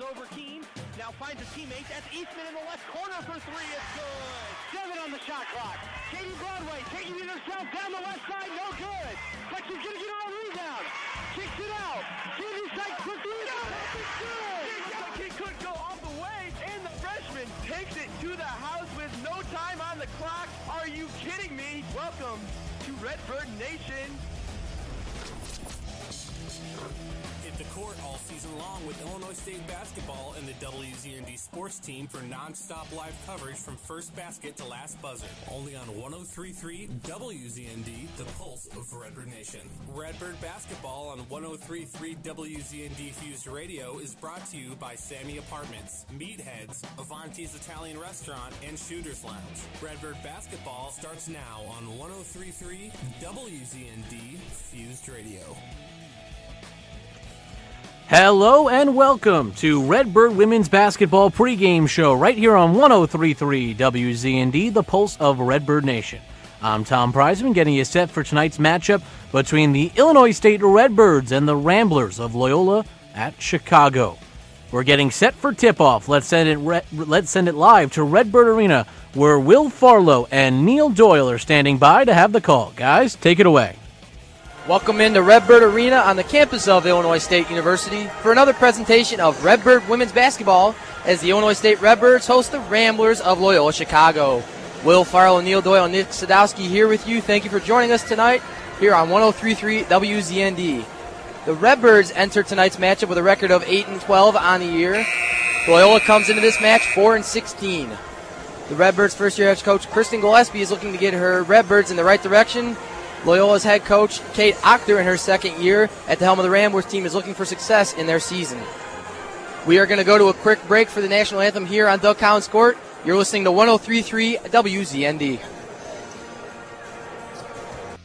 over Keene. Now finds a teammate. That's Eastman in the left corner for three. It's good. 7 on the shot clock. Katie Broadway taking it herself down the left side. No good. But she's going to get her own rebound. Kicks it out. Katie Sykes for three. It's good. He could go all the way, and the freshman takes it to the house with no time on the clock. Are you kidding me? Welcome to Redbird Nation. Hit the court all season long with Illinois State basketball and the WZND sports team for non-stop live coverage from first basket to last buzzer. Only on 103.3 WZND, the pulse of Redbird Nation. Redbird basketball on 103.3 WZND Fused Radio is brought to you by Sammy Apartments, Meatheads, Avanti's Italian Restaurant, and Shooters Lounge. Redbird basketball starts now on 103.3 WZND Fused Radio. Hello and welcome to Redbird Women's Basketball pregame show right here on 103.3 WZND, the pulse of Redbird Nation. I'm Tom Preisman, getting you set for tonight's matchup between the Illinois State Redbirds and the Ramblers of Loyola at Chicago. We're getting set for tip-off. Let's send it live to Redbird Arena, where Will Farlow and Neil Doyle are standing by to have the call. Guys, take it away. Welcome into Redbird Arena on the campus of Illinois State University for another presentation of Redbird Women's Basketball as the Illinois State Redbirds host the Ramblers of Loyola Chicago. Will Farlow, Neil Doyle, and Nick Sadowski here with you. Thank you for joining us tonight here on 103.3 WZND. The Redbirds enter tonight's matchup with a record of 8-12 on the year. Loyola comes into this match 4-16. The Redbirds' first-year head coach Kristen Gillespie is looking to get her Redbirds in the right direction. Loyola's head coach, Kate Ochter, in her second year at the helm of the Ramblers team, is looking for success in their season. We are going to go to a quick break for the national anthem here on Doug Collins Court. You're listening to 103.3 WZND.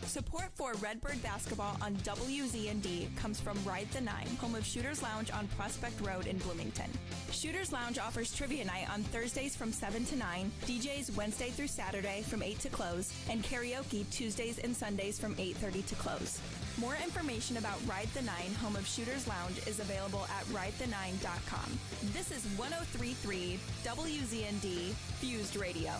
Support for Redbird basketball on WZND comes from Ride the Nine, home of Shooters Lounge on Prospect Road in Bloomington. Shooters Lounge offers trivia night on Thursdays from 7 to 9, DJs Wednesday through Saturday from 8 to close, and karaoke Tuesdays and Sundays from 8:30 to close. More information about Ride the Nine, home of Shooters Lounge, is available at ridethe9.com. This is 103.3 WZND Fused Radio.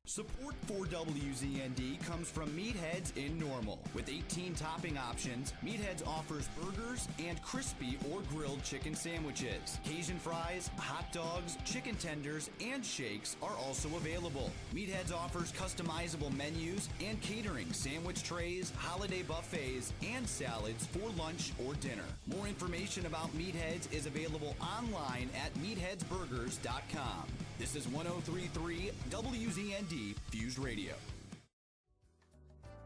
Support for WZND comes from Meatheads in Normal. With 18 topping options, Meatheads offers burgers and crispy or grilled chicken sandwiches. Cajun fries, hot dogs, chicken tenders, and shakes are also available. Meatheads offers customizable menus and catering, sandwich trays, holiday buffets, and salads for lunch or dinner. More information about Meatheads is available online at meatheadsburgers.com. This is 103.3 WZND Fused Radio.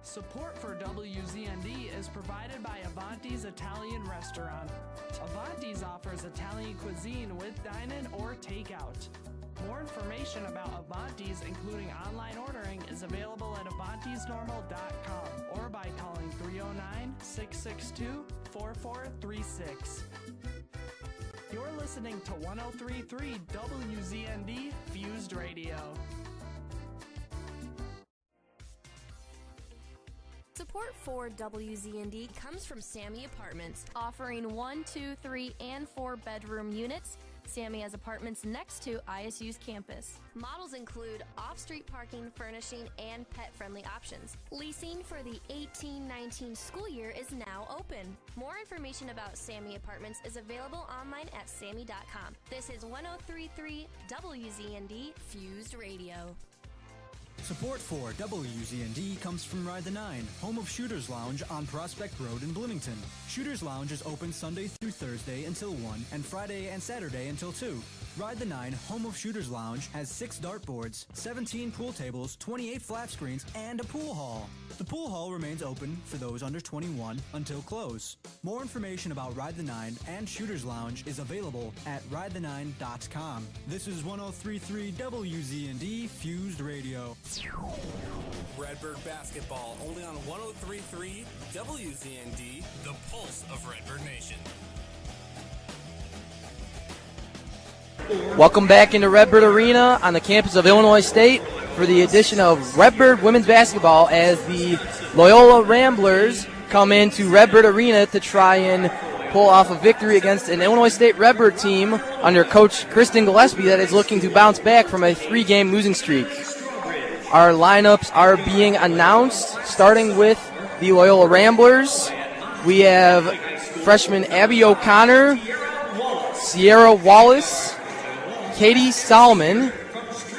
Support for WZND is provided by Avanti's Italian Restaurant. Avanti's offers Italian cuisine with dine-in or takeout. More information about Avanti's, including online ordering, is available at avantisnormal.com or by calling 309-662-4436. You're listening to 103.3 WZND Fused Radio. Support for WZND comes from Sammy Apartments, offering 1, 2, 3, and 4 bedroom units. Sammy has apartments next to ISU's campus. Models include off-street parking, furnishing, and pet-friendly options. Leasing for the 18-19 school year is now open. More information about Sammy Apartments is available online at sammy.com. This is 103.3 WZND Fused Radio. Support for WZND comes from Ride the Nine, home of Shooters Lounge on Prospect Road in Bloomington. Shooters Lounge is open Sunday through Thursday until 1 and Friday and Saturday until 2. Ride the Nine, home of Shooters Lounge, has 6 dartboards, 17 pool tables, 28 flat screens, and a pool hall. The pool hall remains open for those under 21 until close. More information about Ride the Nine and Shooters Lounge is available at ridethe9.com. This is 103.3 WZND Fused Radio. Redbird basketball only on 103.3 WZND, the pulse of Redbird Nation. Welcome back into Redbird Arena on the campus of Illinois State for the edition of Redbird Women's Basketball as the Loyola Ramblers come into Redbird Arena to try and pull off a victory against an Illinois State Redbird team under Coach Kristen Gillespie that is looking to bounce back from a 3-game losing streak. Our lineups are being announced, starting with the Loyola Ramblers. We have freshman Abby O'Connor, Sierra Wallace, Katie Solomon,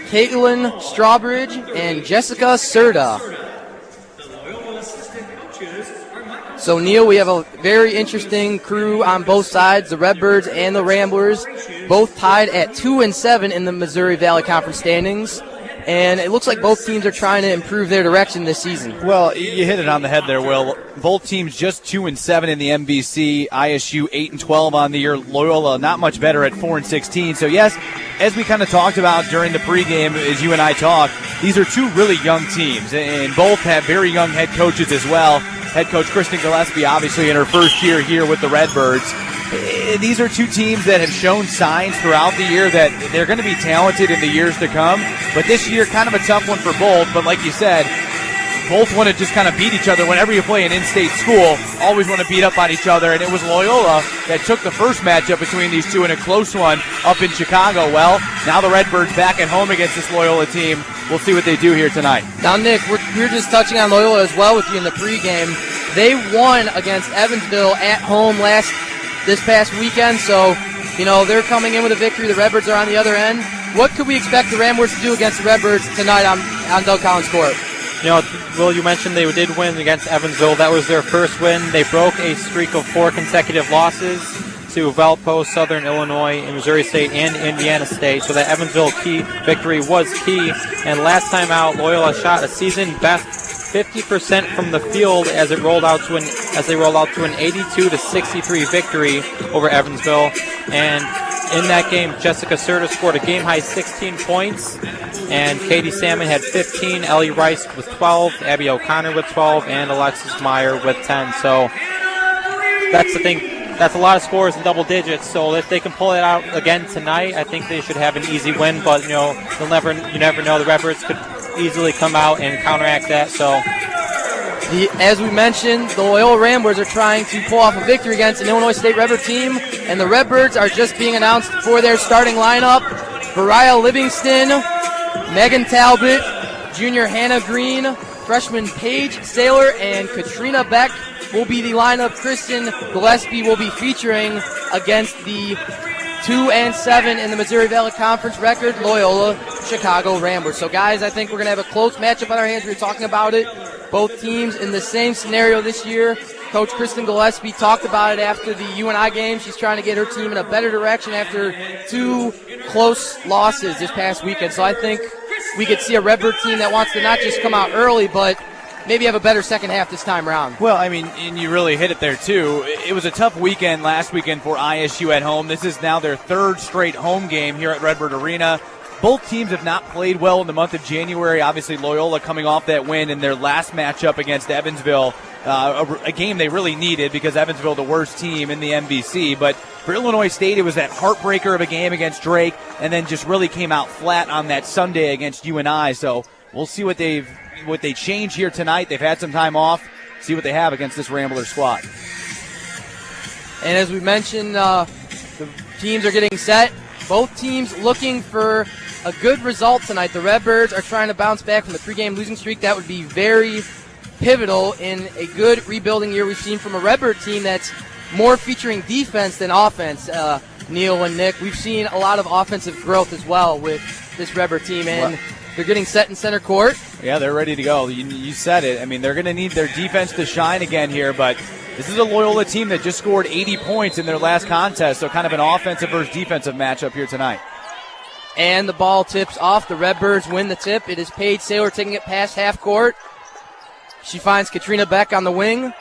Caitlin Strawbridge, and Jessica Serta. So, Neil, we have a very interesting crew on both sides, the Redbirds and the Ramblers, both tied at 2-7 in the Missouri Valley Conference standings. And it looks like both teams are trying to improve their direction this season. Well, you hit it on the head there, Will. Both teams just 2-7 in the MVC. ISU 8-12 on the year. Loyola not much better at 4-16. So yes, as we kind of talked about during the pregame, as you and I talked, these are two really young teams, and both have very young head coaches as well. Head coach Kristen Gillespie, obviously in her first year here with the Redbirds. These are two teams that have shown signs throughout the year that they're going to be talented in the years to come. But this year, kind of a tough one for both. But like you said, both want to just kind of beat each other. Whenever you play an in-state school, always want to beat up on each other. And it was Loyola that took the first matchup between these two in a close one up in Chicago. Well, now the Redbirds back at home against this Loyola team. We'll see what they do here tonight. Now, Nick, we're just touching on Loyola as well with you in the pregame. They won against Evansville at home this past weekend, so, they're coming in with a victory. The Redbirds are on the other end. What could we expect the Ramblers to do against the Redbirds tonight on Doug Collins Court? Will, you mentioned they did win against Evansville. That was their first win. They broke a streak of 4 consecutive losses to Valpo, Southern Illinois, and Missouri State, and Indiana State. So that Evansville key victory was key. And last time out, Loyola shot a season best 50% from the field as they rolled out to an 82-63 victory over Evansville. And in that game, Jessica Serta scored a game-high 16 points, and Katie Salmon had 15, Ellie Rice with 12, Abby O'Connor with 12, and Alexis Meyer with 10. So that's the thing. That's a lot of scores in double digits. So if they can pull it out again tonight, I think they should have an easy win. But you never know. The Redbirds could easily come out and counteract that. So, as we mentioned, the Loyola Ramblers are trying to pull off a victory against an Illinois State Redbird team, and the Redbirds are just being announced for their starting lineup. Variah Livingston, Megan Talbot, junior Hannah Green, freshman Paige Saylor, and Katrina Beck will be the lineup Kristen Gillespie will be featuring against the 2-7 in the Missouri Valley Conference record Loyola Chicago Ramblers. So, guys, I think we're going to have a close matchup on our hands. We were talking about it. Both teams in the same scenario this year. Coach Kristen Gillespie talked about it after the UNI game. She's trying to get her team in a better direction after 2 close losses this past weekend. So I think we could see a Redbird team that wants to not just come out early, but maybe have a better second half this time around. Well, I mean, and you really hit it there, too. It was a tough weekend last weekend for ISU at home. This is now their 3rd straight home game here at Redbird Arena. Both teams have not played well in the month of January. Obviously, Loyola coming off that win in their last matchup against Evansville, a game they really needed because Evansville, the worst team in the MVC. But for Illinois State, it was that heartbreaker of a game against Drake, and then just really came out flat on that Sunday against UNI. So we'll see what they change here tonight. They've had some time off. See what they have against this Rambler squad. And as we mentioned, the teams are getting set. Both teams looking for a good result tonight. The Redbirds are trying to bounce back from a 3-game losing streak. That would be very pivotal in a good rebuilding year we've seen from a Redbird team that's more featuring defense than offense. Neil and Nick, we've seen a lot of offensive growth as well with this Redbird team, and they're getting set in center court. Yeah, they're ready to go. You said it. I mean, they're going to need their defense to shine again here, but this is a Loyola team that just scored 80 points in their last contest, so kind of an offensive versus defensive matchup here tonight. And the ball tips off. The Redbirds win the tip. It is Paige Saylor taking it past half court. She finds Katrina Beck on the wing.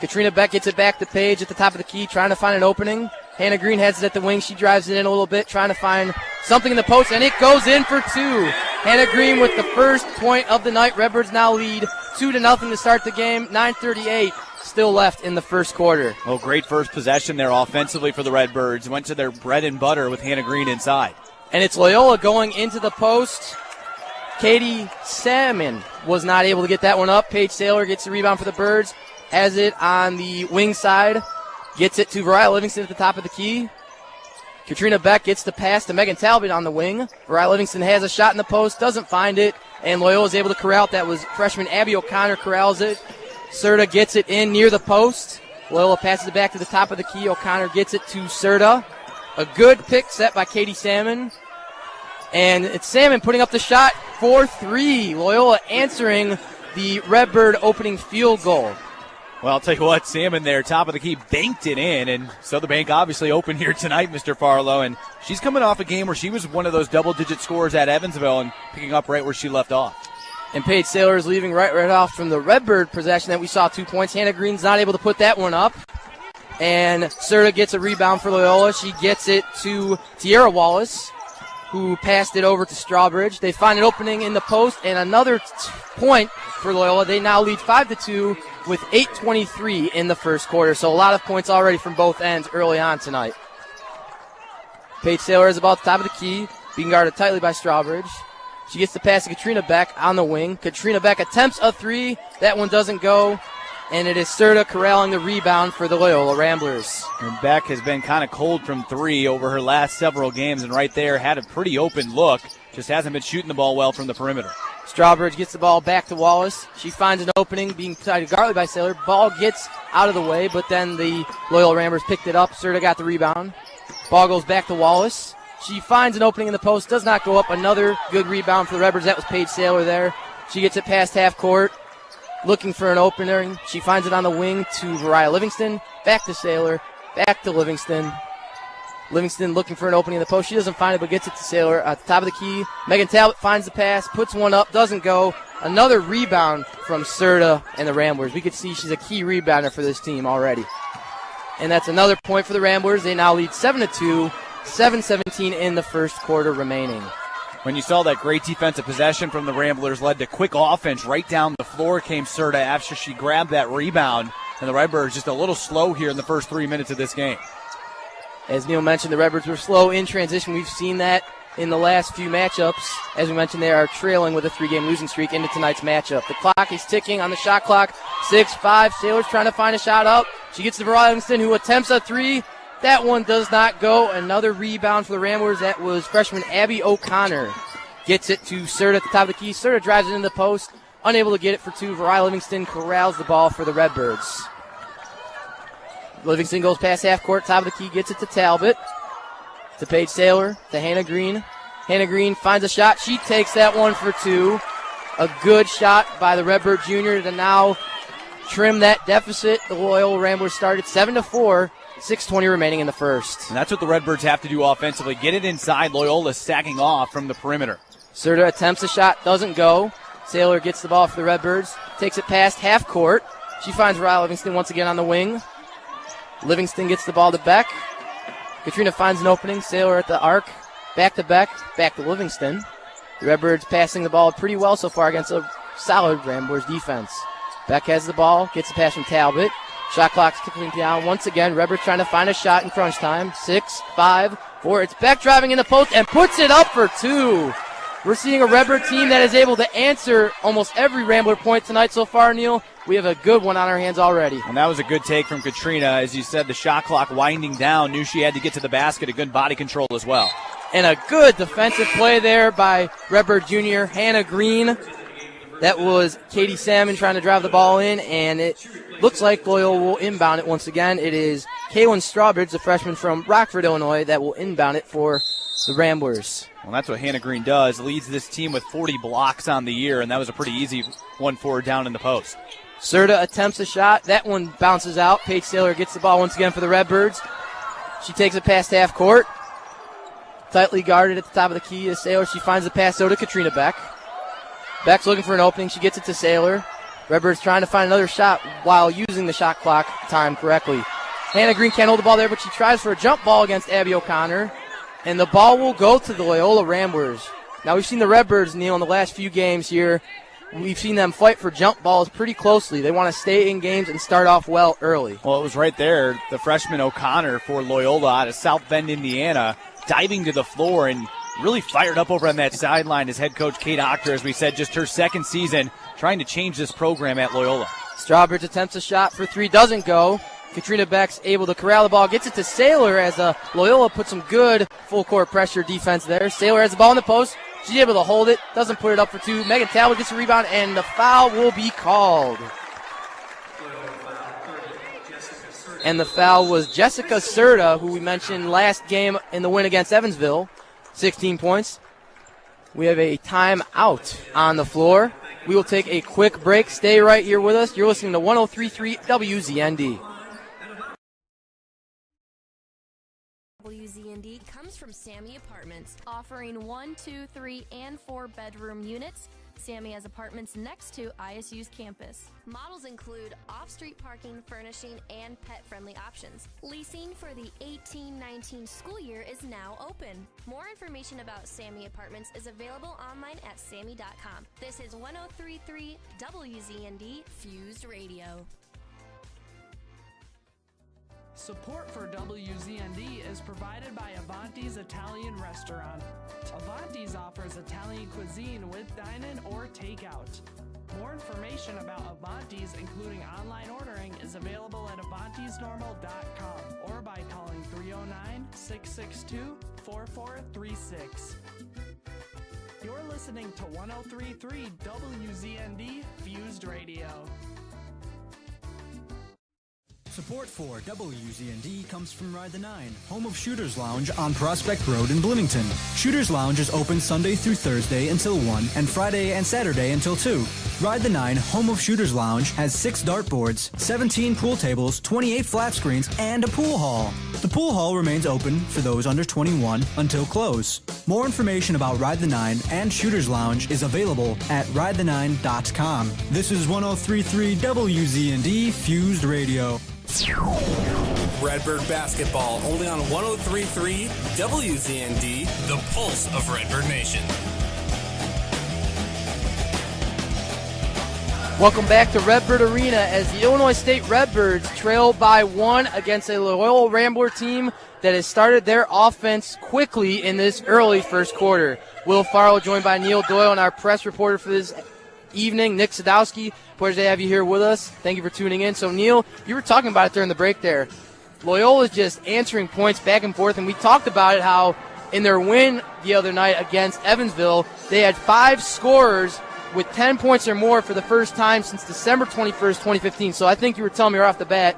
Katrina Beck gets it back to Paige at the top of the key, trying to find an opening. Hannah Green heads it at the wing. She drives it in a little bit, trying to find something in the post, and it goes in for 2. Hannah Green with the first point of the night. Redbirds now lead 2-0 to start the game. 9:38 still left in the first quarter. Oh, great first possession there offensively for the Redbirds. Went to their bread and butter with Hannah Green inside. And it's Loyola going into the post. Katie Salmon was not able to get that one up. Paige Saylor gets the rebound for the Birds. Has it on the wing side. gets it to Variah Livingston at the top of the key. Katrina Beck gets the pass to Megan Talbot on the wing. Variah Livingston has a shot in the post, doesn't find it, and Loyola is able to corral it. That was freshman Abby O'Connor corrals it. Serta gets it in near the post. Loyola passes it back to the top of the key. O'Connor gets it to Serta. A good pick set by Katie Salmon. And it's Salmon putting up the shot for 3. Loyola answering the Redbird opening field goal. Well, I'll tell you what, Salmon there, top of the key, banked it in, and so the bank obviously open here tonight, Mr. Farlow, and she's coming off a game where she was one of those double-digit scorers at Evansville and picking up right where she left off. And Paige Saylor is leaving right off from the Redbird possession that we saw 2 points. Hannah Green's not able to put that one up. And Serta gets a rebound for Loyola. She gets it to Tierra Wallace, who passed it over to Strawbridge. They find an opening in the post and another point for Loyola. They now lead 5-2 with 8:23 in the first quarter. So a lot of points already from both ends early on tonight. Paige Saylor is about the top of the key, being guarded tightly by Strawbridge. She gets the pass to Katrina Beck on the wing. Katrina Beck attempts a 3. That one doesn't go. And it is Serta corralling the rebound for the Loyola Ramblers. And Beck has been kind of cold from 3 over her last several games, and right there had a pretty open look. Just hasn't been shooting the ball well from the perimeter. Strawbridge gets the ball back to Wallace. She finds an opening, being tied guarded by Saylor. Ball gets out of the way, but then the Loyola Ramblers picked it up. Serta got the rebound. Ball goes back to Wallace. She finds an opening in the post, does not go up. Another good rebound for the Redbirds. That was Paige Saylor there. She gets it past half court, looking for an opening. She finds it on the wing to Variah Livingston. Back to Saylor. Back to Livingston. Livingston looking for an opening in the post. She doesn't find it, but gets it to Saylor at the top of the key. Megan Talbot finds the pass, puts one up, doesn't go. Another rebound from Serta and the Ramblers. We could see she's a key rebounder for this team already. And that's another point for the Ramblers. They now lead 7-2, 7:17 in the first quarter remaining. When you saw that great defensive possession from the Ramblers led to quick offense right down the floor came Serta after she grabbed that rebound. And the Redbirds just a little slow here in the first 3 minutes of this game. As Neil mentioned, the Redbirds were slow in transition. We've seen that in the last few matchups. As we mentioned, they are trailing with a 3-game losing streak into tonight's matchup. The clock is ticking on the shot clock. 6-5. Saylor's trying to find a shot up. She gets to Variah Livingston, who attempts a 3. That one does not go. Another rebound for the Ramblers. That was freshman Abby O'Connor. Gets it to Serta at the top of the key. Serta drives it into the post. Unable to get it for 2. Variah Livingston corrals the ball for the Redbirds. Livingston goes past half court, top of the key, gets it to Talbot. To Paige Saylor, to Hannah Green. Hannah Green finds a shot. She takes that one for 2. A good shot by the Redbird Junior to now trim that deficit. The Loyola Ramblers started 7-4. 6:20 remaining in the first. And that's what the Redbirds have to do offensively. Get it inside. Loyola stacking off from the perimeter. Serta attempts a shot, doesn't go. Saylor gets the ball for the Redbirds. Takes it past half court. She finds Variah Livingston once again on the wing. Livingston gets the ball to Beck. Katrina finds an opening. Saylor at the arc. Back to Beck. Back to Livingston. The Redbirds passing the ball pretty well so far against a solid Ramblers defense. Beck has the ball. Gets the pass from Talbot. Shot clock's ticking down once again. Redbirds trying to find a shot in crunch time. 6, 5, 4. It's Beck driving in the post and puts it up for 2. We're seeing a Redbird team that is able to answer almost every Rambler point tonight so far, Neil. We have a good one on our hands already. And that was a good take from Katrina. As you said, the shot clock winding down. Knew she had to get to the basket. A good body control as well. And a good defensive play there by Redbird Junior Hannah Green. That was Katie Salmon trying to drive the ball in, and it looks like Loyola will inbound it once again. It is Kaylin Strawbridge, the freshman from Rockford, Illinois, that will inbound it for the Ramblers. Well, that's what Hannah Green does. Leads this team with 40 blocks on the year, and that was a pretty easy one for her down in the post. Serta attempts a shot. That one bounces out. Paige Saylor gets the ball once again for the Redbirds. She takes it past half court. Tightly guarded at the top of the key is Saylor. She finds the pass over to Katrina Beck. Beck's looking for an opening. She gets it to Saylor. Redbirds trying to find another shot while using the shot clock time correctly. Hannah Green can't hold the ball there, but she tries for a jump ball against Abby O'Connor. And the ball will go to the Loyola Ramblers. Now, we've seen the Redbirds, Neil, in the last few games here. We've seen them fight for jump balls pretty closely. They want to stay in games and start off well early. Well, it was right there. The freshman O'Connor for Loyola out of South Bend, Indiana, diving to the floor and really fired up over on that sideline as head coach Kate Octor, as we said, just her second season trying to change this program at Loyola. Strawbridge attempts a shot for 3, doesn't go. Katrina Beck's able to corral the ball, gets it to Saylor as Loyola puts some good full-court pressure defense there. Saylor has the ball in the post. She's able to hold it, doesn't put it up for two. Megan Talbot gets a rebound, and the foul will be called. And the foul was Jessica Serta, who we mentioned last game in the win against Evansville, 16 points. We have a timeout on the floor. We will take a quick break. Stay right here with us. You're listening to 103.3 WZND. WZND comes from Sammy Apartments, offering 1, 2, 3, and 4 bedroom units. Sammy has apartments next to ISU's campus. Models include off-street parking, furnishing, and pet-friendly options. Leasing for the 18-19 school year is now open. More information about Sammy Apartments is available online at sammy.com. This is 103.3 WZND Fused Radio. Support for WZND is provided by Avanti's Italian Restaurant. Avanti's offers Italian cuisine with dine-in or takeout. More information about Avanti's, including online ordering, is available at avantisnormal.com or by calling 309-662-4436. You're listening to 103.3 WZND Fused Radio. Support for WZND comes from Ride the 9, home of Shooters Lounge on Prospect Road in Bloomington. Shooters Lounge is open Sunday through Thursday until 1 and Friday and Saturday until 2. Ride the 9, home of Shooters Lounge, has 6 dartboards, 17 pool tables, 28 flat screens, and a pool hall. The pool hall remains open for those under 21 until close. More information about Ride the 9 and Shooters Lounge is available at ridethe9.com. This is 103.3 WZND Fused Radio. Redbird basketball, only on 103.3 WZND, the pulse of Redbird Nation. Welcome back to Redbird Arena as the Illinois State Redbirds trail by 1 against a Loyola Rambler team that has started their offense quickly in this early first quarter. Will Farrell joined by Neil Doyle and our press reporter for this evening, Nick Sadowski. Pleasure to have you here with us. Thank you for tuning in. So, Neil, you were talking about it during the break there. Loyola's just answering points back and forth, and we talked about it how in their win the other night against Evansville, they had 5 scorers with 10 points or more for the first time since December 21st, 2015. So I think you were telling me right off the bat,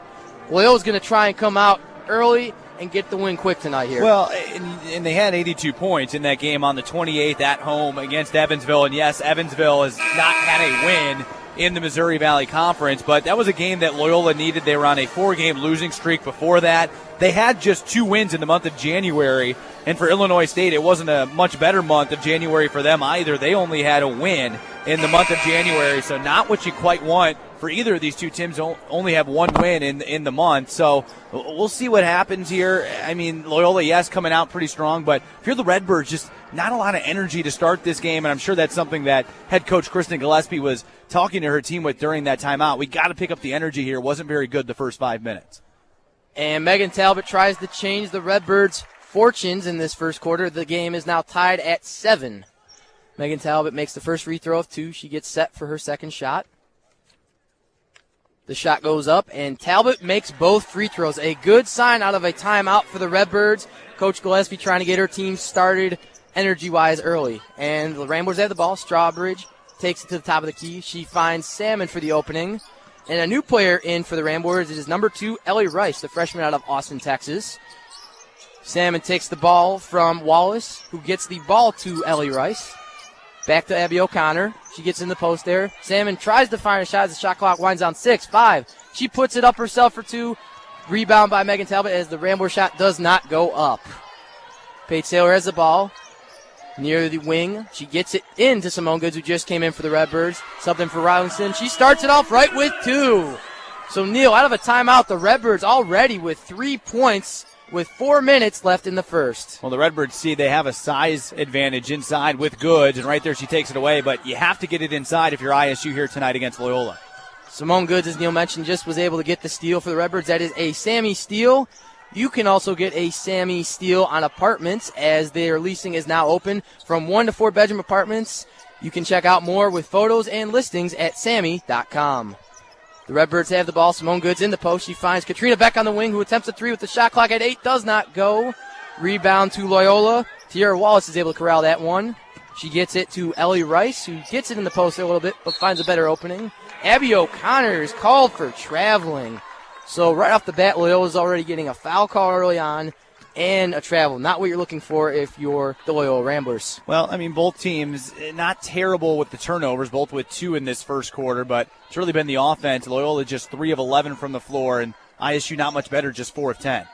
Loyola's going to try and come out early and get the win quick tonight here. Well, and they had 82 points in that game on the 28th at home against Evansville. And, yes, Evansville has not had a win in the Missouri Valley Conference, but that was a game that Loyola needed. They were on a 4-game losing streak before that. They had just 2 wins in the month of January, and for Illinois State, it wasn't a much better month of January for them either. They only had a win in the month of January, so not what you quite want for either of these two teams. Only have 1 win in the month, so we'll see what happens here. I mean, Loyola, yes, coming out pretty strong, but if you're the Redbirds, just not a lot of energy to start this game, and I'm sure that's something that head coach Kristen Gillespie was talking to her team with during that timeout. We got to pick up the energy here. It wasn't very good the first 5 minutes. And Megan Talbot tries to change the Redbirds' fortunes in this first quarter. The game is now tied at 7. Megan Talbot makes the first free throw of 2. She gets set for her second shot. The shot goes up, and Talbot makes both free throws. A good sign out of a timeout for the Redbirds. Coach Gillespie trying to get her team started energy-wise early. And the Ramblers have the ball. Strawbridge takes it to the top of the key. She finds Salmon for the opening. And a new player in for the Ramblers is number 2, Ellie Rice, the freshman out of Austin, Texas. Salmon takes the ball from Wallace, who gets the ball to Ellie Rice. Back to Abby O'Connor. She gets in the post there. Salmon tries to find a shot as the shot clock winds down 6, 5. She puts it up herself for 2. Rebound by Megan Talbot as the Rambler shot does not go up. Paige Saylor has the ball near the wing. She gets it into Simone Goods, who just came in for the Redbirds. Something for Robinson. She starts it off right with 2. So, Neil, out of a timeout, the Redbirds already with 3 points with 4 minutes left in the first. Well, the Redbirds see they have a size advantage inside with Goods, and right there she takes it away, but you have to get it inside if you're ISU here tonight against Loyola. Simone Goods, as Neil mentioned, just was able to get the steal for the Redbirds. That is a Sammy steal. You can also get a Sammy steal on apartments, as their leasing is now open from 1 to 4 bedroom apartments. You can check out more with photos and listings at sammy.com. The Redbirds have the ball. Simone Goods in the post. She finds Katrina Beck on the wing, who attempts a three with the shot clock at 8. Does not go. Rebound to Loyola. Tierra Wallace is able to corral that one. She gets it to Ellie Rice, who gets it in the post a little bit, but finds a better opening. Abby O'Connor is called for traveling. So right off the bat, Loyola's already getting a foul call early on and a travel. Not what you're looking for if you're the Loyola Ramblers. Well, I mean, both teams not terrible with the turnovers, both with 2 in this first quarter, but it's really been the offense. Loyola just 3 of 11 from the floor, and ISU not much better, just 4 of 10.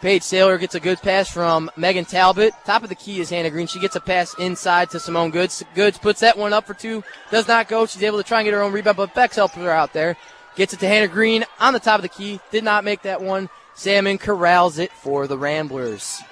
Paige Saylor gets a good pass from Megan Talbot. Top of the key is Hannah Green. She gets a pass inside to Simone Goods. Goods puts that one up for 2. Does not go. She's able to try and get her own rebound, but Beck's helping her out there. Gets it to Hannah Green on the top of the key. Did not make that one. Salmon corrals it for the Ramblers.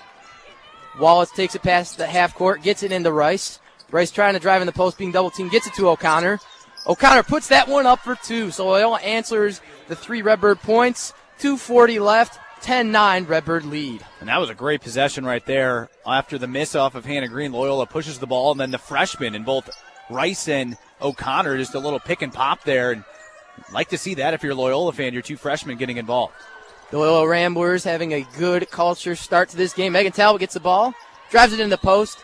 Wallace takes it past the half court. Gets it into Rice. Rice trying to drive in the post, being double teamed. Gets it to O'Connor. O'Connor puts that one up for 2. So Loyola answers the 3 Redbird points. 2:40 left. 10-9 Redbird lead. And that was a great possession right there. After the miss off of Hannah Green, Loyola pushes the ball, and then the freshmen in both Rice and O'Connor, just a little pick and pop there. And I'd like to see that if you're a Loyola fan, your 2 freshmen getting involved. The Loyola Ramblers having a good culture start to this game. Megan Talbot gets the ball, drives it in the post,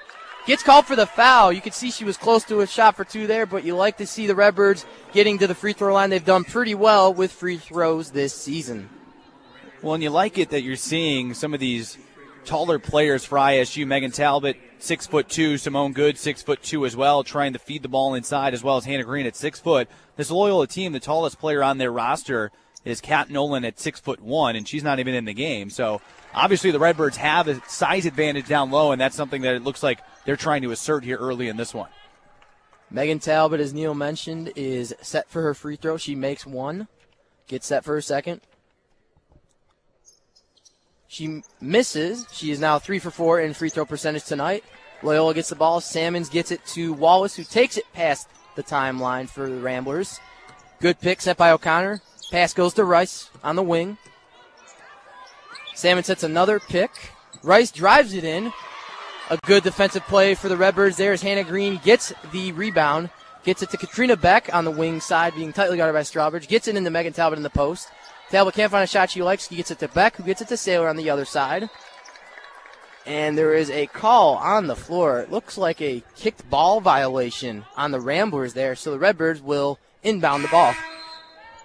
gets called for the foul. You could see she was close to a shot for 2 there, but you like to see the Redbirds getting to the free throw line. They've done pretty well with free throws this season. Well, and you like it that you're seeing some of these taller players for ISU. Megan Talbot, 6'2", Simone Good, 6'2" as well, trying to feed the ball inside, as well as Hannah Green at 6 foot. This Loyola team, the tallest player on their roster is Kat Nolan at 6'1", and she's not even in the game. So obviously the Redbirds have a size advantage down low, and that's something that it looks like they're trying to assert here early in this one. Megan Talbot, as Neil mentioned, is set for her free throw. She makes 1, gets set for her second. She misses. She is now 3 for 4 in free throw percentage tonight. Loyola gets the ball. Salmons gets it to Wallace, who takes it past the timeline for the Ramblers. Good pick set by O'Connor. Pass goes to Rice on the wing. Salmon sets another pick. Rice drives it in. A good defensive play for the Redbirds there as Hannah Green gets the rebound. Gets it to Katrina Beck on the wing side, being tightly guarded by Strawbridge. Gets it into Megan Talbot in the post. Talbot can't find a shot she likes. He gets it to Beck, who gets it to Saylor on the other side. And there is a call on the floor. It looks like a kicked ball violation on the Ramblers there, so the Redbirds will inbound the ball.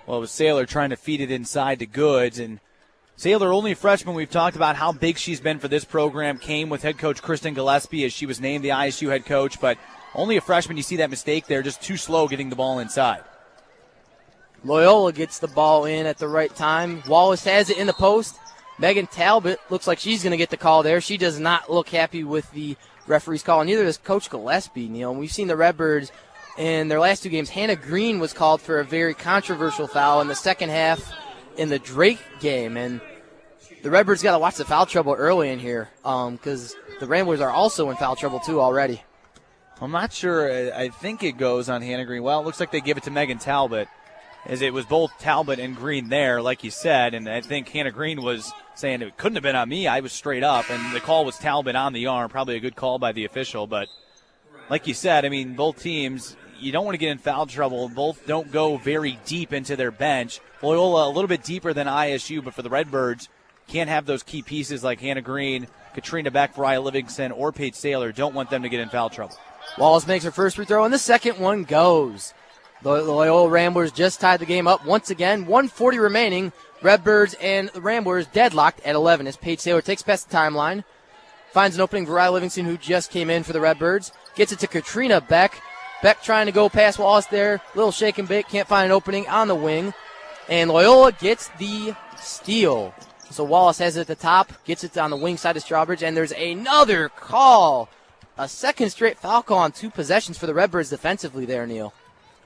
Well, it was Saylor trying to feed it inside to Goods, and Saylor, only a freshman. We've talked about how big she's been for this program, came with head coach Kristen Gillespie as she was named the ISU head coach, but only a freshman. You see that mistake there, just too slow getting the ball inside. Loyola gets the ball in at the right time. Wallace has it in the post. Megan Talbot looks like she's going to get the call there. She does not look happy with the referee's call. Neither does Coach Gillespie, Neil. And we've seen the Redbirds in their last 2 games. Hannah Green was called for a very controversial foul in the second half in the Drake game. And the Redbirds got to watch the foul trouble early in here because the Ramblers are also in foul trouble too already. I'm not sure. I think it goes on Hannah Green. Well, it looks like they give it to Megan Talbot, as it was both Talbot and Green there, like you said, and I think Hannah Green was saying it couldn't have been on me. I was straight up, and the call was Talbot on the arm. Probably a good call by the official, but like you said, I mean, both teams, you don't want to get in foul trouble. Both don't go very deep into their bench. Loyola a little bit deeper than ISU, but for the Redbirds, can't have those key pieces like Hannah Green, Katrina Beck, Mariah Livingston, or Paige Saylor. Don't want them to get in foul trouble. Wallace makes her first free throw, and the second one goes. The Loyola Ramblers just tied the game up once again. 1:40 remaining. Redbirds and the Ramblers deadlocked at 11 as Paige Saylor takes past the timeline. Finds an opening for Mariah Livingston, who just came in for the Redbirds. Gets it to Katrina Beck. Beck trying to go past Wallace there. Little shake and bake. Can't find an opening on the wing. And Loyola gets the steal. So Wallace has it at the top. Gets it on the wing side of Strawbridge. And there's another call. A second straight foul call on 2 possessions for the Redbirds defensively there, Neil.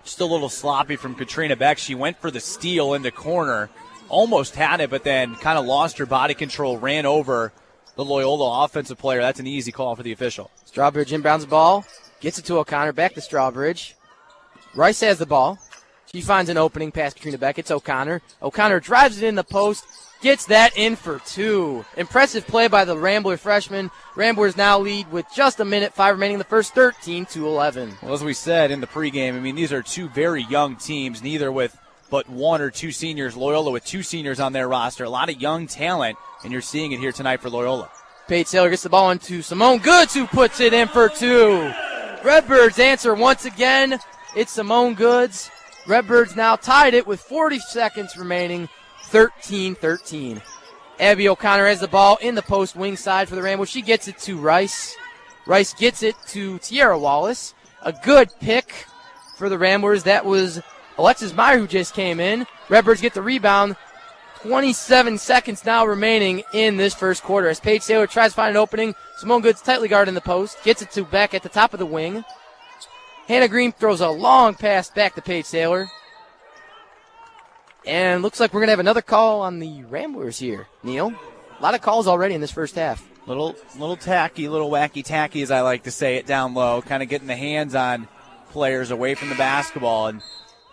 Just a little sloppy from Katrina Beck. She went for the steal in the corner. Almost had it, but then kind of lost her body control, ran over the Loyola offensive player. That's an easy call for the official. Strawbridge inbounds the ball. Gets it to O'Connor. Back to Strawbridge. Rice has the ball. She finds an opening past Katrina Beck. It's O'Connor. O'Connor drives it in the post. Gets that in for 2. Impressive play by the Rambler freshman. Ramblers now lead with just a minute, 5 remaining in the first, 13-11. Well, as we said in the pregame, I mean, these are 2 very young teams, neither with but one or two seniors. Loyola with two seniors on their roster. A lot of young talent, and you're seeing it here tonight for Loyola. Paige Saylor gets the ball into Simone Goods, who puts it in for two. Redbirds answer once again. It's Simone Goods. Redbirds now tied it with 40 seconds remaining, 13-13. Abby O'Connor has the ball in the post wing side for the Ramblers. She gets it to Rice. Rice gets it to Tiara Wallace. A good pick for the Ramblers. That was Alexis Meyer who just came in. Redbirds get the rebound. 27 seconds now remaining in this first quarter as Paige Saylor tries to find an opening. Simone Goods tightly guarded in the post. Gets it to back at the top of the wing. Hannah Green throws a long pass back to Paige Saylor. And looks like we're going to have another call on the Ramblers here, Neil. A lot of calls already in this first half. Little tacky, little wacky tacky, as I like to say it, down low, kind of getting the hands on players away from the basketball. And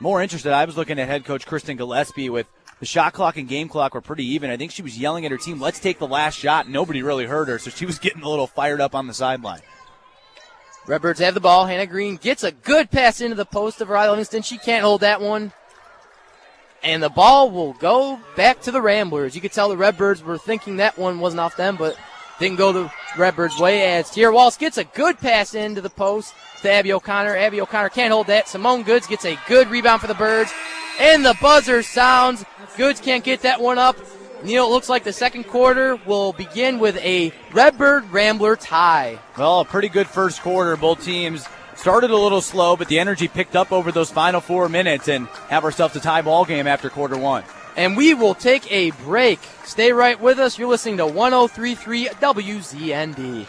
more interested, I was looking at head coach Kristen Gillespie with the shot clock and game clock were pretty even. I think she was yelling at her team, let's take the last shot. Nobody really heard her, so she was getting a little fired up on the sideline. Redbirds have the ball. Hannah Green gets a good pass into the post of Riley Livingston. She can't hold that one. And the ball will go back to the Ramblers. You could tell the Redbirds were thinking that one wasn't off them, but didn't go the Redbirds' way as Tiara Wallace gets a good pass into the post to Abby O'Connor. Abby O'Connor can't hold that. Simone Goods gets a good rebound for the Birds. And the buzzer sounds. Goods can't get that one up. Neil, it looks like the second quarter will begin with a Redbird-Rambler tie. Well, a pretty good first quarter. Both teams started a little slow, but the energy picked up over those final 4 minutes and have ourselves a tie ball game after quarter one. And we will take a break. Stay right with us. You're listening to 103.3 WZND.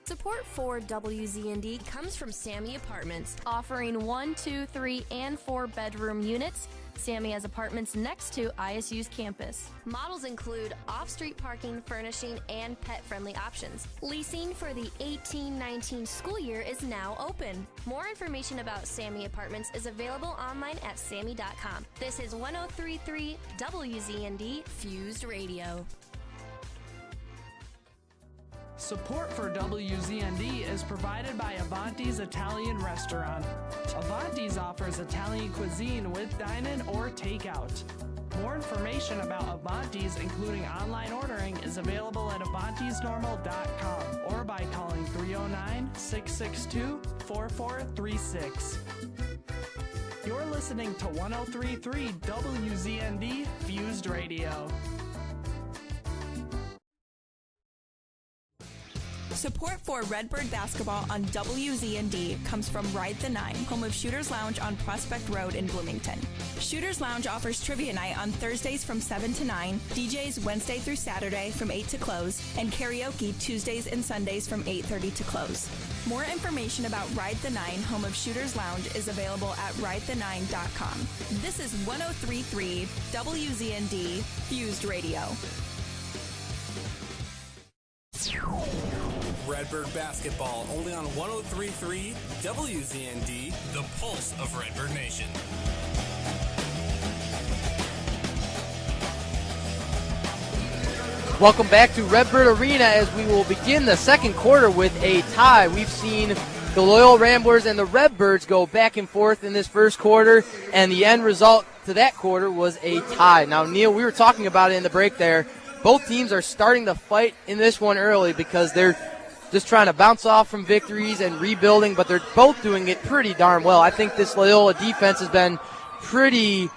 Support for WZND comes from Sammy Apartments, offering 1, 2, 3, and 4 bedroom units. Sammy has apartments next to ISU's campus. Models include off-street parking, furnishing, and pet-friendly options. Leasing for the 18-19 school year is now open. More information about Sammy Apartments is available online at sammy.com. This is 103.3 WZND Fused Radio. Support for WZND is provided by Avanti's Italian Restaurant. Avanti's offers Italian cuisine with dine-in or takeout. More information about Avanti's, including online ordering, is available at avantisnormal.com or by calling 309-662-4436. You're listening to 103.3 WZND Fused Radio. Support for Redbird basketball on WZND comes from Ride the Nine, home of Shooters Lounge on Prospect Road in Bloomington. Shooters Lounge offers trivia night on Thursdays from 7 to 9, DJs Wednesday through Saturday from 8 to close, and karaoke Tuesdays and Sundays from 8:30 to close. More information about Ride the Nine, home of Shooters Lounge, is available at ridethe9.com. This is 103.3 WZND Fused Radio. Redbird basketball only on 103.3 WZND, the pulse of Redbird Nation. Welcome back to Redbird Arena as we will begin the second quarter with a tie. We've seen the Loyola Ramblers and the Redbirds go back and forth in this first quarter, and the end result to that quarter was a tie. Now, Neil, we were talking about it in the break there. Both teams are starting to fight in this one early because they're just trying to bounce off from victories and rebuilding, but they're both doing it pretty darn well. I think this Loyola defense has been pretty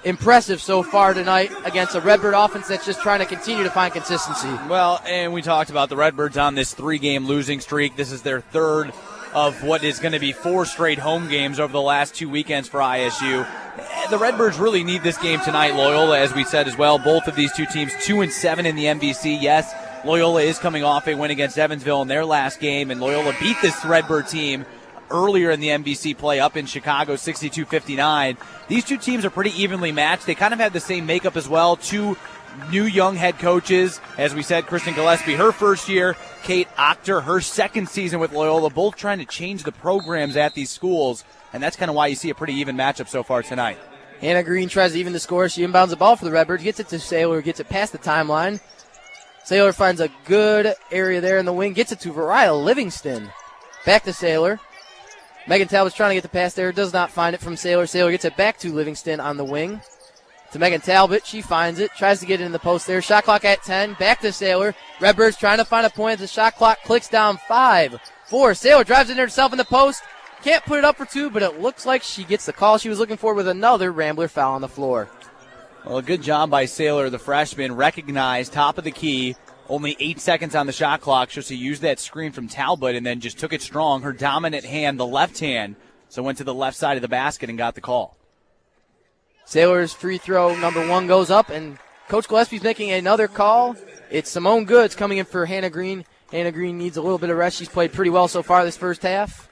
impressive so far tonight against a Redbird offense that's just trying to continue to find consistency. Well, and we talked about the Redbirds on this 3-game losing streak. This is their third of what is going to be 4 straight home games over the last 2 weekends for ISU. The Redbirds really need this game tonight. Loyola, as we said as well, both of these two teams 2-7 in the MVC. Yes, Loyola is coming off a win against Evansville in their last game, and Loyola beat this Redbird team earlier in the MVC play up in Chicago, 62-59. These two teams are pretty evenly matched. They kind of have the same makeup as well. 2 new young head coaches. As we said, Kristen Gillespie, her first year. Kate Octor, her second season with Loyola, both trying to change the programs at these schools, and that's kind of why you see a pretty even matchup so far tonight. Hannah Green tries to even the score. She inbounds the ball for the Redbirds, gets it to Saylor, gets it past the timeline. Saylor finds a good area there in the wing, gets it to Variah Livingston. Back to Saylor. Megan Talbot's trying to get the pass there. Does not find it from Saylor. Saylor gets it back to Livingston on the wing. To Megan Talbot. She finds it. Tries to get it in the post there. Shot clock at 10. Back to Saylor. Redbirds trying to find a point as the shot clock clicks down 5, 4. Saylor drives it in herself in the post. Can't put it up for 2, but it looks like she gets the call she was looking for with another Rambler foul on the floor. Well, a good job by Saylor, the freshman. Recognized top of the key. Only 8 seconds on the shot clock. So she used that screen from Talbot and then just took it strong. Her dominant hand, the left hand, so went to the left side of the basket and got the call. Saylor's free throw number 1 goes up, and Coach Gillespie's making another call. It's Simone Goods coming in for Hannah Green. Hannah Green needs a little bit of rest. She's played pretty well so far this first half.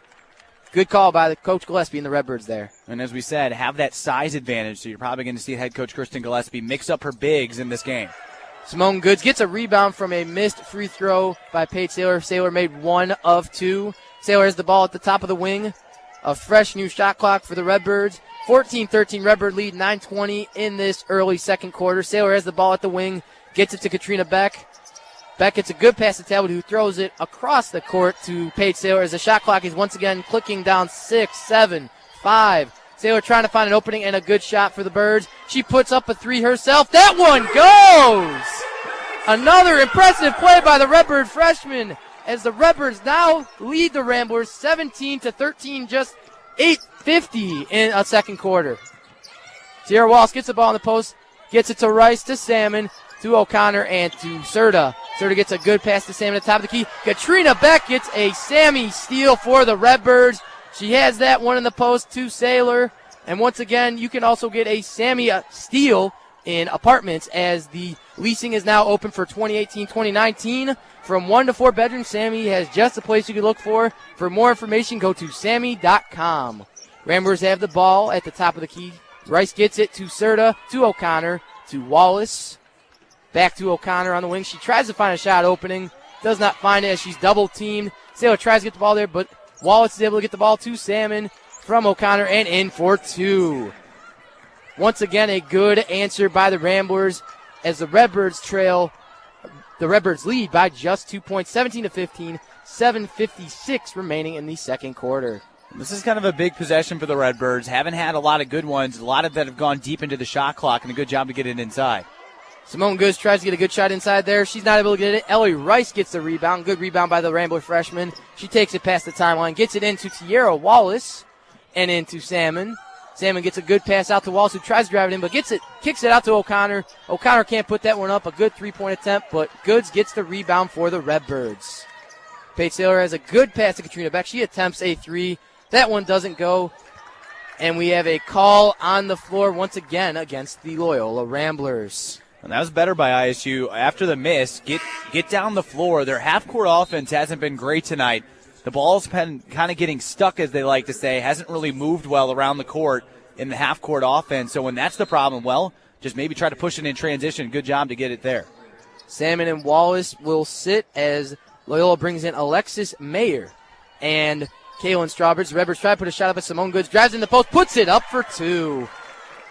Good call by the Coach Gillespie and the Redbirds there. And as we said, have that size advantage, so you're probably going to see head coach Kristen Gillespie mix up her bigs in this game. Simone Goods gets a rebound from a missed free throw by Paige Saylor. Saylor made 1 of 2. Saylor has the ball at the top of the wing. A fresh new shot clock for the Redbirds. 14-13 Redbird lead, 9:20 in this early second quarter. Saylor has the ball at the wing, gets it to Katrina Beck. Beck gets a good pass to Talbot, who throws it across the court to Paige Saylor as the shot clock is once again clicking down 6, 7, 5. Saylor trying to find an opening and a good shot for the Birds. She puts up a 3 herself. That one goes! Another impressive play by the Redbird freshman as the Redbirds now lead the Ramblers 17-13, just 8:50 in a second quarter. Sierra Wallace gets the ball in the post, gets it to Rice, to Salmon, to O'Connor, and to Serta. Serta gets a good pass to Salmon at the top of the key. Katrina Beck gets a Sammy steal for the Redbirds. She has that one in the post to Saylor. And once again, you can also get a Sammy steal in apartments as the leasing is now open for 2018-2019. From 1 to 4 bedrooms, Sammy has just the place you can look for. For more information, go to sammy.com. Ramblers have the ball at the top of the key. Rice gets it to Serta, to O'Connor, to Wallace. Back to O'Connor on the wing. She tries to find a shot opening. Does not find it as she's double-teamed. Saylor tries to get the ball there, but Wallace is able to get the ball to Salmon from O'Connor and in for 2. Once again, a good answer by the Ramblers as the Redbirds trail. The Redbirds lead by just 2 points, 17-15, 7:56 remaining in the second quarter. This is kind of a big possession for the Redbirds. Haven't had a lot of good ones. A lot of that have gone deep into the shot clock, and a good job to get it inside. Simone Goods tries to get a good shot inside there. She's not able to get it. Ellie Rice gets the rebound. Good rebound by the Rambler freshman. She takes it past the timeline, gets it into Tierra Wallace and into Salmon. Salmon gets a good pass out to Wallace, who tries to drive it in, but gets it, kicks it out to O'Connor. O'Connor can't put that one up. A good three-point attempt, but Goods gets the rebound for the Redbirds. Paige Saylor has a good pass to Katrina Beck. She attempts a 3. That one doesn't go. And we have a call on the floor once again against the Loyola Ramblers. And that was better by ISU. After the miss, get down the floor. Their half-court offense hasn't been great tonight. The ball's been kind of getting stuck, as they like to say. Hasn't really moved well around the court in the half-court offense. So when that's the problem, well, just maybe try to push it in transition. Good job to get it there. Salmon and Wallace will sit as Loyola brings in Alexis Mayer and Kaylin Strawbridge. The Redbirds try to put a shot up at Simone Goods. Drives in the post, puts it up for 2.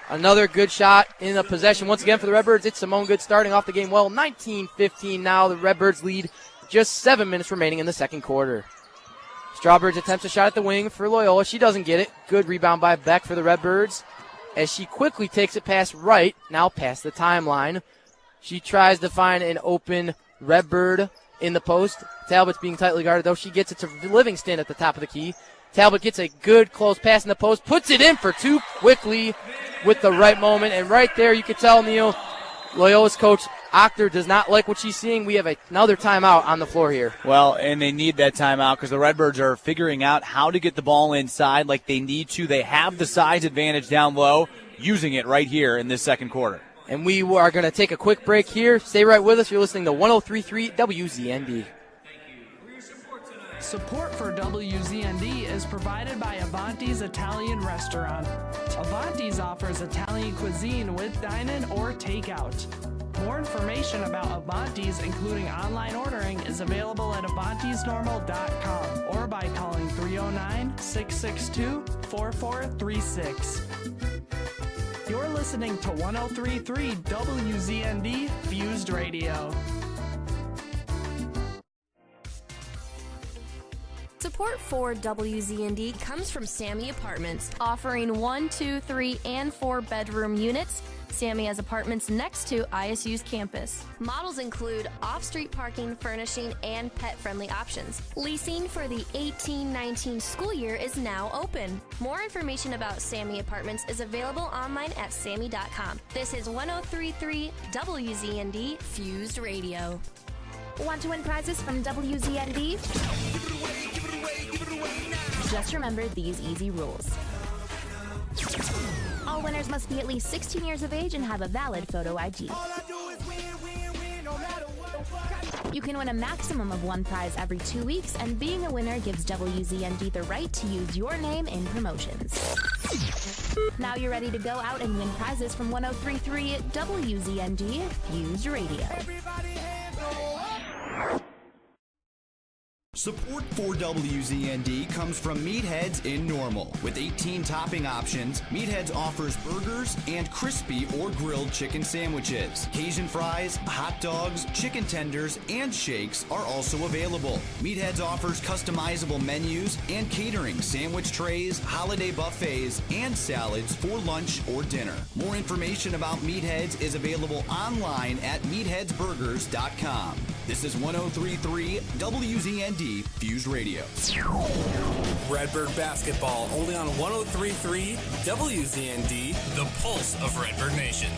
Another good shot in a possession once again for the Redbirds. It's Simone Goods starting off the game well. 19-15 now. The Redbirds lead, just 7 minutes remaining in the second quarter. Strawbridge attempts a shot at the wing for Loyola. She doesn't get it. Good rebound by Beck for the Redbirds as she quickly takes it past Wright, now past the timeline. She tries to find an open Redbird in the post. Talbot's being tightly guarded, though. She gets it to Livingston at the top of the key. Talbot gets a good close pass in the post, puts it in for 2 quickly with the right moment. And right there, you can tell, Neil, Loyola's coach, Achter, does not like what she's seeing. We have another timeout on the floor here. Well, and they need that timeout because the Redbirds are figuring out how to get the ball inside like they need to. They have the size advantage down low, using it right here in this second quarter. And we are going to take a quick break here. Stay right with us. You're listening to 103.3 WZND. Support for WZND is provided by Avanti's Italian Restaurant. Avanti's offers Italian cuisine with dine-in or takeout. More information about Avanti's, including online ordering, is available at avantisnormal.com or by calling 309-662-4436. You're listening to 103.3 WZND Fused Radio. Support for WZND comes from Sammy Apartments, offering 1, 2, 3, and 4 bedroom units. Sammy has apartments next to ISU's campus. Models include off-street parking, furnishing, and pet-friendly options. Leasing for the 18-19 school year is now open. More information about Sammy Apartments is available online at sammy.com. This is 103.3 WZND Fused Radio. Want to win prizes from WZND? Just remember these easy rules. All winners must be at least 16 years of age and have a valid photo ID. You can win a maximum of one prize every 2 weeks, and being a winner gives WZND the right to use your name in promotions. Now you're ready to go out and win prizes from 103.3 WZND Fused Radio. Support for WZND comes from Meatheads in Normal. With 18 topping options, Meatheads offers burgers and crispy or grilled chicken sandwiches. Cajun fries, hot dogs, chicken tenders, and shakes are also available. Meatheads offers customizable menus and catering, sandwich trays, holiday buffets, and salads for lunch or dinner. More information about Meatheads is available online at meatheadsburgers.com. This is 103.3 WZND Fused Radio. Redbird basketball only on 103.3 WZND, the pulse of Redbird Nation.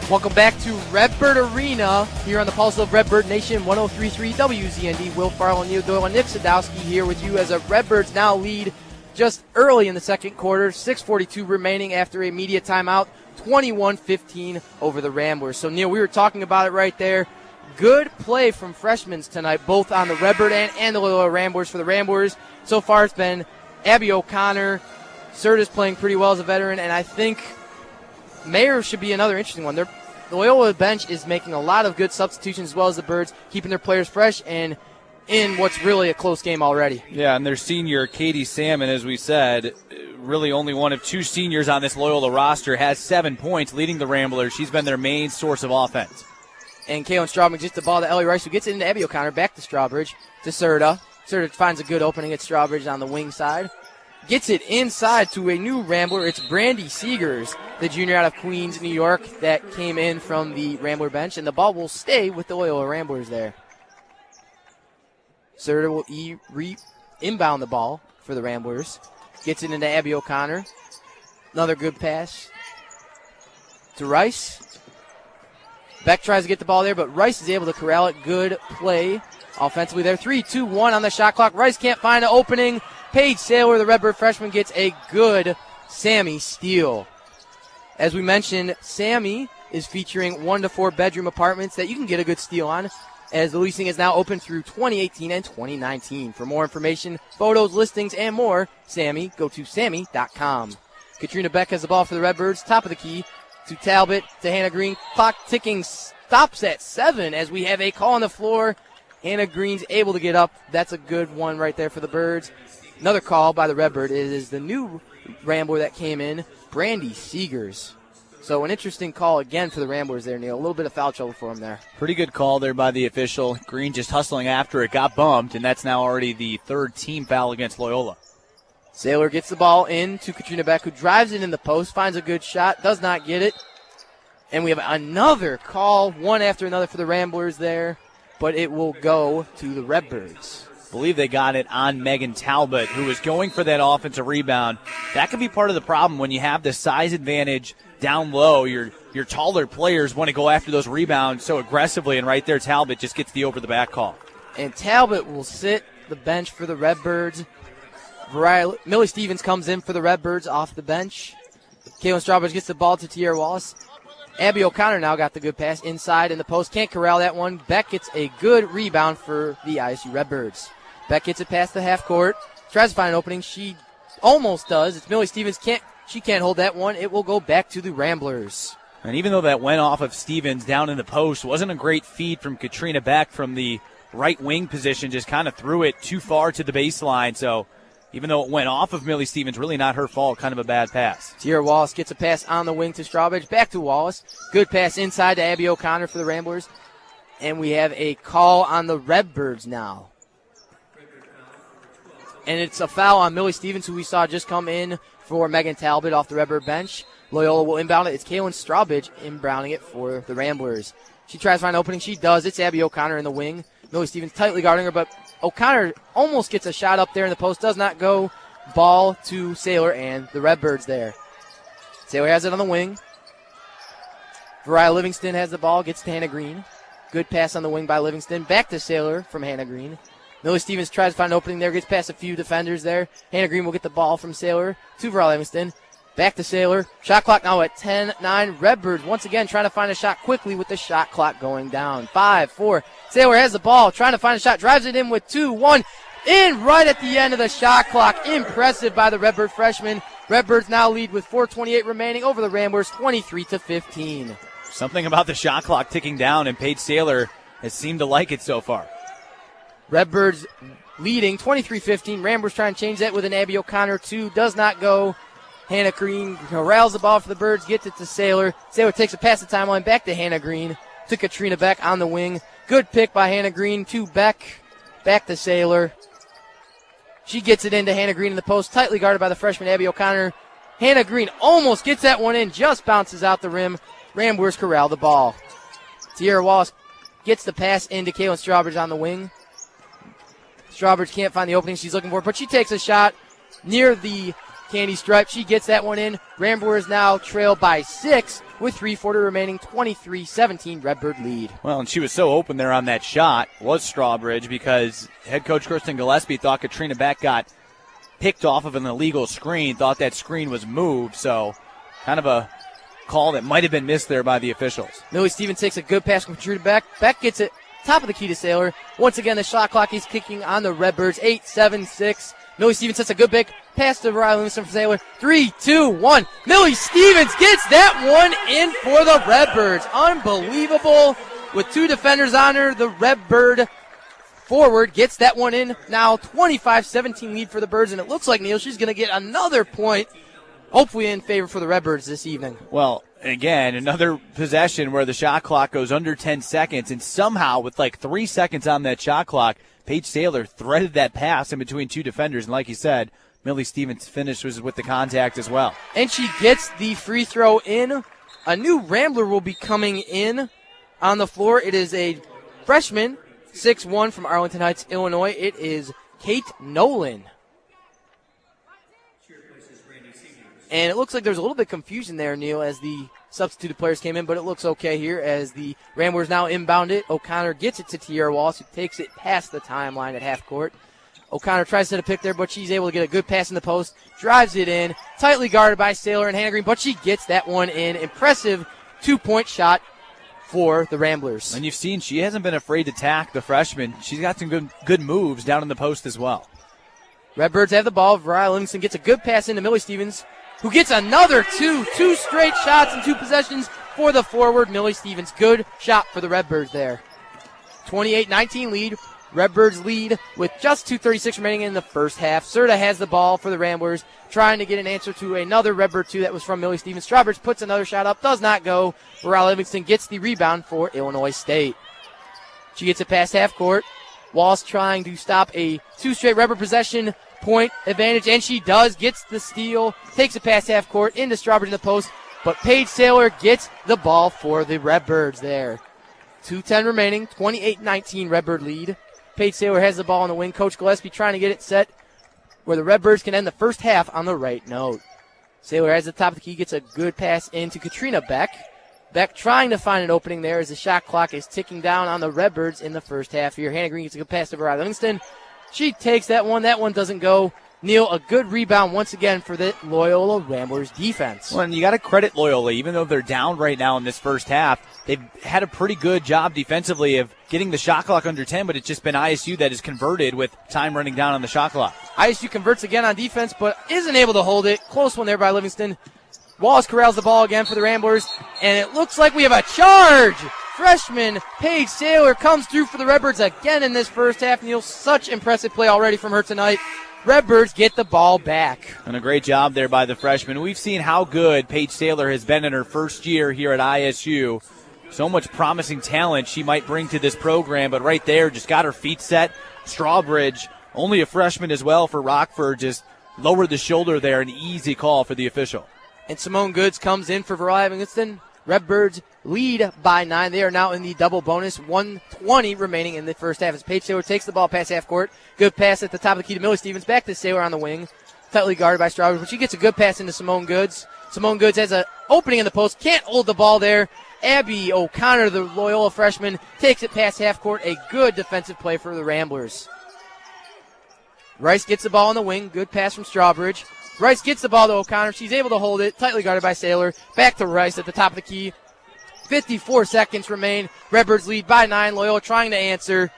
Welcome back to Redbird Arena here on the pulse of Redbird Nation, 103.3 WZND. Will Farrell, Neil Doyle, and Nick Sadowski here with you as the Redbirds now lead just early in the second quarter. 6:42 remaining after a media timeout. 21-15 over the Ramblers. So, Neil, we were talking about it right there. Good play from freshmen tonight, both on the Redbird and the Loyola Ramblers. For the Ramblers, so far it's been Abby O'Connor. Serta's playing pretty well as a veteran, and I think Mayer should be another interesting one. The Loyola bench is making a lot of good substitutions as well as the Birds, keeping their players fresh and in what's really a close game already. Yeah, and their senior, Katie Salmon, as we said, really only one of two seniors on this Loyola roster, has 7 points, leading the Ramblers. She's been their main source of offense. And Kaylin Strawbridge gets the ball to Ellie Rice, who gets it into Abby O'Connor, back to Strawbridge, to Serta. Serta finds a good opening at Strawbridge on the wing side. Gets it inside to a new Rambler. It's Brandy Seegers, the junior out of Queens, New York, that came in from the Rambler bench, and the ball will stay with the Loyola Ramblers there. Serta will inbound the ball for the Ramblers. Gets it into Abby O'Connor. Another good pass to Rice. Beck tries to get the ball there, but Rice is able to corral it. Good play offensively there. 3-2-1 on the shot clock. Rice can't find an opening. Paige Saylor, the Redbird freshman, gets a good Sammy steal. As we mentioned, Sammy is featuring 1 to 4 bedroom apartments that you can get a good steal on, as the leasing is now open through 2018 and 2019. For more information, photos, listings, and more, Sammy, go to sammy.com. Katrina Beck has the ball for the Redbirds. Top of the key to Talbot, to Hannah Green. Clock ticking stops at 7 as we have a call on the floor. Hannah Green's able to get up. That's a good one right there for the Birds. Another call by the Redbird is the new Rambler that came in, Brandy Seegers. So an interesting call again for the Ramblers there, Neil. A little bit of foul trouble for him there. Pretty good call there by the official. Green just hustling after it, got bumped, and that's now already the third team foul against Loyola. Saylor gets the ball in to Katrina Beck, who drives it in the post, finds a good shot, does not get it. And we have another call, one after another for the Ramblers there, but it will go to the Redbirds. I believe they got it on Megan Talbot, who was going for that offensive rebound. That could be part of the problem when you have the size advantage down low. Your taller players want to go after those rebounds so aggressively, and right there Talbot just gets the over-the-back call. And Talbot will sit the bench for the Redbirds. Millie Stevens comes in for the Redbirds off the bench. Kaylin Strawbridge gets the ball to Tierra Wallace. Abby O'Connor now got the good pass inside in the post. Can't corral that one. Beck gets a good rebound for the ISU Redbirds. Beck gets it past the half court. Tries to find an opening. She almost does. It's Millie Stevens. She can't hold that one. It will go back to the Ramblers. And even though that went off of Stevens down in the post, wasn't a great feed from Katrina Beck from the right wing position. Just kind of threw it too far to the baseline. So even though it went off of Millie Stevens, really not her fault. Kind of a bad pass. Tierra Wallace gets a pass on the wing to Strawbridge. Back to Wallace. Good pass inside to Abby O'Connor for the Ramblers. And we have a call on the Redbirds now. And it's a foul on Millie Stevens, who we saw just come in for Megan Talbot off the Redbird bench. Loyola will inbound it. It's Kaylin Strawbridge inbounding it for the Ramblers. She tries to find an opening. She does. It's Abby O'Connor in the wing. Millie Stevens tightly guarding her, but O'Connor almost gets a shot up there in the post. Does not go. Ball to Saylor and the Redbirds there. Saylor has it on the wing. Variah Livingston has the ball. Gets to Hannah Green. Good pass on the wing by Livingston. Back to Saylor from Hannah Green. Millie Stevens tries to find an opening there. Gets past a few defenders there. Hannah Green will get the ball from Saylor to Variah Livingston. Back to Saylor. Shot clock now at 10-9. Redbirds once again trying to find a shot quickly with the shot clock going down. 5-4. Saylor has the ball. Trying to find a shot. Drives it in with 2-1. In right at the end of the shot clock. Impressive by the Redbird freshman. Redbirds now lead with 4:28 remaining over the Ramblers, 23-15. Something about the shot clock ticking down, and Paige Saylor has seemed to like it so far. Redbirds leading 23-15. Ramblers trying to change that with an Abby O'Connor 2. Does not go. Hannah Green corrals the ball for the Birds, gets it to Saylor. Saylor takes a pass the timeline back to Hannah Green. To Katrina Beck on the wing. Good pick by Hannah Green to Beck. Back to Saylor. She gets it into Hannah Green in the post, tightly guarded by the freshman Abby O'Connor. Hannah Green almost gets that one in, just bounces out the rim. Ramblers corral the ball. Tierra Wallace gets the pass into Kaylin Strawbridge on the wing. Strawbridge can't find the opening she's looking for, but she takes a shot near the candy stripe. She gets that one in. Ramblers now trail by 6 with 3:40 remaining, 23-17 Redbird lead. Well, and she was so open there on that shot, was Strawbridge, because head coach Kristen Gillespie thought Katrina Beck got picked off of an illegal screen, thought that screen was moved, so kind of a call that might have been missed there by the officials. Millie Stevens takes a good pass from Katrina Beck. Beck gets it top of the key to Saylor. Once again, the shot clock is kicking on the Redbirds, 8-7-6. Millie Stevens sets a good big pass to Variah Livingston for Saylor. 3, 2, 1. Millie Stevens gets that one in for the Redbirds. Unbelievable. With 2 defenders on her, the Redbird forward gets that one in. Now 25-17 lead for the Birds, and it looks like, Neil, she's going to get another point, hopefully in favor for the Redbirds this evening. Well, again, another possession where the shot clock goes under 10 seconds, and somehow with like 3 seconds on that shot clock, Paige Saylor threaded that pass in between 2 defenders, and like you said, Millie Stevens' finish was with the contact as well. And she gets the free throw in. A new Rambler will be coming in on the floor. It is a freshman, 6'1", from Arlington Heights, Illinois. It is Kate Nolan. And it looks like there's a little bit of confusion there, Neil, as the substituted players came in, but it looks okay here as the Ramblers now inbound it. O'Connor gets it to Tierra Wallace, who takes it past the timeline at half court. O'Connor tries to set a pick there, but she's able to get a good pass in the post, drives it in, tightly guarded by Saylor and Hannah Green, but she gets that one in. Impressive 2-point shot for the Ramblers. And you've seen she hasn't been afraid to tack the freshman. She's got some good moves down in the post as well. Redbirds have the ball. Variah Livingston gets a good pass into Millie Stevens, who gets another two straight shots in 2 possessions for the forward, Millie Stevens. Good shot for the Redbirds there. 28-19 lead. Redbirds lead with just 2:36 remaining in the first half. Serta has the ball for the Ramblers, trying to get an answer to another Redbird 2 that was from Millie Stevens. Strawbridge puts another shot up, does not go. Variah Livingston gets the rebound for Illinois State. She gets it past half court. Wallace trying to stop a 2 straight Redbird possession point advantage, and she does. Gets the steal, takes it past half court into Strawbridge in the post, but Paige Saylor gets the ball for the Redbirds there. 2:10 remaining, 28-19 Redbird lead. Paige Saylor has the ball on the wing. Coach Gillespie trying to get it set where the Redbirds can end the first half on the right note. Saylor has the top of the key, gets a good pass into Katrina Beck. Beck trying to find an opening there as the shot clock is ticking down on the Redbirds in the first half here. Hannah Green gets a good pass to Variah Livingston. She takes that one. That one doesn't go. Neil, a good rebound once again for the Loyola Ramblers defense. Well, and you got to credit Loyola, even though they're down right now in this first half. They've had a pretty good job defensively of getting the shot clock under 10, but it's just been ISU that is converted with time running down on the shot clock. ISU converts again on defense, but isn't able to hold it. Close one there by Livingston. Wallace corrals the ball again for the Ramblers, and it looks like we have a charge. Freshman Paige Saylor comes through for the Redbirds again in this first half. Neil, such impressive play already from her tonight. Redbirds get the ball back. And a great job there by the freshman. We've seen how good Paige Saylor has been in her first year here at ISU. So much promising talent she might bring to this program, but right there just got her feet set. Strawbridge only a freshman as well for Rockford, just lowered the shoulder there, an easy call for the official. And Simone Goods comes in for Varela Evanston. Redbirds lead by 9. They are now in the double bonus. 1:20 remaining in the first half as Paige Saylor takes the ball past half court. Good pass at the top of the key to Millie Stevens. Back to Saylor on the wing. Tightly guarded by Strawbridge, but she gets a good pass into Simone Goods. Simone Goods has an opening in the post. Can't hold the ball there. Abby O'Connor, the Loyola freshman, takes it past half court. A good defensive play for the Ramblers. Rice gets the ball on the wing. Good pass from Strawbridge. Rice gets the ball to O'Connor. She's able to hold it. Tightly guarded by Saylor. Back to Rice at the top of the key. 54 seconds remain. Redbirds lead by 9. Loyola trying to answer.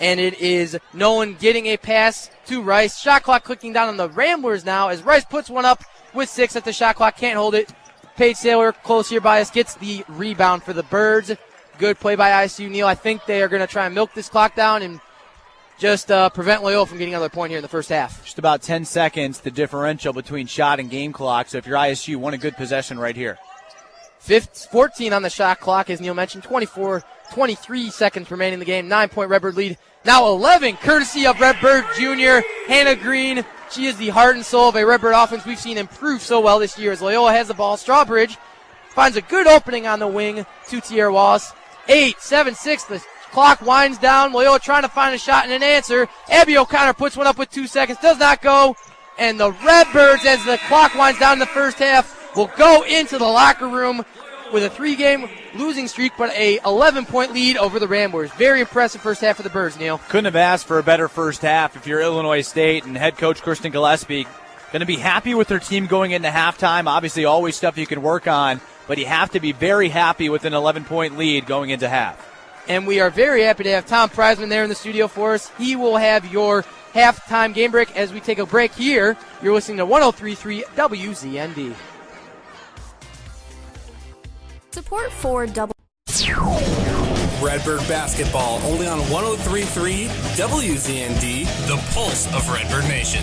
And it is Nolan getting a pass to Rice. Shot clock clicking down on the Ramblers now as Rice puts one up with 6 at the shot clock. Can't hold it. Paige Saylor, close here by us, gets the rebound for the Birds. Good play by ISU Neal. I think they are going to try and milk this clock down and just prevent Loyola from getting another point here in the first half. Just about 10 seconds, the differential between shot and game clock. So if you're ISU, want a good possession right here. 14 on the shot clock, as Neal mentioned. 23 seconds remaining in the game. 9-point Redbird lead. Now 11, courtesy of Redbird Jr. Hannah Green. She is the heart and soul of a Redbird offense we've seen improve so well this year as Loyola has the ball. Strawbridge finds a good opening on the wing to Tierra Wallace. 8, 7, 6. The clock winds down. Loyola trying to find a shot and an answer. Abby O'Connor puts one up with 2 seconds. Does not go. And the Redbirds, as the clock winds down in the first half, will go into the locker room with a 3-game losing streak, but a 11-point lead over the Ramblers. Very impressive first half for the Birds, Neal. Couldn't have asked for a better first half if you're Illinois State, and head coach Kristen Gillespie going to be happy with their team going into halftime. Obviously, always stuff you can work on, but you have to be very happy with an 11-point lead going into half. And we are very happy to have Tom Preisman there in the studio for us. He will have your halftime game break as we take a break here. You're listening to 103.3 WZND. Support for Redbird basketball only on 103.3 WZND, the pulse of Redbird Nation.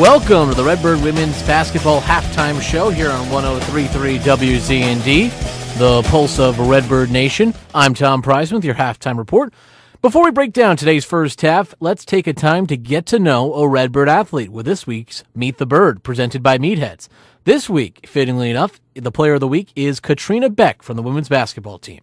Welcome to the Redbird Women's Basketball Halftime Show here on 103.3 WZND, the pulse of Redbird Nation. I'm Tom Preisman with your halftime report. Before we break down today's first half, let's take a time to get to know a Redbird athlete with this week's Meet the Bird, presented by Meatheads. This week, fittingly enough, the player of the week is Katrina Beck from the women's basketball team.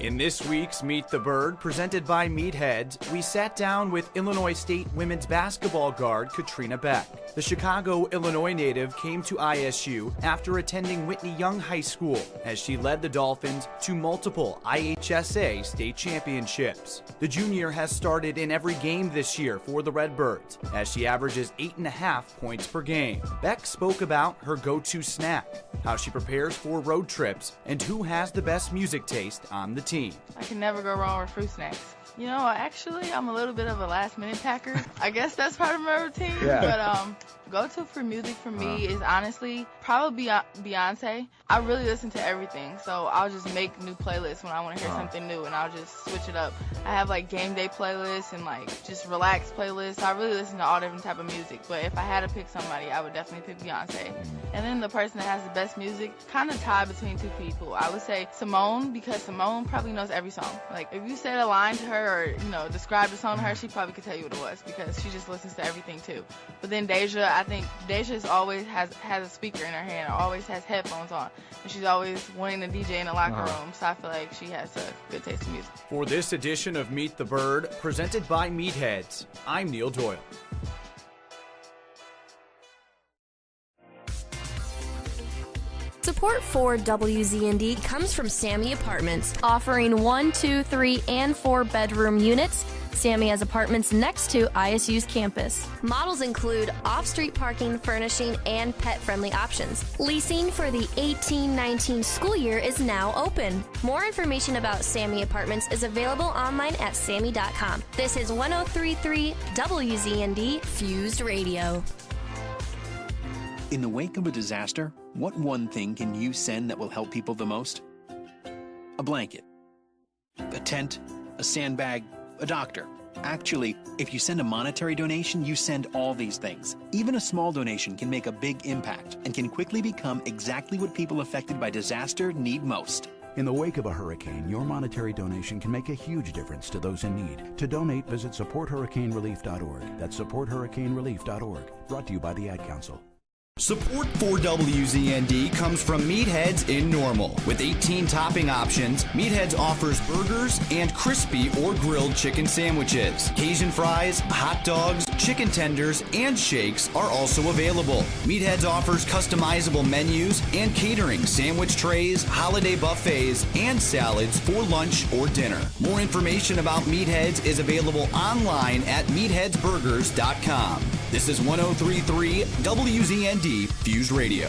In this week's Meet the Bird, presented by Meatheads, we sat down with Illinois State women's basketball guard Katrina Beck. The Chicago, Illinois native came to ISU after attending Whitney Young High School, as she led the Dolphins to multiple IHSA state championships. The junior has started in every game this year for the Redbirds, as she averages 8.5 points per game. Beck spoke about her go-to snack, how she prepares for road trips, and who has the best music taste on the team. I can never go wrong with fruit snacks. You know, actually, I'm a little bit of a last-minute packer. I guess that's part of my routine. Yeah. But go-to for music for me is honestly probably Beyonce. I really listen to everything, so I'll just make new playlists when I want to hear something new, and I'll just switch it up. I have like game day playlists and like just relaxed playlists. I really listen to all different type of music, but if I had to pick somebody, I would definitely pick Beyonce. And then the person that has the best music, kind of tied between two people. I would say Simone, because Simone probably knows every song. Like if you said a line to her or, you know, describe the song to her, she probably could tell you what it was because she just listens to everything too. But then Deja, I think Deja always has a speaker in her hand or always has headphones on. And she's always wanting to DJ in the locker room, so I feel like she has a good taste in music. For this edition of Meet the Bird, presented by Meatheads, I'm Neil Doyle. Support for WZND comes from Sammy Apartments, offering 1, 2, 3, and 4 bedroom units. Sammy has apartments next to ISU's campus. Models include off-street parking, furnishing, and pet-friendly options. Leasing for the 18-19 school year is now open. More information about Sammy Apartments is available online at sammy.com. This is 103.3 WZND Fused Radio. In the wake of a disaster, what one thing can you send that will help people the most? A blanket, a tent, a sandbag, a doctor. Actually, if you send a monetary donation, you send all these things. Even a small donation can make a big impact and can quickly become exactly what people affected by disaster need most. In the wake of a hurricane, your monetary donation can make a huge difference to those in need. To donate, visit supporthurricanerelief.org. That's supporthurricanerelief.org. Brought to you by the Ad Council. Support for WZND comes from Meatheads in Normal. With 18 topping options, Meatheads offers burgers and crispy or grilled chicken sandwiches. Cajun fries, hot dogs, chicken tenders, and shakes are also available. Meatheads offers customizable menus and catering, sandwich trays, holiday buffets, and salads for lunch or dinner. More information about Meatheads is available online at meatheadsburgers.com. This is 103.3 WZND Fuse Radio.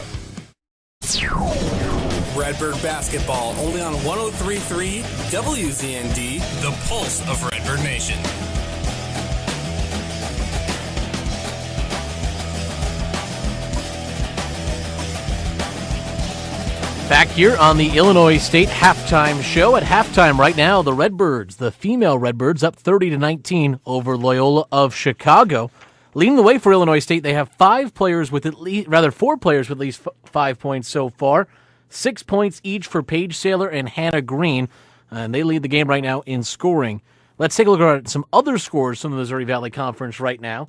Redbird basketball only on 103.3 WZND, the pulse of Redbird Nation. Back here on the Illinois State halftime show. At halftime right now, the Redbirds, the female Redbirds, up 30-19 over Loyola of Chicago. Leading the way for Illinois State, they have four players with at least 5 points so far. 6 points each for Paige Saylor and Hannah Green, and they lead the game right now in scoring. Let's take a look at some other scores from the Missouri Valley Conference right now.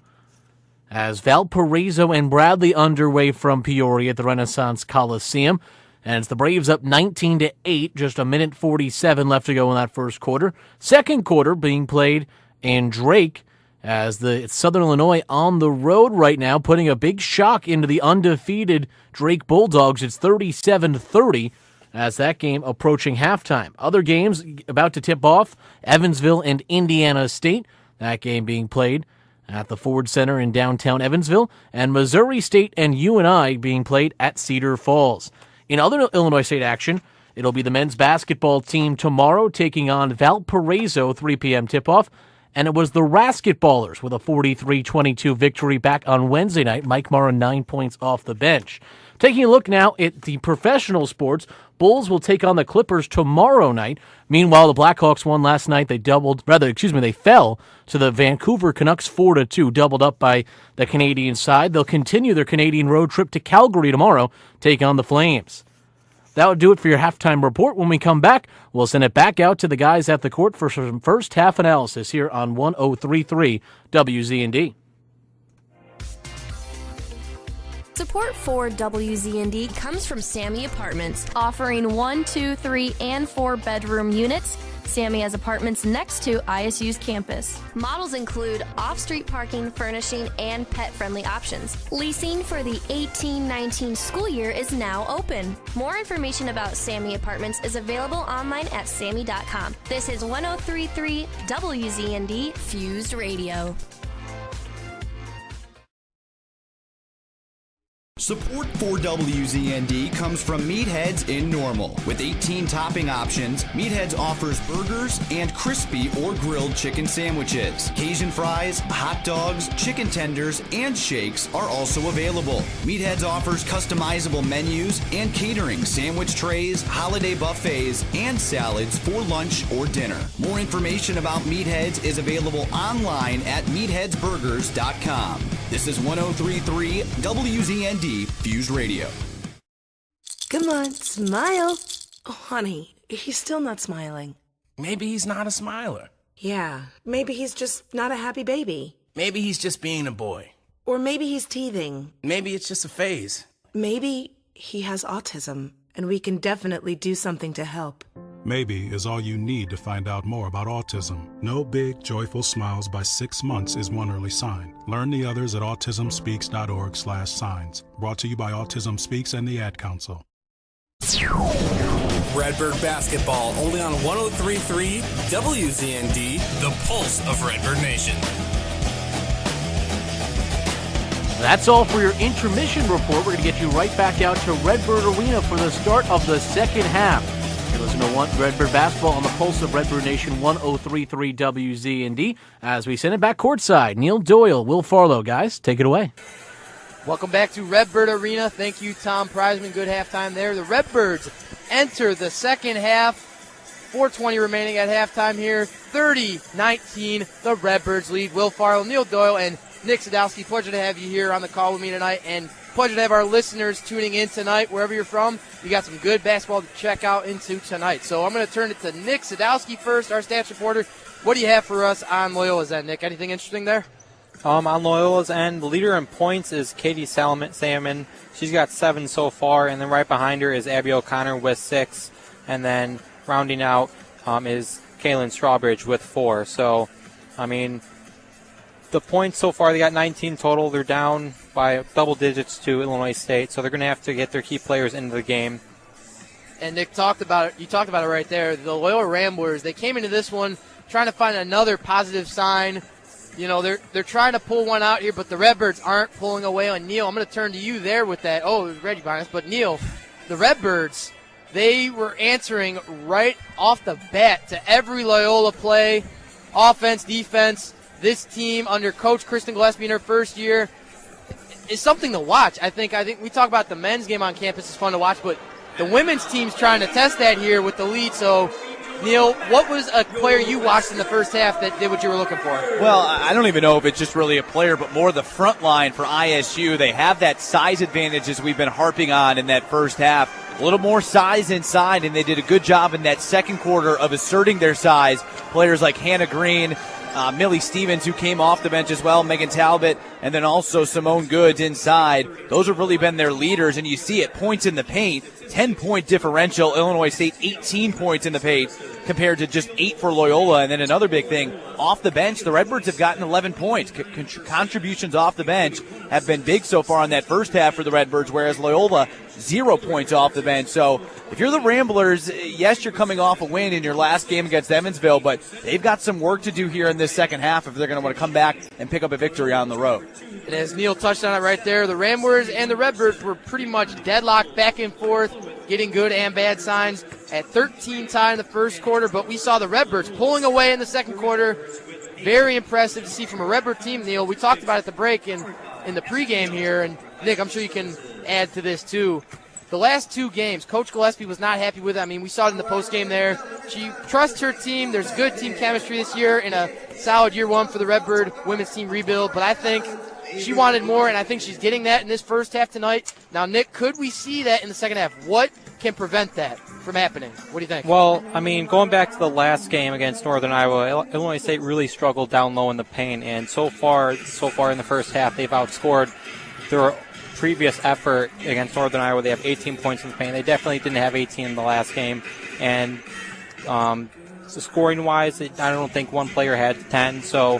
As Valparaiso and Bradley underway from Peoria at the Renaissance Coliseum. And it's the Braves up 19-8, just a minute 47 left to go in that first quarter. Second quarter being played in Drake, as it's Southern Illinois on the road right now, putting a big shock into the undefeated Drake Bulldogs. It's 37-30 as that game approaching halftime. Other games about to tip off, Evansville and Indiana State. That game being played at the Ford Center in downtown Evansville. And Missouri State and UNI being played at Cedar Falls. In other Illinois State action, it'll be the men's basketball team tomorrow taking on Valparaiso, 3 p.m. tip-off. And it was the Rasketballers with a 43-22 victory back on Wednesday night. Mike Mara 9 points off the bench. Taking a look now at the professional sports, Bulls will take on the Clippers tomorrow night. Meanwhile, the Blackhawks won last night. They fell to the Vancouver Canucks 4-2, doubled up by the Canadian side. They'll continue their Canadian road trip to Calgary tomorrow, take on the Flames. That would do it for your halftime report. When we come back, we'll send it back out to the guys at the court for some first half analysis here on 103.3 WZND. Support for WZND comes from Sammy Apartments, offering 1, 2, 3, and 4 bedroom units. Sammy has apartments next to ISU's campus. Models include off-street parking, furnishing, and pet-friendly options. Leasing for the 18-19 school year is now open. More information about Sammy Apartments is available online at sammy.com. This is 103.3 WZND Fused Radio. Support for WZND comes from Meatheads in Normal. With 18 topping options, Meatheads offers burgers and crispy or grilled chicken sandwiches. Cajun fries, hot dogs, chicken tenders, and shakes are also available. Meatheads offers customizable menus and catering, sandwich trays, holiday buffets, and salads for lunch or dinner. More information about Meatheads is available online at meatheadsburgers.com. This is 103.3 WZND Fuse Radio. Come on, smile. Oh, honey, he's still not smiling. Maybe he's not a smiler. Yeah, maybe he's just not a happy baby. Maybe he's just being a boy. Or maybe he's teething. Maybe it's just a phase. Maybe he has autism, and we can definitely do something to help. Maybe is all you need to find out more about autism. No big, joyful smiles by 6 months is one early sign. Learn the others at autismspeaks.org/signs. Brought to you by Autism Speaks and the Ad Council. Redbird basketball only on 103.3 WZND, the pulse of Redbird Nation. That's all for your intermission report. We're going to get you right back out to Redbird Arena for the start of the second half. You listen to Redbird basketball on the pulse of Redbird Nation 103.3 WZND as we send it back courtside. Neil Doyle, Will Farlow, guys, take it away. Welcome back to Redbird Arena. Thank you, Tom Preisman. Good halftime there. The Redbirds enter the second half 4:20 remaining at halftime here. 30-19, the Redbirds lead. Will Farrell, Neil Doyle, and Nick Sadowski. Pleasure to have you here on the call with me tonight, and pleasure to have our listeners tuning in tonight, wherever you're from. You got some good basketball to check out into tonight. So I'm going to turn it to Nick Sadowski first, our stats reporter. What do you have for us on Loyola's end, Nick? Anything interesting there? On Loyola's end, the leader in points is Katie Salmon. She's got 7 so far, and then right behind her is Abby O'Connor with 6, and then rounding out is Kaylin Strawbridge with 4. So, I mean, the points so far, they got 19 total. They're down by double digits to Illinois State, so they're going to have to get their key players into the game. And Nick talked about it. You talked about it right there. The Loyola Ramblers, they came into this one trying to find another positive sign. You know, they're trying to pull one out here, but the Redbirds aren't pulling away on Neil. I'm going to turn to you there with that. Oh, it was Reggie behind us. But, Neil, the Redbirds, they were answering right off the bat to every Loyola play, offense, defense. This team under Coach Kristen Gillespie in her first year is something to watch. I think we talk about the men's game on campus is fun to watch, but the women's team's trying to test that here with the lead. So, Neil, what was a player you watched in the first half that did what you were looking for? Well, I don't even know if it's just really a player, but more the front line for ISU. They have that size advantage as we've been harping on in that first half. A little more size inside, and they did a good job in that second quarter of asserting their size. Players like Hannah Green, Millie Stevens, who came off the bench as well, Megan Talbot, and then also Simone Goods inside. Those have really been their leaders, and you see it, points in the paint, 10-point differential. Illinois State, 18 points in the paint compared to just 8 for Loyola. And then another big thing, off the bench, the Redbirds have gotten 11 points. Contributions off the bench have been big so far in that first half for the Redbirds, whereas Loyola, 0 points off the bench. So if you're the Ramblers, yes, you're coming off a win in your last game against Evansville, but they've got some work to do here in this second half if they're going to want to come back and pick up a victory on the road. And as Neil touched on it right there, the Ramblers and the Redbirds were pretty much deadlocked back and forth, getting good and bad signs at 13 tie in the first quarter, but we saw the Redbirds pulling away in the second quarter. Very impressive to see from a Redbird team, Neil. We talked about it at the break in the pregame here, and Nick, I'm sure you can add to this too. The last 2 games, Coach Gillespie was not happy with it. I mean, we saw it in the postgame there. She trusts her team. There's good team chemistry this year in a solid year 1 for the Redbird women's team rebuild, but I think she wanted more, and I think she's getting that in this first half tonight. Now, Nick, could we see that in the second half? What can prevent that from happening? What do you think? Well, I mean, going back to the last game against Northern Iowa, Illinois State really struggled down low in the paint, and so far in the first half, they've outscored their previous effort against Northern Iowa. They have 18 points in the paint. They definitely didn't have 18 in the last game, and so scoring-wise, I don't think one player had 10, so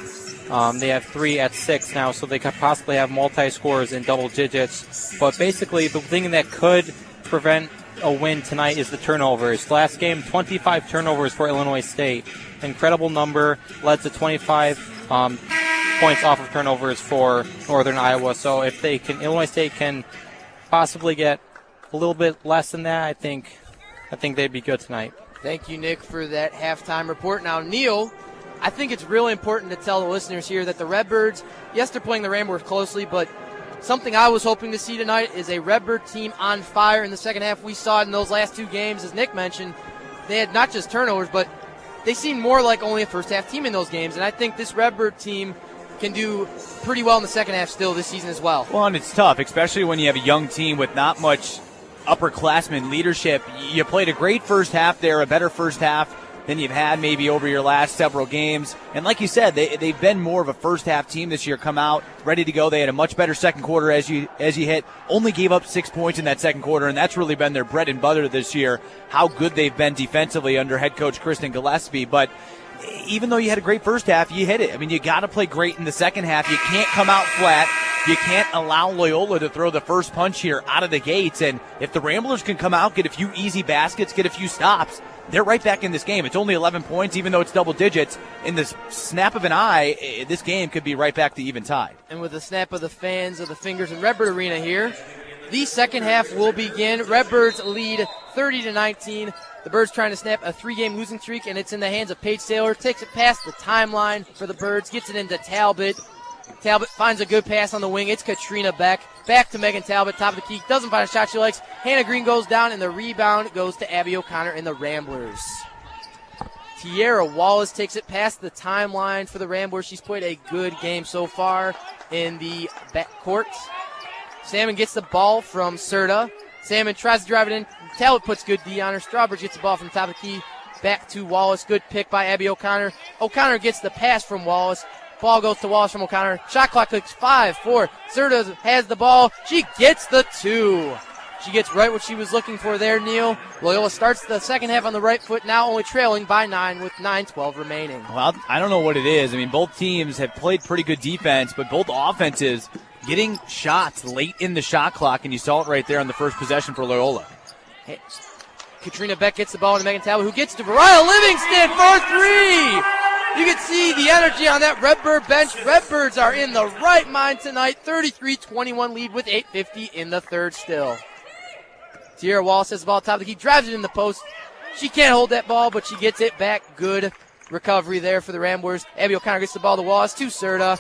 they have 3 at 6 now, so they could possibly have multi-scores in double digits. But basically, the thing that could prevent a win tonight is the turnovers. Last game, 25 turnovers for Illinois State. Incredible number, led to 25 points off of turnovers for Northern Iowa. So if Illinois State can possibly get a little bit less than that, I think they'd be good tonight. Thank you, Nick, for that halftime report. Now, Neil, I think it's really important to tell the listeners here that the Redbirds, yes, they're playing the Ramblers closely, but something I was hoping to see tonight is a Redbird team on fire in the second half. We saw it in those last 2 games, as Nick mentioned. They had not just turnovers, but they seemed more like only a first-half team in those games, and I think this Redbird team can do pretty well in the second half still this season as well. Well, and it's tough, especially when you have a young team with not much upperclassmen leadership. You played a great first half there, a better first half than you've had maybe over your last several games. And like you said, they've been more of a first-half team this year, come out ready to go. They had a much better second quarter as you hit. Only gave up 6 points in that second quarter, and that's really been their bread and butter this year, how good they've been defensively under head coach Kristen Gillespie. But even though you had a great first half, you hit it. I mean, you got to play great in the second half. You can't come out flat. You can't allow Loyola to throw the first punch here out of the gates. And if the Ramblers can come out, get a few easy baskets, get a few stops, they're right back in this game. It's only 11 points, even though it's double digits. In the snap of an eye, this game could be right back to even tied. And with the snap of the fans of the fingers in Redbird Arena here, the second half will begin. Redbirds lead 30-19. The Birds trying to snap a 3-game losing streak, and it's in the hands of Paige Saylor. Takes it past the timeline for the Birds, gets it into Talbot. Talbot finds a good pass on the wing. It's Katrina Beck. Back to Megan Talbot, top of the key. Doesn't find a shot she likes. Hannah Green goes down, and the rebound goes to Abby O'Connor and the Ramblers. Tierra Wallace takes it past the timeline for the Ramblers. She's played a good game so far in the backcourt. Salmon gets the ball from Serta. Salmon tries to drive it in. Talbot puts good D on her. Strawbridge gets the ball from the top of the key. Back to Wallace. Good pick by Abby O'Connor. O'Connor gets the pass from Wallace. Ball goes to Wallace from O'Connor. Shot clock clicks 5-4. Serta has the ball. She gets the 2. She gets right what she was looking for there, Neil. Loyola starts the second half on the right foot, now only trailing by 9 with 9:12 remaining. Well, I don't know what it is. I mean, both teams have played pretty good defense, but both offenses getting shots late in the shot clock, and you saw it right there on the first possession for Loyola. Hey, Katrina Beck gets the ball to Megan Talbot, who gets to Mariah Livingston for 3. You can see the energy on that Redbird bench. Redbirds are in the right mind tonight. 33-21 lead with 8:50 in the third still. Tierra Wallace has the ball top of the key, drives it in the post. She can't hold that ball, but she gets it back. Good recovery there for the Ramblers. Abby O'Connor gets the ball to Wallace, to Serta.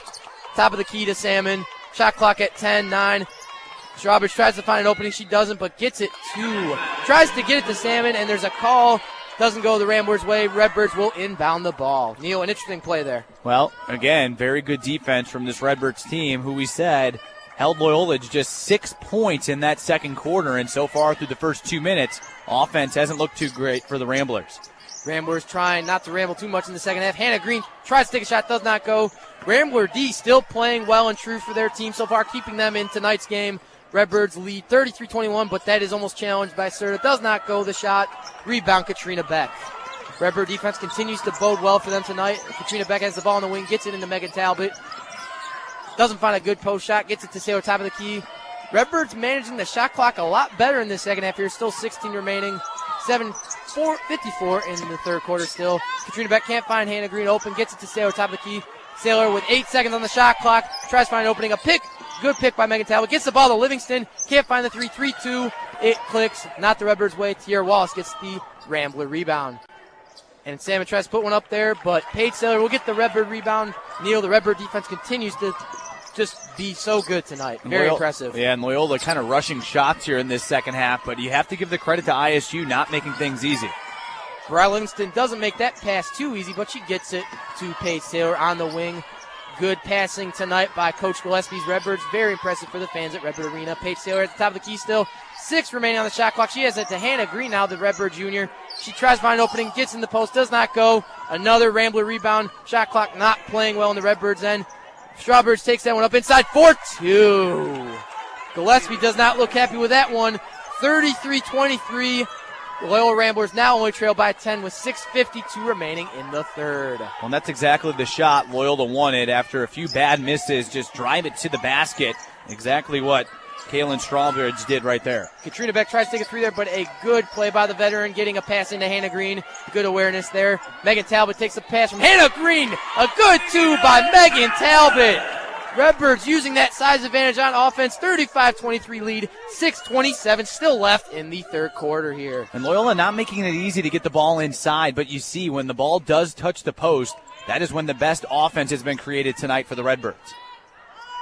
Top of the key to Salmon. Shot clock at 10-9. Strawbridge tries to find an opening. She doesn't, but gets it to. Tries to get it to Salmon, and there's a call. Doesn't go the Ramblers' way. Redbirds will inbound the ball. Neil, an interesting play there. Well, again, very good defense from this Redbirds team, who we said held Loyola to just 6 points in that second quarter, and so far through the first 2 minutes, offense hasn't looked too great for the Ramblers. Ramblers trying not to ramble too much in the second half. Hannah Green tries to take a shot, does not go. Rambler D still playing well and true for their team so far, keeping them in tonight's game. Redbirds lead 33-21, but that is almost challenged by Serta. Does not go the shot. Rebound, Katrina Beck. Redbird defense continues to bode well for them tonight. Katrina Beck has the ball on the wing, gets it into Megan Talbot. Doesn't find a good post shot, gets it to Sailor, top of the key. Redbirds managing the shot clock a lot better in the second half here. Still 16 remaining. 7:54 in the third quarter still. Katrina Beck can't find Hannah Green open, gets it to Sailor, top of the key. Sailor with 8 seconds on the shot clock, tries to find an opening. A pick, good pick by Megan Talbot. Gets the ball to Livingston, can't find the 3, 3-2. It clicks, not the Redbirds' way. Tierra Wallace gets the Rambler rebound. And Salmon tries to put one up there, but Paige Sailor will get the Redbird rebound. Neil, the Redbird defense continues to just be so good tonight. Very impressive. Yeah, and Loyola kind of rushing shots here in this second half, but you have to give the credit to ISU not making things easy. Mariah Livingston doesn't make that pass too easy, but she gets it to Paige Sailor on the wing. Good passing tonight by Coach Gillespie's Redbirds. Very impressive for the fans at Redbird Arena. Paige Sailor at the top of the key still. 6 remaining on the shot clock. She has it to Hannah Green now, the Redbird junior. She tries to find an opening, gets in the post, does not go. Another Rambler rebound. Shot clock not playing well in the Redbirds' end. Strawbridge takes that one up inside for 2. Gillespie does not look happy with that one. 33-23. The Loyola Ramblers now only trail by 10 with 6:52 remaining in the third. Well, and that's exactly the shot Loyola wanted after a few bad misses. Just drive it to the basket. Exactly what Kaylin Strawbridge did right there. Katrina Beck tries to take a 3 there, but a good play by the veteran, getting a pass into Hannah Green. Good awareness there. Megan Talbot takes a pass from Hannah Green. A good 2 by Megan Talbot. Redbirds using that size advantage on offense. 35-23 lead. 6:27 still left in the third quarter here. And Loyola not making it easy to get the ball inside, but you see when the ball does touch the post, that is when the best offense has been created tonight for the Redbirds.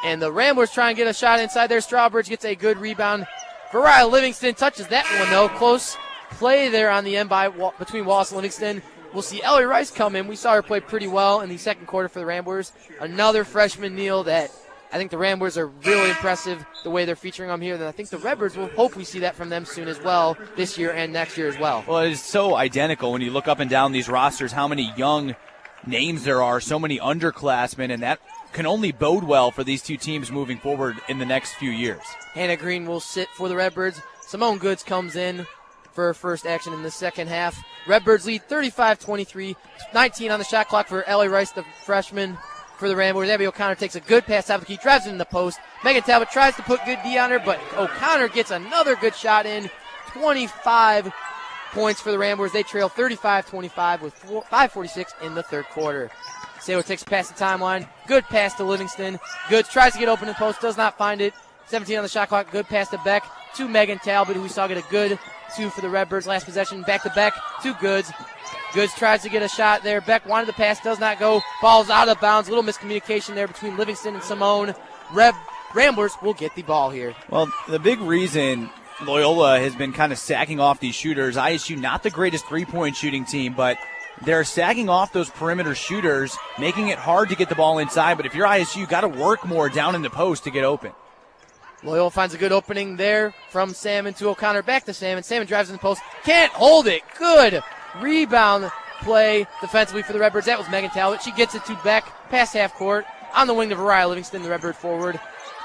And the Ramblers try and get a shot inside there. Strawbridge gets a good rebound. Mariah Livingston touches that one, though. Close play there on the end between Wallace and Livingston. We'll see Ellie Rice come in. We saw her play pretty well in the second quarter for the Ramblers. Another freshman, Neil, that I think the Ramblers are really impressive the way they're featuring them here. And I think the Redbirds will hope we see that from them soon as well, this year and next year as well. Well, it is so identical when you look up and down these rosters, how many young names there are, so many underclassmen, and that can only bode well for these two teams moving forward in the next few years. Hannah Green will sit for the Redbirds. Simone Goods comes in for her first action in the second half. Redbirds lead 35-23, 19 on the shot clock for Ellie Rice, the freshman for the Ramblers. Abby O'Connor takes a good pass out of the key, drives it in the post. Megan Talbot tries to put good D on her, but O'Connor gets another good shot in. 25 points for the Ramblers. They trail 35-25 with 5:46 in the third quarter. Sailor takes a pass the timeline. Good pass to Livingston. Goods tries to get open in post, does not find it. 17 on the shot clock. Good pass to Beck to Megan Talbot, who we saw get a good 2 for the Redbirds. Last possession, back to Beck to Goods. Goods tries to get a shot there. Beck wanted the pass, does not go. Ball's out of bounds. A little miscommunication there between Livingston and Simone. Ramblers will get the ball here. Well, the big reason Loyola has been kind of sacking off these shooters, ISU not the greatest three-point shooting team, but they're sagging off those perimeter shooters, making it hard to get the ball inside. But if you're ISU, you got to work more down in the post to get open. Loyola finds a good opening there from Salmon to O'Connor. Back to Salmon. Salmon drives in the post. Can't hold it. Good rebound play defensively for the Redbirds. That was Megan Talbot. She gets it to Beck past half court on the wing to Mariah Livingston, the Redbird forward.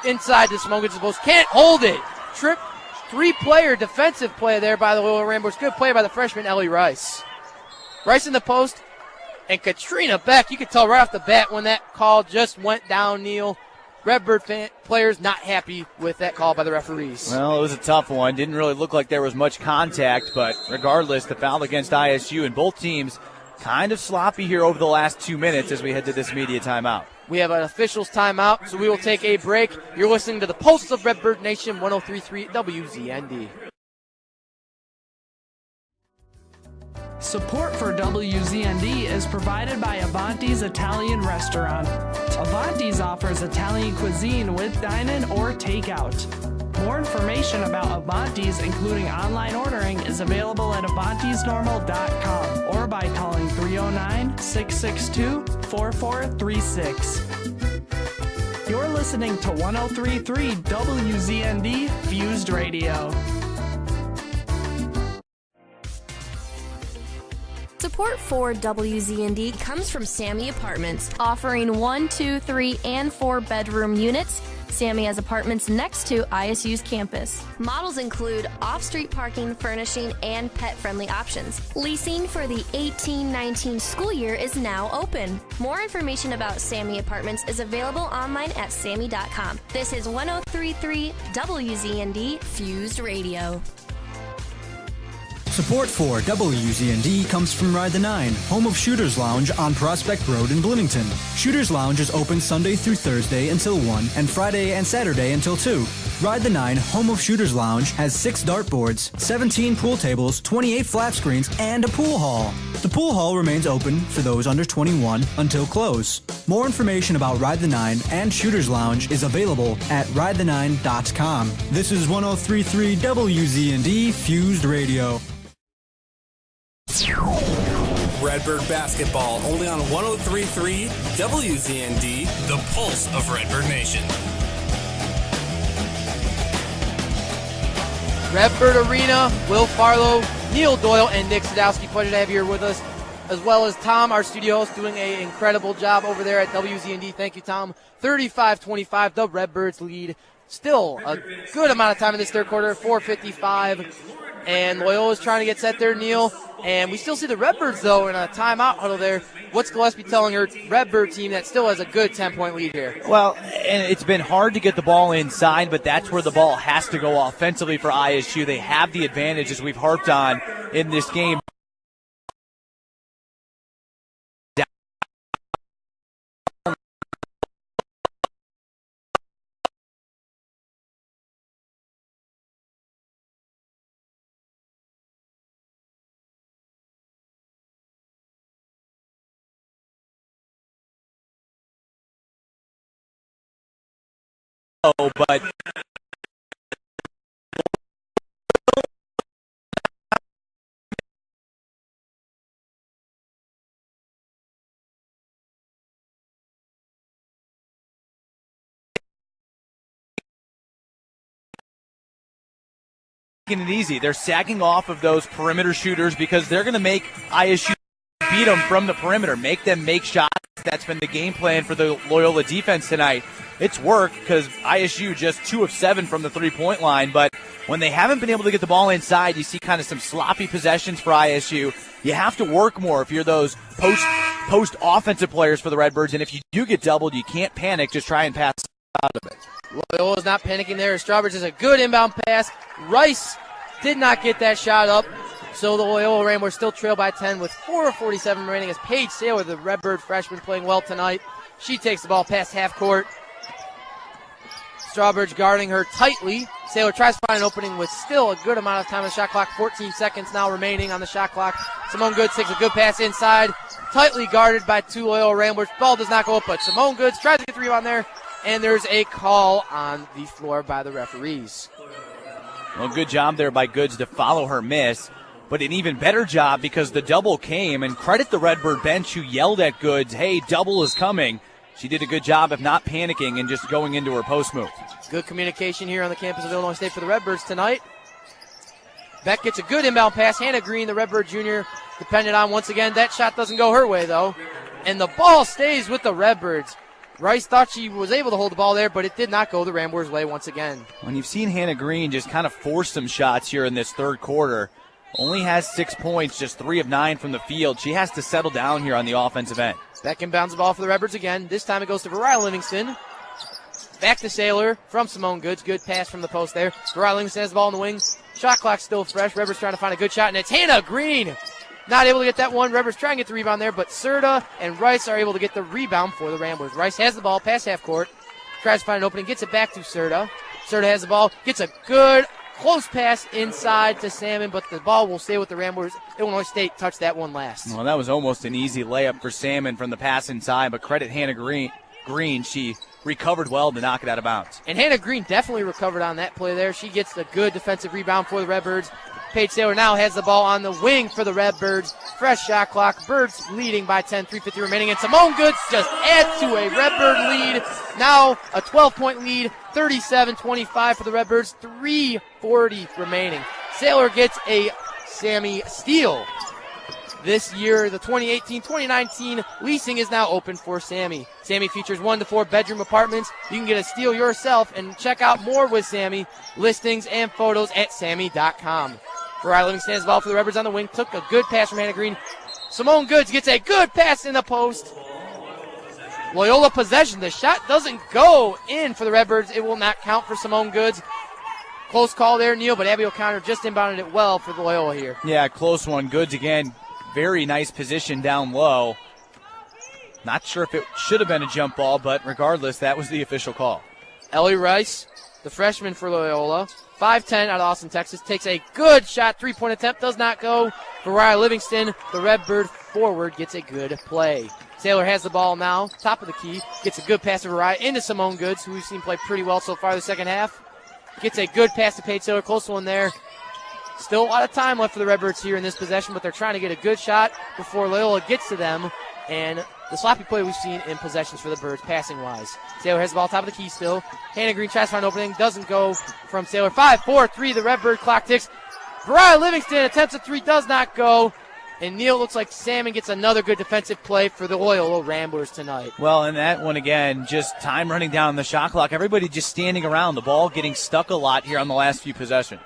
Inside to Simone gets the post. Can't hold it. Three-player defensive play there by the Loyola Ramblers. Good play by the freshman Ellie Rice. Rice in the post. And Katrina Beck, you could tell right off the bat when that call just went down, Neil. Redbird players not happy with that call by the referees. Well, it was a tough one. Didn't really look like there was much contact, but regardless, the foul against ISU, and both teams kind of sloppy here over the last 2 minutes as we head to this media timeout. We have an officials timeout, so we will take a break. You're listening to the Pulse of Redbird Nation, 103.3 WZND. Support for WZND is provided by Avanti's Italian Restaurant. Avanti's offers Italian cuisine with dine-in or takeout. More information about Avanti's, including online ordering, is available at avantisnormal.com or by calling 309-662-4436. You're listening to 103.3 WZND Fused Radio. Support for WZND comes from Sammy Apartments, offering 1, 2, 3, and 4 bedroom units. Sammy has apartments next to ISU's campus. Models include off-street parking, furnishing, and pet-friendly options. Leasing for the 18-19 school year is now open. More information about Sammy Apartments is available online at sammy.com. This is 103.3 WZND Fused Radio. Support for WZND comes from Ride the 9, home of Shooters Lounge on Prospect Road in Bloomington. Shooters Lounge is open Sunday through Thursday until 1 and Friday and Saturday until 2. Ride the 9, home of Shooters Lounge, has 6 dartboards, 17 pool tables, 28 flap screens, and a pool hall. The pool hall remains open for those under 21 until close. More information about Ride the 9 and Shooters Lounge is available at ridethe9.com. This is 103.3 WZND Fused Radio. Redbird basketball, only on 103.3 WZND, the pulse of Redbird Nation. Redbird Arena, Will Farlow, Neil Doyle, and Nick Sadowski. Pleasure to have you here with us, as well as Tom, our studio host, doing an incredible job over there at WZND. Thank you, Tom. 35-25, the Redbirds lead. Still a good amount of time in this third quarter, 4:55. And Loyola's trying to get set there, Neil. And we still see the Redbirds, though, in a timeout huddle there. What's Gillespie telling her Redbird team that still has a good 10-point lead here? Well, and it's been hard to get the ball inside, but that's where the ball has to go offensively for ISU. They have the advantage, as we've harped on in this game. But making it easy. They're sagging off of those perimeter shooters because they're going to make ISU beat them from the perimeter, make them make shots. That's been the game plan for the Loyola defense tonight. It's worked because ISU just 2 of 7 from the three-point line, but when they haven't been able to get the ball inside, you see kind of some sloppy possessions for ISU. You have to work more if you're those post offensive players for the Redbirds, and if you do get doubled, you can't panic. Just try and pass out of it. Loyola's not panicking there. Strawbridge has a good inbound pass. Rice did not get that shot up, so the Loyola Ramblers still trail by 10 with 4:47 remaining as Paige Saylor, the Redbird freshman, playing well tonight. She takes the ball past half court. Strawbridge guarding her tightly. Saylor tries to find an opening with still a good amount of time on the shot clock. 14 seconds now remaining on the shot clock. Simone Goods takes a good pass inside. Tightly guarded by 2 Loyola Ramblers. Ball does not go up, but Simone Goods tries to get the rebound there. And there's a call on the floor by the referees. Well, good job there by Goods to follow her miss. but an even better job because the double came, and credit the Redbird bench who yelled at Goods, hey, double is coming. She did a good job of not panicking and just going into her post move. Good communication here on the campus of Illinois State for the Redbirds tonight. Beck gets a good inbound pass. Hannah Green, the Redbird junior, depended on once again. That shot doesn't go her way, though. And the ball stays with the Redbirds. Rice thought she was able to hold the ball there, but it did not go the Ramblers' way once again. When you've seen Hannah Green just kind of force some shots here in this third quarter, only has 6 points, just 3 of 9 from the field. She has to settle down here on the offensive end. Beck inbounds the ball for the Redbirds again. This time it goes to Variah Livingston. Back to Saylor from Simone Goods. Good pass from the post there. Variah Livingston has the ball in the wing. Shot clock still fresh. Redbirds trying to find a good shot, and it's Hannah Green. Not able to get that one. Redbirds trying to get the rebound there, but Serta and Rice are able to get the rebound for the Ramblers. Rice has the ball past half court. Tries to find an opening. Gets it back to Serta. Serta has the ball. Gets a good close pass inside to Salmon, but the ball will stay with the Ramblers. Illinois State touched that one last. Well, that was almost an easy layup for Salmon from the pass inside, but credit Hannah Green. She recovered well to knock it out of bounds. And Hannah Green definitely recovered on that play there. She gets the good defensive rebound for the Redbirds. Paige Saylor now has the ball on the wing for the Redbirds. Fresh shot clock. Birds leading by 10, 3:50 remaining. And Simone Goods just adds to a Redbird lead. Now a 12-point lead, 37-25 for the Redbirds, 3:40 remaining. Saylor gets a Sammy steal. This year, the 2018-2019 leasing is now open for Sammy. Sammy features 1 to 4 bedroom apartments. You can get a steal yourself and check out more with Sammy. Listings and photos at Sammy.com. Variah Livingston has the ball for the Redbirds on the wing. Took a good pass from Hannah Green. Simone Goods gets a good pass in the post. Loyola possession. The shot doesn't go in for the Redbirds. It will not count for Simone Goods. Close call there, Neil, but Abby O'Connor just inbounded it well for the Loyola here. Yeah, close one. Goods again. Very nice position down low. Not sure if it should have been a jump ball, but regardless, that was the official call. Ellie Rice, the freshman for Loyola, 5'10", out of Austin, Texas, takes a good shot. 3-point attempt does not go. Variah Livingston, the Redbird forward, gets a good play. Saylor has the ball now, top of the key, gets a good pass to Variah into Simone Goods, who we've seen play pretty well so far the second half. Gets a good pass to Paige Saylor, close one there. Still a lot of time left for the Redbirds here in this possession, but they're trying to get a good shot before Loyola gets to them. And the sloppy play we've seen in possessions for the Birds, passing-wise. Saylor has the ball top of the key still. Hannah Green tries to find an opening. Doesn't go from Saylor. 5-4-3, the Redbird clock ticks. Variah Livingston attempts a 3, does not go. And Neil, looks like Salmon gets another good defensive play for the Loyola Ramblers tonight. Well, and that one again, just time running down the shot clock. Everybody just standing around. The ball getting stuck a lot here on the last few possessions.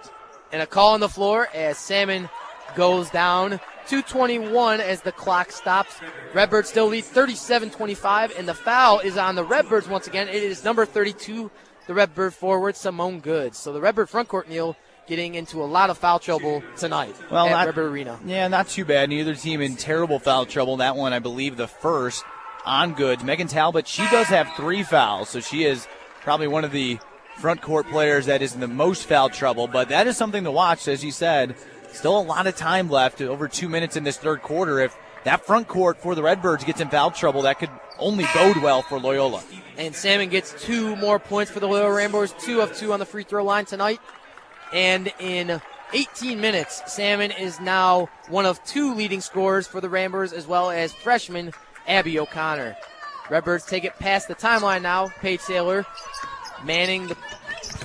And a call on the floor as Salmon goes down. 2:21 as the clock stops. Redbirds still lead 37-25, and the foul is on the Redbirds once again. It is number 32, the Redbird forward, Simone Goods. So the Redbird frontcourt, Neil, getting into a lot of foul trouble tonight at Redbird Arena. Yeah, not too bad. Neither team in terrible foul trouble. That one, I believe, the first on Goods. Megan Talbot, she does have 3 fouls, so she is probably one of the front court players that is in the most foul trouble, but that is something to watch. As you said, still a lot of time left, over 2 minutes in this third quarter. If that front court for the Redbirds gets in foul trouble, that could only bode well for Loyola. And Salmon gets 2 more points for the Loyola Ramblers, 2 of 2 on the free throw line tonight. And in 18 minutes, Salmon is now one of 2 leading scorers for the Ramblers, as well as freshman Abby O'Connor. Redbirds take it past the timeline now. Paige Saylor manning the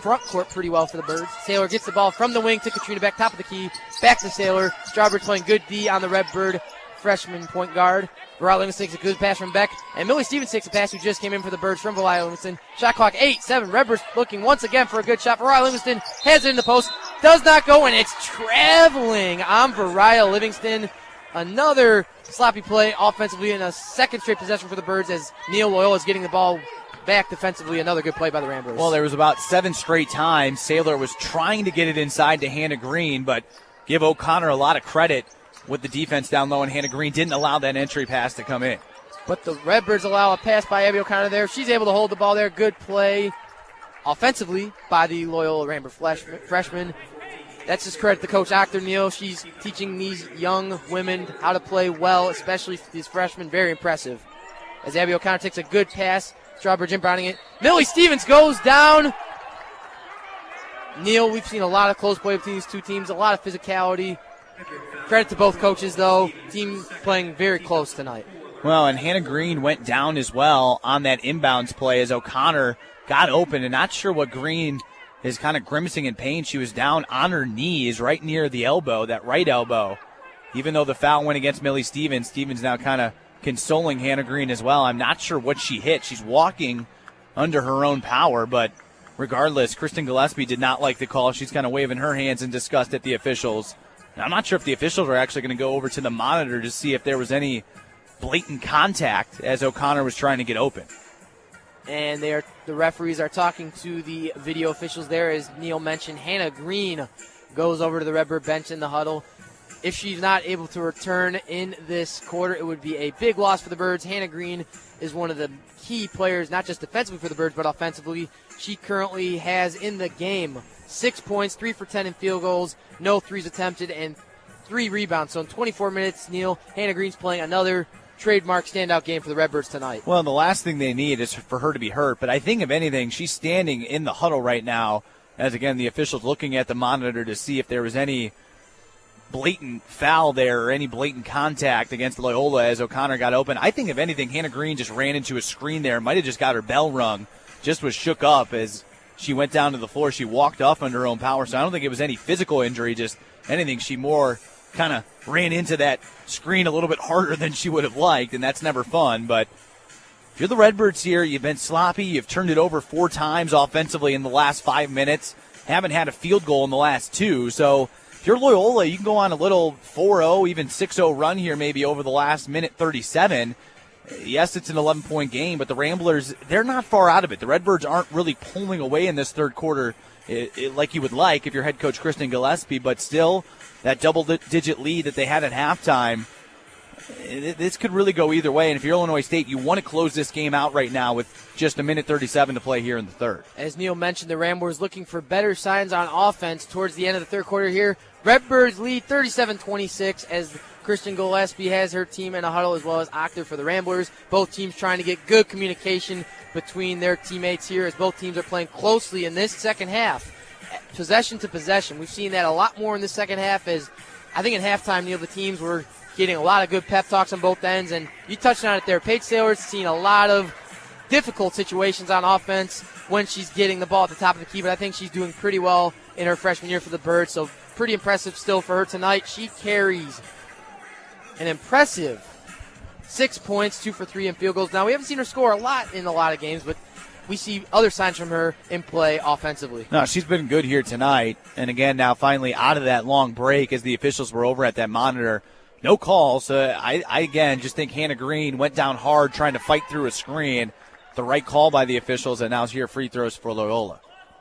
front court pretty well for the Birds. Saylor gets the ball from the wing to Katrina Beck, top of the key, back to Saylor. Strawbridge playing good D on the Redbird freshman point guard. Variah Livingston takes a good pass from Beck, and Millie Stevens takes a pass who just came in for the Birds from Variah Livingston. Shot clock 8-7. Redbirds looking once again for a good shot. Variah Livingston has it in the post, does not go, and it's traveling on Variah Livingston. Another sloppy play offensively in a second straight possession for the Birds as Neil Loyola is getting the ball back defensively. Another good play by the Ramblers. Well, there was about 7 straight times Saylor was trying to get it inside to Hannah Green, but give O'Connor a lot of credit with the defense down low, and Hannah Green didn't allow that entry pass to come in. But the Redbirds allow a pass by Abby O'Connor there. She's able to hold the ball there. Good play offensively by the Loyola Ramblers freshman. That's just credit to Coach Achter, Neil. She's teaching these young women how to play well, especially these freshmen. Very impressive. As Abby O'Connor takes a good pass, Strawbridge inbounding it. Millie Stevens goes down. Neil, we've seen a lot of close play between these two teams, a lot of physicality. Credit to both coaches, though. Team playing very close tonight. Well, and Hannah Green went down as well on that inbounds play as O'Connor got open, and not sure what Green is kind of grimacing in pain. She was down on her knees right near the elbow, that right elbow. Even though the foul went against Millie Stevens, Stevens now kind of consoling Hannah Green as well. I'm not sure what she hit. She's walking under her own power, but regardless, Kristen Gillespie did not like the call. She's kind of waving her hands in disgust at the officials. And I'm not sure if the officials are actually going to go over to the monitor to see if there was any blatant contact as O'Connor was trying to get open. And the referees are talking to the video officials there. As Neil mentioned, Hannah Green goes over to the Redbird bench in the huddle. If she's not able to return in this quarter, it would be a big loss for the Birds. Hannah Green is one of the key players, not just defensively for the Birds, but offensively. She currently has in the game 6 points, 3 for 10 in field goals, no threes attempted, and 3 rebounds. So in 24 minutes, Neil, Hannah Green's playing another trademark standout game for the Redbirds tonight. Well, the last thing they need is for her to be hurt, but I think if anything, she's standing in the huddle right now as, again, the officials looking at the monitor to see if there was any blatant foul there or any blatant contact against Loyola as O'Connor got open. I think if anything, Hannah Green just ran into a screen there, might have just got her bell rung, just was shook up as she went down to the floor. She walked off under her own power, so I don't think it was any physical injury, just anything. She more kind of ran into that screen a little bit harder than she would have liked, and that's never fun. But if you're the Redbirds here, you've been sloppy. You've turned it over 4 times offensively in the last 5 minutes. Haven't had a field goal in the last 2. So if you're Loyola, you can go on a little 4-0, even 6-0 run here maybe over the last minute 37. Yes, it's an 11-point game, but the Ramblers, they're not far out of it. The Redbirds aren't really pulling away in this third quarter like you would like if you're head coach Kristen Gillespie, but still that double-digit lead that they had at halftime, this could really go either way. And if you're Illinois State, you want to close this game out right now with just a minute 37 to play here in the third. As Neil mentioned, the Ramblers looking for better signs on offense towards the end of the third quarter here. Redbirds lead 37-26 as Kristen Gillespie has her team in a huddle, as well as Octor for the Ramblers. Both teams trying to get good communication between their teammates here as both teams are playing closely in this second half. Possession to possession. We've seen that a lot more in the second half, as I think at halftime, Neil, the teams were getting a lot of good pep talks on both ends, and you touched on it there. Paige Saylor's seen a lot of difficult situations on offense when she's getting the ball at the top of the key, but I think she's doing pretty well in her freshman year for the Birds, so pretty impressive still for her tonight. She carries an impressive 6 points, 2 for 3 in field goals. Now, we haven't seen her score a lot in a lot of games, but we see other signs from her in play offensively. No, she's been good here tonight. And again, now finally out of that long break as the officials were over at that monitor. No calls. I again just think Hannah Green went down hard trying to fight through a screen. The right call by the officials, and now here free throws for Loyola.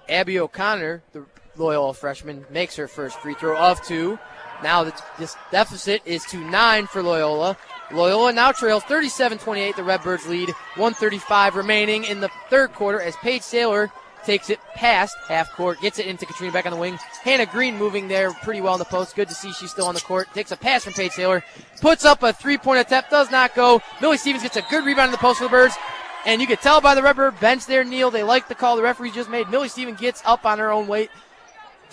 Abby O'Connor, the Loyola freshman, makes her first free throw of 2. Now this deficit is to 9 for Loyola. Loyola now trails 37-28. The Redbirds lead. 1:35 remaining in the third quarter as Paige Saylor takes it past half court, gets it into Katrina back on the wing. Hannah Green moving there pretty well in the post. Good to see she's still on the court. Takes a pass from Paige Saylor. Puts up a 3-point attempt. Does not go. Millie Stevens gets a good rebound in the post for the Birds. And you can tell by the Redbird bench there, Neil, they like the call the referee just made. Millie Stevens gets up on her own weight.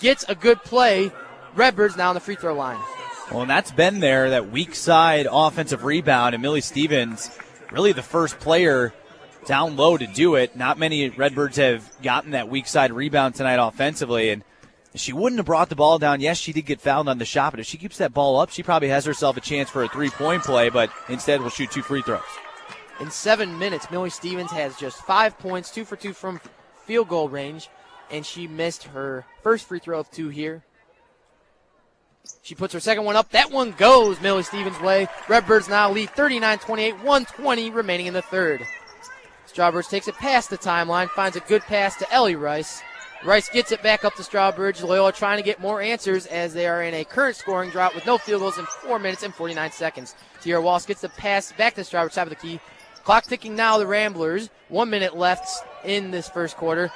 Gets a good play. Redbirds now on the free throw line. Well, and that's been there, that weak side offensive rebound, and Millie Stevens, really the first player down low to do it. Not many Redbirds have gotten that weak side rebound tonight offensively, and she wouldn't have brought the ball down. Yes, she did get fouled on the shot, but if she keeps that ball up, she probably has herself a chance for a 3-point play, but instead will shoot 2 free throws. In 7 minutes, Millie Stevens has just 5 points, 2 for 2 from field goal range, and she missed her first free throw of 2 here. She puts her second one up. That one goes Millie Stevens' way. Redbirds now lead 39-28, 1:20 remaining in the third. Strawbridge takes it past the timeline, finds a good pass to Ellie Rice. Rice gets it back up to Strawbridge. Loyola trying to get more answers as they are in a current scoring drought with no field goals in 4 minutes and 49 seconds. Tierra Walsh gets the pass back to Strawbridge, top of the key. Clock ticking now, the Ramblers. 1 minute left in this first quarter.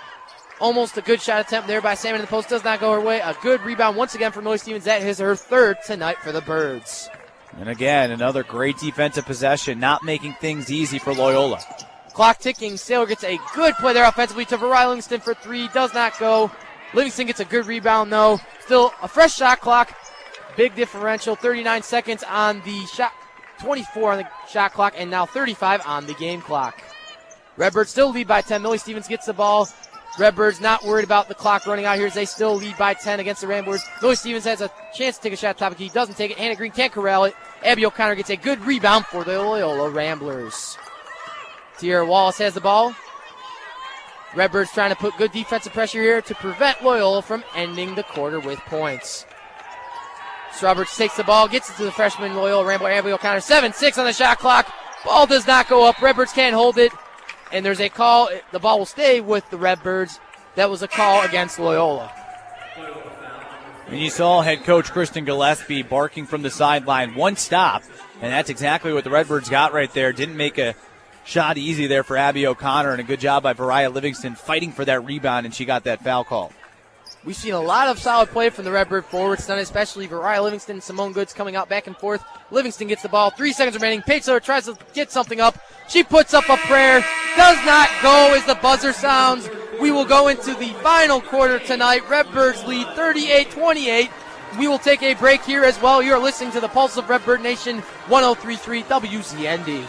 Almost a good shot attempt there by Salmon in the post. Does not go her way. A good rebound once again for Millie Stevens. That is her third tonight for the Birds. And again, another great defensive possession, not making things easy for Loyola. Clock ticking. Saylor gets a good play there offensively to Varai Livingston for 3. Does not go. Livingston gets a good rebound, though. Still a fresh shot clock. Big differential, 39 seconds on the shot, 24 on the shot clock, and now 35 on the game clock. Redbirds still lead by 10. Millie Stevens gets the ball. Redbirds not worried about the clock running out here as they still lead by 10 against the Ramblers. Millie Stevens has a chance to take a shot at top of the key. Doesn't take it. Hannah Green can't corral it. Abby O'Connor gets a good rebound for the Loyola Ramblers. Tierra Wallace has the ball. Redbirds trying to put good defensive pressure here to prevent Loyola from ending the quarter with points. Strawbridge takes the ball, gets it to the freshman Loyola Rambler, Abby O'Connor. 7-6 on the shot clock. Ball does not go up. Redbirds can't hold it. And there's a call. The ball will stay with the Redbirds. That was a call against Loyola. And you saw head coach Kristen Gillespie barking from the sideline, one stop, and that's exactly what the Redbirds got right there. Didn't make a shot easy there for Abby O'Connor, and a good job by Variah Livingston fighting for that rebound, and she got that foul call. We've seen a lot of solid play from the Redbird forwards tonight, especially Variah Livingston and Simone Goods coming out back and forth. Livingston gets the ball, 3 seconds remaining. Paige tries to get something up. She puts up a prayer, does not go as the buzzer sounds. We will go into the final quarter tonight. Redbirds lead 38-28. We will take a break here as well. You're listening to the Pulse of Redbird Nation, 103.3 WZND.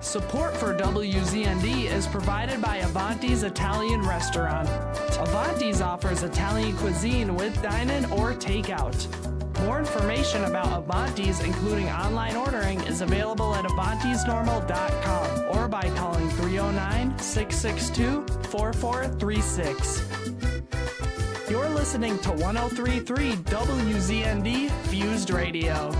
Support for WZND is provided by Avanti's Italian Restaurant. Avanti's offers Italian cuisine with dine-in or takeout. More information about Avanti's, including online ordering, is available at avantisnormal.com or by calling 309-662-4436. You're listening to 103.3 WZND Fused Radio.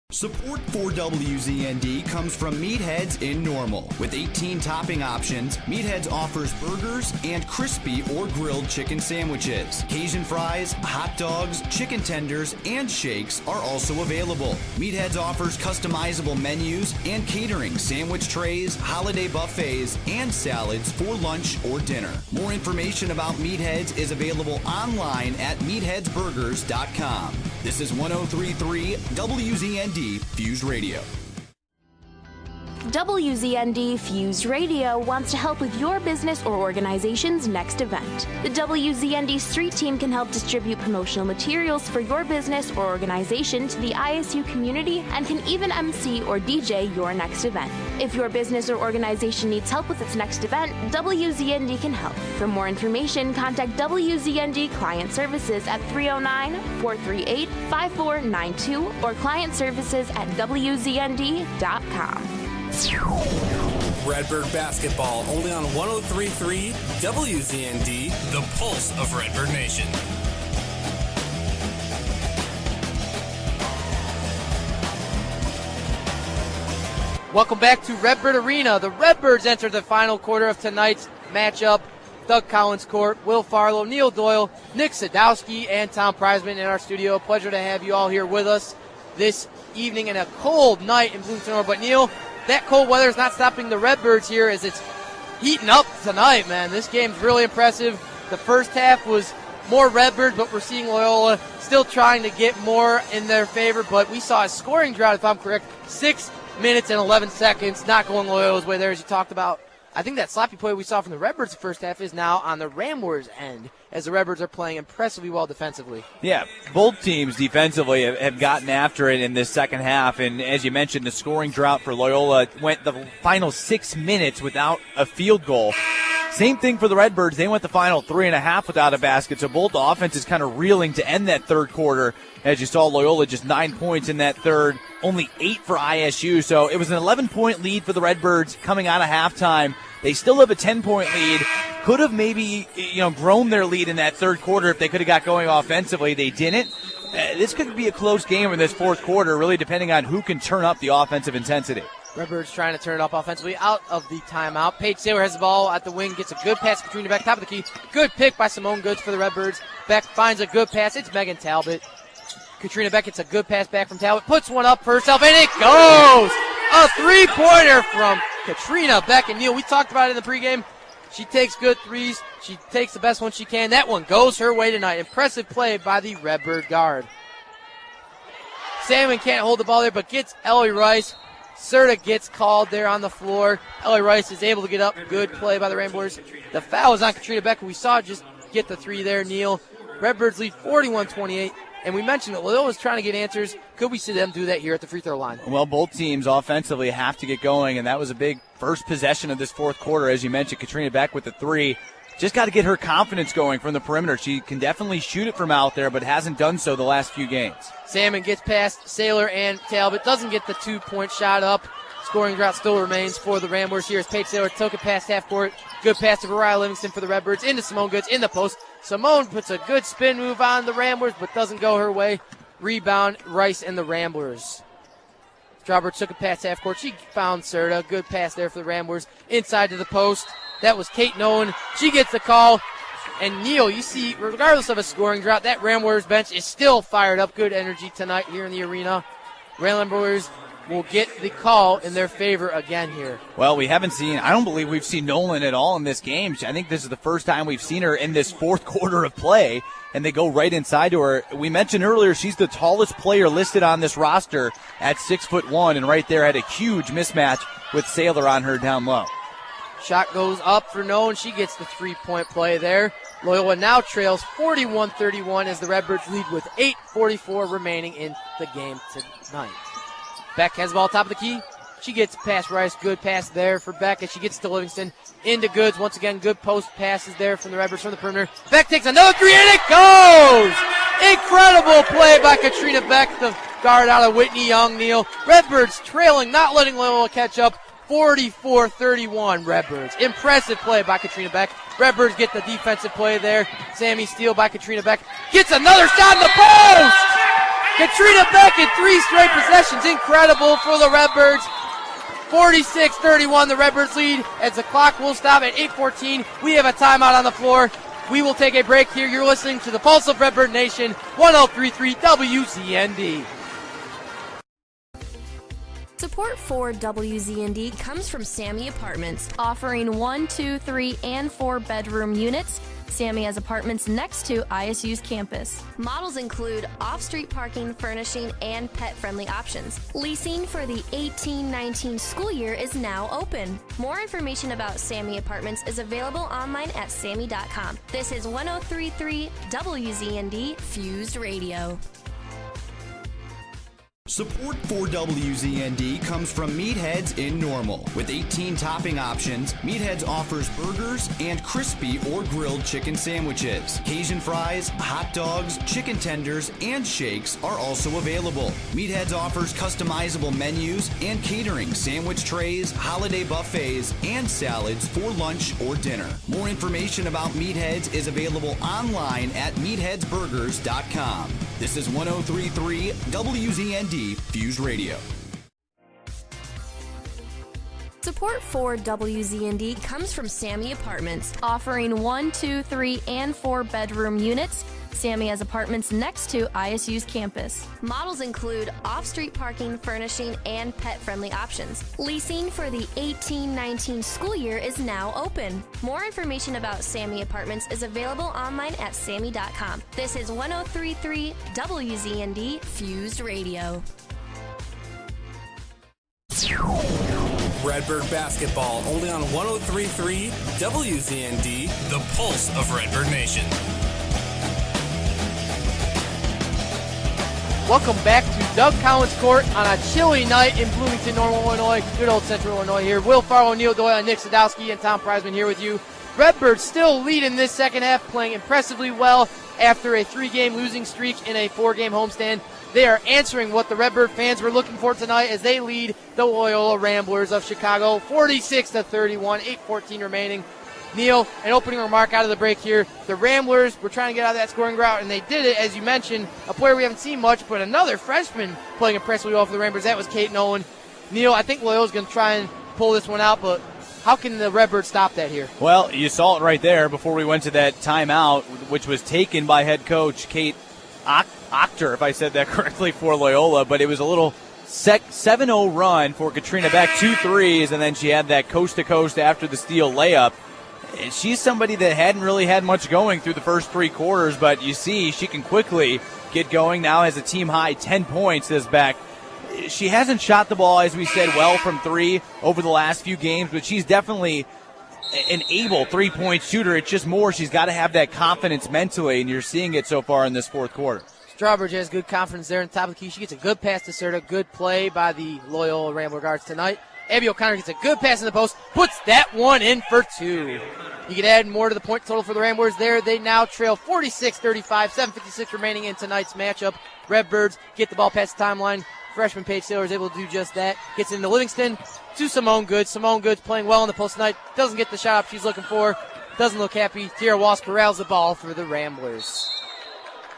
Support for WZND comes from Meatheads in Normal. With 18 topping options, Meatheads offers burgers and crispy or grilled chicken sandwiches. Cajun fries, hot dogs, chicken tenders, and shakes are also available. Meatheads offers customizable menus and catering, sandwich trays, holiday buffets, and salads for lunch or dinner. More information about Meatheads is available online at meatheadsburgers.com. This is 103.3 WZND Fused Radio. WZND Fused Radio wants to help with your business or organization's next event. The WZND Street Team can help distribute promotional materials for your business or organization to the ISU community and can even MC or DJ your next event. If your business or organization needs help with its next event, WZND can help. For more information, contact WZND Client Services at 309-438-5492 or clientservices@wznd.com. Redbird basketball only on 103.3 WZND, the pulse of Redbird Nation. Welcome back to Redbird Arena. The Redbirds enter the final quarter of tonight's matchup. Doug Collins Court, Will Farlow, Neil Doyle, Nick Sadowski, and Tom Prizeman in our studio. Pleasure to have you all here with us this evening in a cold night in Bloomington. But Neil, that cold weather is not stopping the Redbirds here as it's heating up tonight, man. This game's really impressive. The first half was more Redbirds, but we're seeing Loyola still trying to get more in their favor. But we saw a scoring drought, if I'm correct, 6 minutes and 11 seconds, not going Loyola's way there as you talked about. I think that sloppy play we saw from the Redbirds the first half is now on the Ramblers' end as the Redbirds are playing impressively well defensively. Yeah, both teams defensively have gotten after it in this second half, and as you mentioned, the scoring drought for Loyola went the final 6 minutes without a field goal. Same thing for the Redbirds. They went the final 3.5 without a basket, so both offenses kind of reeling to end that third quarter. As you saw, Loyola just 9 points in that third, only 8 for ISU. So it was an 11-point lead for the Redbirds coming out of halftime. They still have a 10-point lead. Could have maybe, grown their lead in that third quarter if they could have got going offensively. They didn't. This could be a close game in this fourth quarter, really depending on who can turn up the offensive intensity. Redbirds trying to turn it up offensively out of the timeout. Paige Saylor has the ball at the wing, gets a good pass to Katrina Beck, top of the key. Good pick by Simone Goods for the Redbirds. Beck finds a good pass. It's Megan Talbot. Katrina Beck gets a good pass back from Talbot, puts one up for herself, and it goes! A three-pointer from Katrina Beck. And Neil, we talked about it in the pregame. She takes good threes. She takes the best one she can. That one goes her way tonight. Impressive play by the Redbird guard. Salmon can't hold the ball there, but gets Ellie Rice. Serta gets called there on the floor. Ellie Rice is able to get up. Good play by the Ramblers. The foul is on Katrina Beck. We saw just get the three there, Neil. Redbirds lead 41-28. And we mentioned that Loyola was trying to get answers. Could we see them do that here at the free throw line? Well, both teams offensively have to get going, and that was a big first possession of this fourth quarter. As you mentioned, Katrina Beck with the three. Just got to get her confidence going from the perimeter. She can definitely shoot it from out there, but hasn't done so the last few games. Salmon gets past Saylor and Talbot. Doesn't get the 2-point shot up. Scoring drought still remains for the Ramblers here as Paige Saylor took it past half court. Good pass to Mariah Livingston for the Redbirds. Into Simone Goods in the post. Simone puts a good spin move on the Ramblers, but doesn't go her way. Rebound, Rice and the Ramblers. Strawberry took it past half court. She found Serta. Good pass there for the Ramblers. Inside to the post. That was Kate Nolan. She gets the call. And Neil, you see, regardless of a scoring drought, that Ramblers bench is still fired up. Good energy tonight here in the arena. Ramblers will get the call in their favor again here. Well, I don't believe we've seen Nolan at all in this game. I think this is the first time we've seen her in this fourth quarter of play, and they go right inside to her. We mentioned earlier she's the tallest player listed on this roster at 6'1", and right there had a huge mismatch with Saylor on her down low. Shot goes up for Nolan. She gets the three-point play there. Loyola now trails 41-31 as the Redbirds lead with 8:44 remaining in the game tonight. Beck has the ball top of the key. She gets past Rice. Good pass there for Beck as she gets to Livingston. Into Goods. Once again, good post passes there from the Redbirds from the perimeter. Beck takes another three, and it goes! Incredible play by Katrina Beck, the guard out of Whitney Young, Neal. Redbirds trailing, not letting Loyola catch up. 44-31 Redbirds. Impressive play by Katrina Beck. Redbirds get the defensive play there. Sammy Steele by Katrina Beck. Gets another shot in the post! Katrina Beck in 3 straight possessions. Incredible for the Redbirds. 46-31 the Redbirds lead as the clock will stop at 8:14. We have a timeout on the floor. We will take a break here. You're listening to the Pulse of Redbird Nation, 103.3 WZND. Support for WZND comes from Sammy Apartments, offering 1, 2, 3, and 4 bedroom units. Sammy has apartments next to ISU's campus. Models include off-street parking, furnishing, and pet-friendly options. Leasing for the 18-19 school year is now open. More information about Sammy Apartments is available online at sammy.com. This is 103.3 WZND Fused Radio. Support for WZND comes from Meatheads in Normal. With 18 topping options, Meatheads offers burgers and crispy or grilled chicken sandwiches. Cajun fries, hot dogs, chicken tenders, and shakes are also available. Meatheads offers customizable menus and catering, sandwich trays, holiday buffets, and salads for lunch or dinner. More information about Meatheads is available online at meatheadsburgers.com. This is 103.3 WZND Fused Radio. Support for WZND comes from Sammy Apartments, offering 1, 2, 3, and 4 bedroom units. Sammy has apartments next to ISU's campus. Models include off-street parking, furnishing, and pet-friendly options. Leasing for the 18-19 school year is now open. More information about Sammy Apartments is available online at sammy.com. This is 103.3 WZND Fused Radio. Redbird basketball only on 103.3 WZND, the pulse of Redbird Nation. Welcome back to Doug Collins Court on a chilly night in Bloomington, Normal, Illinois. Good old Central Illinois here. Will Farlow, Neil Doyle, Nick Sadowski, and Tom Preisman here with you. Redbirds still lead in this second half, playing impressively well after a 3-game losing streak in a 4-game homestand. They are answering what the Redbird fans were looking for tonight as they lead the Loyola Ramblers of Chicago 46-31, 8:14 remaining. Neil, an opening remark out of the break here. The Ramblers were trying to get out of that scoring route, and they did it, as you mentioned, a player we haven't seen much, but another freshman playing impressively well for the Ramblers. That was Kate Nolan. Neil, I think Loyola's going to try and pull this one out, but how can the Redbirds stop that here? Well, you saw it right there before we went to that timeout, which was taken by head coach Kate Ochter, if I said that correctly, for Loyola, but it was a little 7-0 run for Katrina Beck, 2 threes, and then she had that coast-to-coast after the steal layup. She's somebody that hadn't really had much going through the first 3 quarters, but you see she can quickly get going. Now has a team-high 10 points this Beck. She hasn't shot the ball, as we said, well from 3 over the last few games, but she's definitely an able three-point shooter. It's just more she's got to have that confidence mentally, and you're seeing it so far in this fourth quarter. Strawbridge has good confidence there in the top of the key. She gets a good pass to Serta. Good play by the Loyola Rambler guards tonight. Abby O'Connor gets a good pass in the post, puts that one in for 2. You can add more to the point total for the Ramblers there. They now trail 46-35, 7:56 remaining in tonight's matchup. Redbirds get the ball past the timeline. Freshman Paige Saylor is able to do just that. Gets into Livingston to Simone Goods. Simone Goods playing well in the post tonight. Doesn't get the shot up she's looking for. Doesn't look happy. Tierra Wallace corrals the ball for the Ramblers.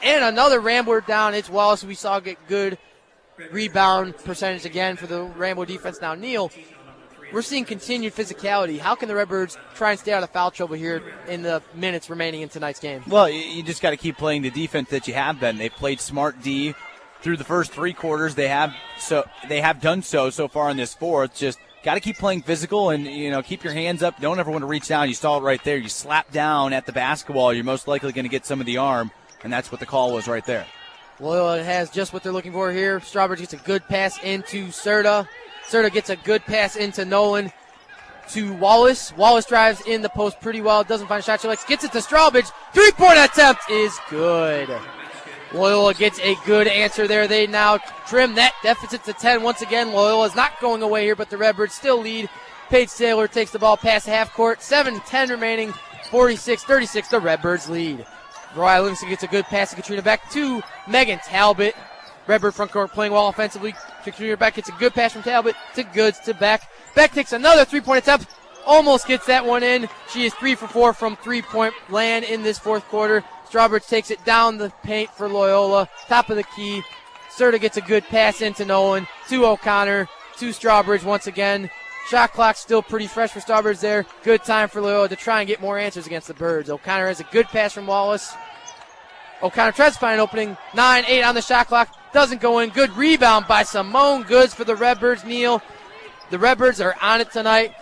And another Rambler down. It's Wallace. We saw get good rebound percentage again for the Rambler defense. Now, Neil, we're seeing continued physicality. How can the Redbirds try and stay out of foul trouble here in the minutes remaining in tonight's game? Well, you just got to keep playing the defense that you have been. They've played smart D through the first 3 quarters. They have done so far in this fourth. Just got to keep playing physical and, keep your hands up. Don't ever want to reach down. You saw it right there. You slap down at the basketball. You're most likely going to get some of the arm, and that's what the call was right there. Loyola has just what they're looking for here. Strawbridge gets a good pass into Serta. Serta gets a good pass into Nolan to Wallace. Wallace drives in the post pretty well. Doesn't find a shot she likes. Gets it to Strawbridge. 3-point attempt is good. Loyola gets a good answer there. They now trim that deficit to 10 once again. Loyola is not going away here, but the Redbirds still lead. Paige Saylor takes the ball past half court. 7-10 remaining. 46-36, the Redbirds lead. Mariah Livingston gets a good pass to Katrina Beck to Megan Talbot. Redbird front court playing well offensively. Katrina Beck gets a good pass from Talbot to Goods to Beck. Beck takes another 3-point attempt. Almost gets that one in. She is 3 for 4 from 3-point land in this fourth quarter. Strawbridge takes it down the paint for Loyola. Top of the key. Serta gets a good pass into Nolan. To O'Connor. To Strawbridge once again. Shot clock still pretty fresh for Strawbridge there. Good time for Loyola to try and get more answers against the Birds. O'Connor has a good pass from Wallace. O'Connor tries to find an opening. 9-8 on the shot clock. Doesn't go in. Good rebound by Simone Goods for the Redbirds, Neil. The Redbirds are on it tonight.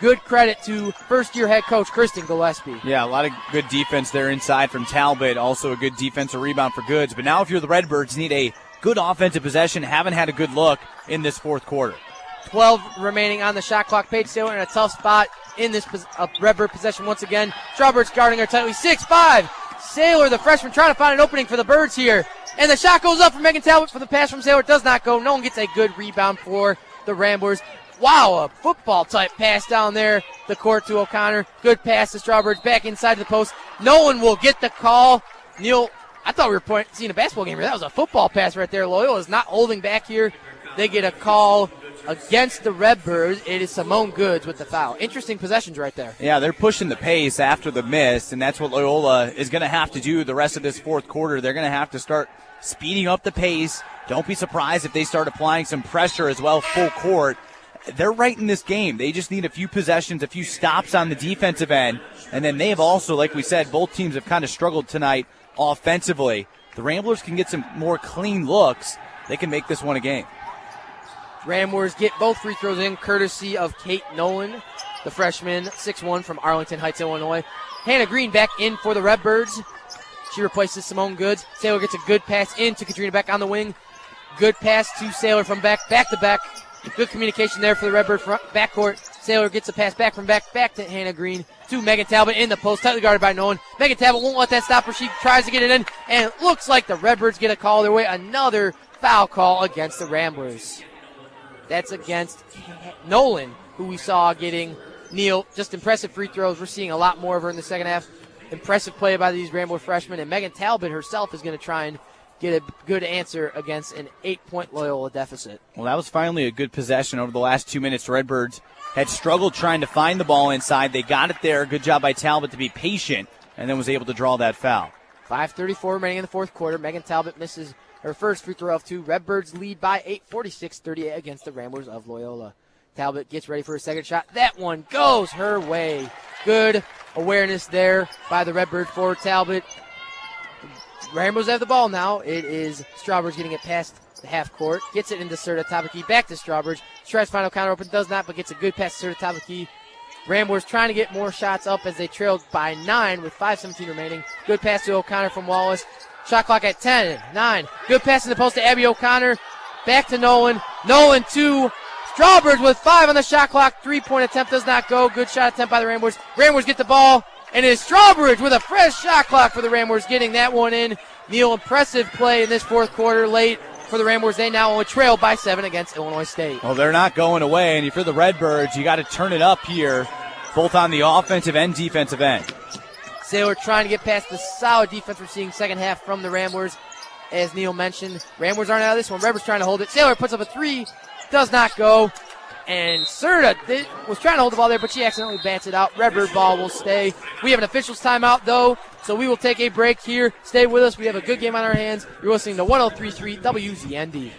Good credit to first-year head coach Kristen Gillespie. Yeah, a lot of good defense there inside from Talbot. Also a good defensive rebound for Goods. But now if you're the Redbirds, you need a good offensive possession. Haven't had a good look in this fourth quarter. 12 remaining on the shot clock. Paige Saylor in a tough spot in this Redbird possession once again. Strawbirds guarding her tightly. 6-5. Saylor, the freshman, trying to find an opening for the Birds here. And the shot goes up for Megan Talbot for the pass from Saylor. Does not go. No one gets a good rebound for the Ramblers. Wow, a football-type pass down there the court to O'Connor. Good pass to Strawbridge back inside the post. No one will get the call. Neil, I thought we were seeing a basketball game here. That was a football pass right there. Loyola is not holding back here. They get a call against the Redbirds. It is Simone Goods with the foul. Interesting possessions right there. Yeah, they're pushing the pace after the miss, and that's what Loyola is going to have to do the rest of this fourth quarter. They're going to have to start speeding up the pace. Don't be surprised if they start applying some pressure as well full court. They're right in this game. They just need a few possessions, a few stops on the defensive end, and then they have also, like we said, both teams have kind of struggled tonight offensively. The Ramblers can get some more clean looks. They can make this one a game. Ramblers get both free throws in, courtesy of Kate Nolan, the freshman, 6'1" from Arlington Heights, Illinois. Hannah Green back in for the Redbirds. She replaces Simone Goods. Saylor gets a good pass into Katrina Beck on the wing. Good pass to Saylor from Beck, back to Beck. Good communication there for the Redbird backcourt. Saylor gets a pass back from Beck, back to Hannah Green, to Megan Talbot in the post, tightly guarded by Nolan. Megan Talbot won't let that stop her. She tries to get it in, and it looks like the Redbirds get a call their way. Another foul call against the Ramblers. That's against Nolan, who we saw getting, Neil, just impressive free throws. We're seeing a lot more of her in the second half. Impressive play by these Rambler freshmen, and Megan Talbot herself is going to try and get a good answer against an 8-point Loyola deficit. Well, that was finally a good possession over the last 2 minutes. The Redbirds had struggled trying to find the ball inside. They got it there. Good job by Talbot to be patient, and then was able to draw that foul. 5:34 remaining in the fourth quarter. Megan Talbot misses her first free throw of 2. Redbirds lead by 8, 46-38 against the Ramblers of Loyola. Talbot gets ready for a second shot. That one goes her way. Good awareness there by the Redbird forward Talbot. Ramblers have the ball now. It is Strawbridge getting it past the half court. Gets it into Serta Tabaki. Back to Strawbridge. Tries to find O'Connor open. Does not, but gets a good pass to Serta Tabaki. Ramblers trying to get more shots up as they trailed by 9 with 5:17 remaining. Good pass to O'Connor from Wallace. Shot clock at 10, 9. Good pass in the post to Abby O'Connor. Back to Nolan. Nolan to Strawbridge with 5 on the shot clock. 3-point attempt does not go. Good shot attempt by the Ramblers. Ramblers get the ball, and it is Strawbridge with a fresh shot clock for the Ramblers, getting that one in. Neil, impressive play in this fourth quarter late for the Ramblers. They now only trail by 7 against Illinois State. Well, they're not going away, and for the Redbirds, you got to turn it up here, both on the offensive and defensive end. Saylor trying to get past the solid defense we're seeing second half from the Ramblers. As Neil mentioned, Ramblers aren't out of this one. Redbirds trying to hold it. Saylor puts up a 3, does not go. And Serta was trying to hold the ball there, but she accidentally bats it out. Redbird ball will stay. We have an officials timeout, though, so we will take a break here. Stay with us. We have a good game on our hands. You're listening to 103.3 WZND.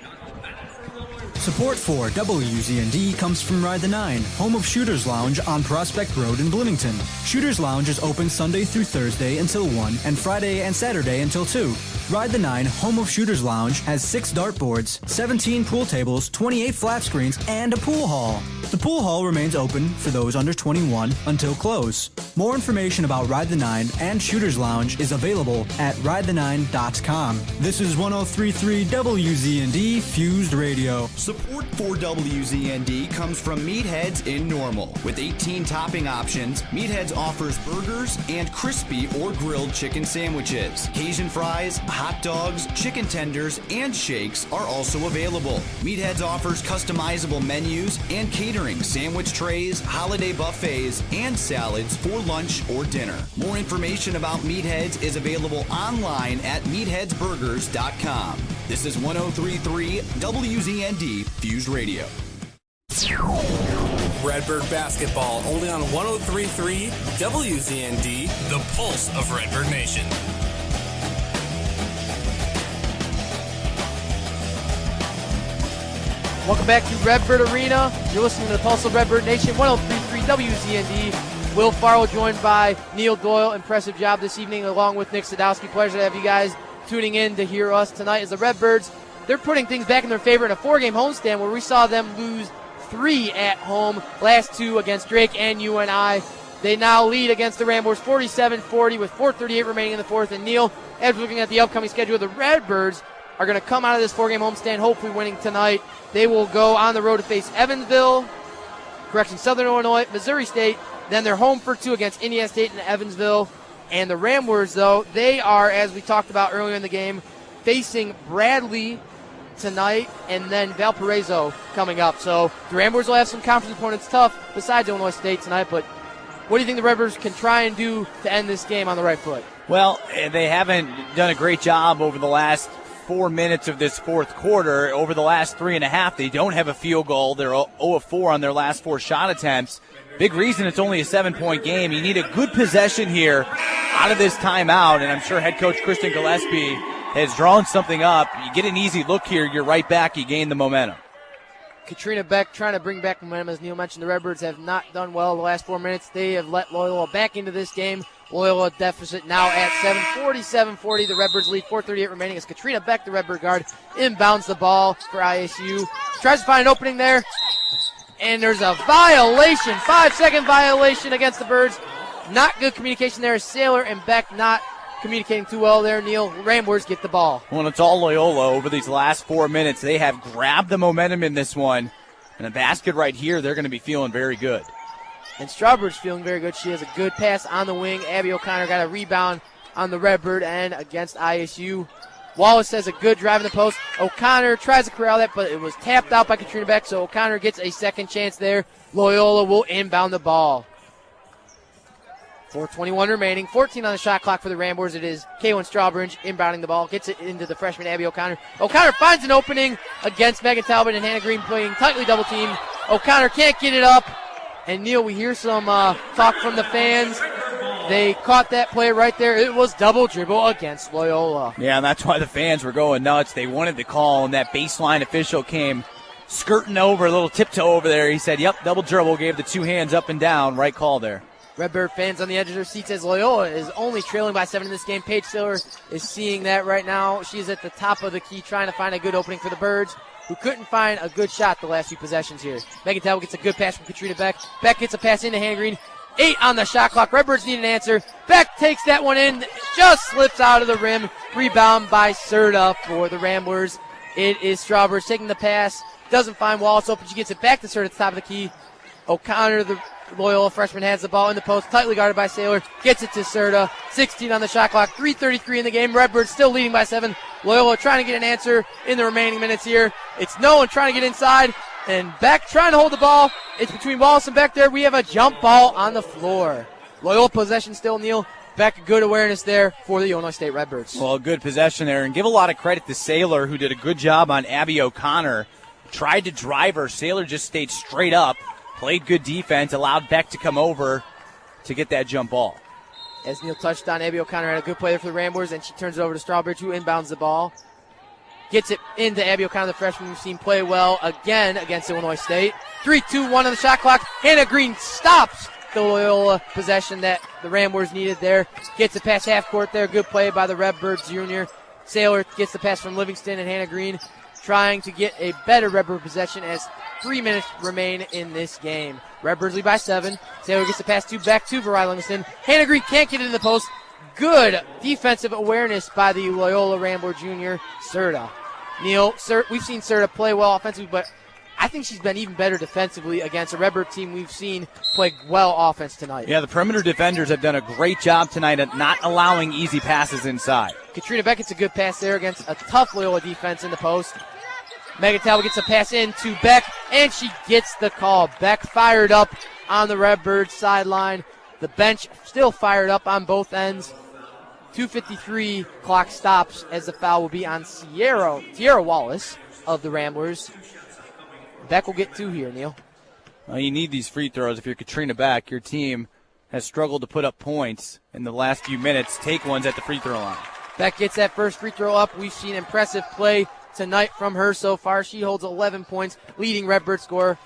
Support for WZND comes from Ride the 9, home of Shooters Lounge on Prospect Road in Bloomington. Shooters Lounge is open Sunday through Thursday until 1 and Friday and Saturday until 2. Ride the 9, home of Shooters Lounge, has 6 dartboards, 17 pool tables, 28 flat screens, and a pool hall. The pool hall remains open for those under 21 until close. More information about Ride the 9 and Shooters Lounge is available at ridethe9.com. This is 103.3 WZND Fused Radio. Support for WZND comes from Meatheads in Normal. With 18 topping options, Meatheads offers burgers and crispy or grilled chicken sandwiches. Cajun fries, hot dogs, chicken tenders, and shakes are also available. Meatheads offers customizable menus and catering, sandwich trays, holiday buffets, and salads for lunch or dinner. More information about Meatheads is available online at meatheadsburgers.com. This is 103.3 WZND Fused Radio. Redbird basketball only on 103.3 WZND, the pulse of Redbird Nation. Welcome back to Redbird Arena. You're listening to the Pulse of Redbird Nation, 103.3 WZND. Will Farrell joined by Neil Doyle. Impressive job this evening, along with Nick Sadowski. Pleasure to have you guys tuning in to hear us tonight as the Redbirds, they're putting things back in their favor in a 4-game homestand where we saw them lose 3 at home, last 2 against Drake and UNI. They now lead against the Ramblers 47-40 with 4:38 remaining in the fourth. And Neil, as we're looking at the upcoming schedule, the Redbirds are going to come out of this 4-game homestand hopefully winning tonight. They will go on the road to face Evansville, Southern Illinois, Missouri State. Then they're home for 2 against Indiana State and Evansville. And the Ramblers, though, they are, as we talked about earlier in the game, facing Bradley tonight and then Valparaiso coming up. So the Ramblers will have some conference opponents tough besides Illinois State tonight. But what do you think the Redbirds can try and do to end this game on the right foot? Well, they haven't done a great job over the last 4 minutes of this fourth quarter. Over the last 3.5, they don't have a field goal. They're 0 of 4 on their last 4 shot attempts. Big reason it's only a 7-point game. You need a good possession here out of this timeout, and I'm sure head coach Kristen Gillespie has drawn something up. You get an easy look here, you're right back, you gain the momentum. Katrina Beck trying to bring back momentum. As Neil mentioned, the Redbirds have not done well the last 4 minutes. They have let Loyola back into this game. Loyola deficit now at 7, 47-40. The Redbirds lead, 4:38 remaining as Katrina Beck, the Redbird guard, inbounds the ball for ISU. Tries to find an opening there. And there's a violation, 5-second violation against the Birds. Not good communication there. Saylor and Beck not communicating too well there. Neil, Ramblers get the ball. Well, it's all Loyola over these last 4 minutes. They have grabbed the momentum in this one. And a basket right here, they're going to be feeling very good. And Strawbridge's feeling very good. She has a good pass on the wing. Abby O'Connor got a rebound on the Redbird end against ISU. Wallace has a good drive in the post. O'Connor tries to corral that, but it was tapped out by Katrina Beck, so O'Connor gets a second chance there. Loyola will inbound the ball. 4:21 remaining. 14 on the shot clock for the Ramblers. It is Kaylin Strawbridge inbounding the ball. Gets it into the freshman Abby O'Connor. O'Connor finds an opening against Megan Talbot and Hannah Green playing tightly double team. O'Connor can't get it up. And Neil, we hear some talk from the fans. They caught that play right there. It was double dribble against Loyola. Yeah, and that's why the fans were going nuts. They wanted the call, and that baseline official came skirting over, a little tiptoe over there. He said, yep, double dribble, gave the 2 hands up and down. Right call there. Redbird fans on the edge of their seats as Loyola is only trailing by 7 in this game. Paige Saylor is seeing that right now. She's at the top of the key trying to find a good opening for the Birds, who couldn't find a good shot the last few possessions here. Megan Talbot gets a good pass from Katrina Beck. Beck gets a pass into Hannah Green. 8 on the shot clock. Redbirds need an answer. Beck takes that one in. Just slips out of the rim. Rebound by Serta for the Ramblers. It is Strawbridge taking the pass. Doesn't find Wallace open. She gets it back to Serta at the top of the key. O'Connor, the Loyola freshman, has the ball in the post, tightly guarded by Saylor. Gets it to Serta. 16 on the shot clock. 3:33 in the game. Redbirds still leading by 7. Loyola trying to get an answer in the remaining minutes here. It's Nolan trying to get inside. And Beck trying to hold the ball. It's between Wallace and Beck there. We have a jump ball on the floor. Loyola possession still, Neil. Beck, good awareness there for the Illinois State Redbirds. Well, good possession there. And give a lot of credit to Saylor, who did a good job on Abby O'Connor. Tried to drive her. Saylor just stayed straight up. Played good defense. Allowed Beck to come over to get that jump ball. As Neil touched on, Abby O'Connor had a good play there for the Ramblers, and she turns it over to Strawbridge, who inbounds the ball. Gets it into Abby O'Connor, the freshman we've seen play well again against Illinois State. 3-2-1 on the shot clock. Hannah Green stops the Loyola possession that the Ramblers needed there. Gets it past half court there. Good play by the Redbirds junior. Saylor gets the pass from Livingston, and Hannah Green trying to get a better Redbird possession as 3 minutes remain in this game. Redbirds lead by 7. Saylor gets the pass back to Varai Livingston. Hannah Green can't get into the post. Good defensive awareness by the Loyola Rambler junior, Serta. Neil, we've seen Serta play well offensively, but I think she's been even better defensively against a Redbird team we've seen play well offense tonight. Yeah, the perimeter defenders have done a great job tonight at not allowing easy passes inside. Katrina Beck gets a good pass there against a tough Loyola defense in the post. Megan Talbot gets a pass in to Beck, and she gets the call. Beck fired up on the Redbirds sideline. The bench still fired up on both ends. 2:53 clock stops as the foul will be on Sierra Wallace of the Ramblers. Beck will get 2 here, Neil. Well, you need these free throws. If you're Katrina Beck, your team has struggled to put up points in the last few minutes. Take ones at the free throw line. Beck gets that first free throw up. We've seen impressive play tonight from her so far. She holds 11 points, leading Redbird scorer.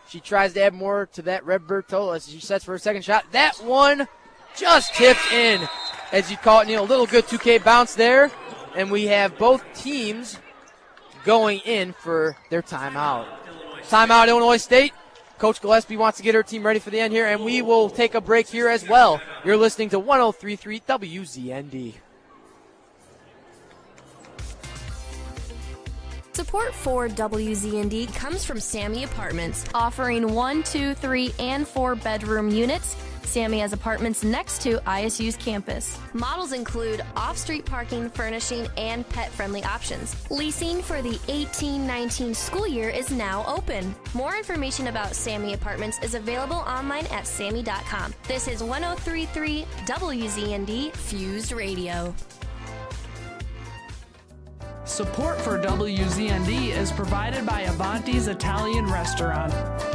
She tries to add more to that Redbird total as she sets for her second shot. That one just tipped in, as you call it, Neil. A little good 2K bounce there. And we have both teams going in for their timeout. Timeout, Illinois State. Coach Gillespie wants to get her team ready for the end here, and we will take a break here as well. You're listening to 103.3 WZND. Support for WZND comes from Sammy Apartments, offering 1, 2, 3, and 4 bedroom units. Sammy has apartments next to ISU's campus. Models include off-street parking, furnishing, and pet-friendly options. Leasing for the 18-19 school year is now open. More information about Sammy Apartments is available online at sammy.com. This is 103.3 WZND Fused Radio. Support for WZND is provided by Avanti's Italian Restaurant.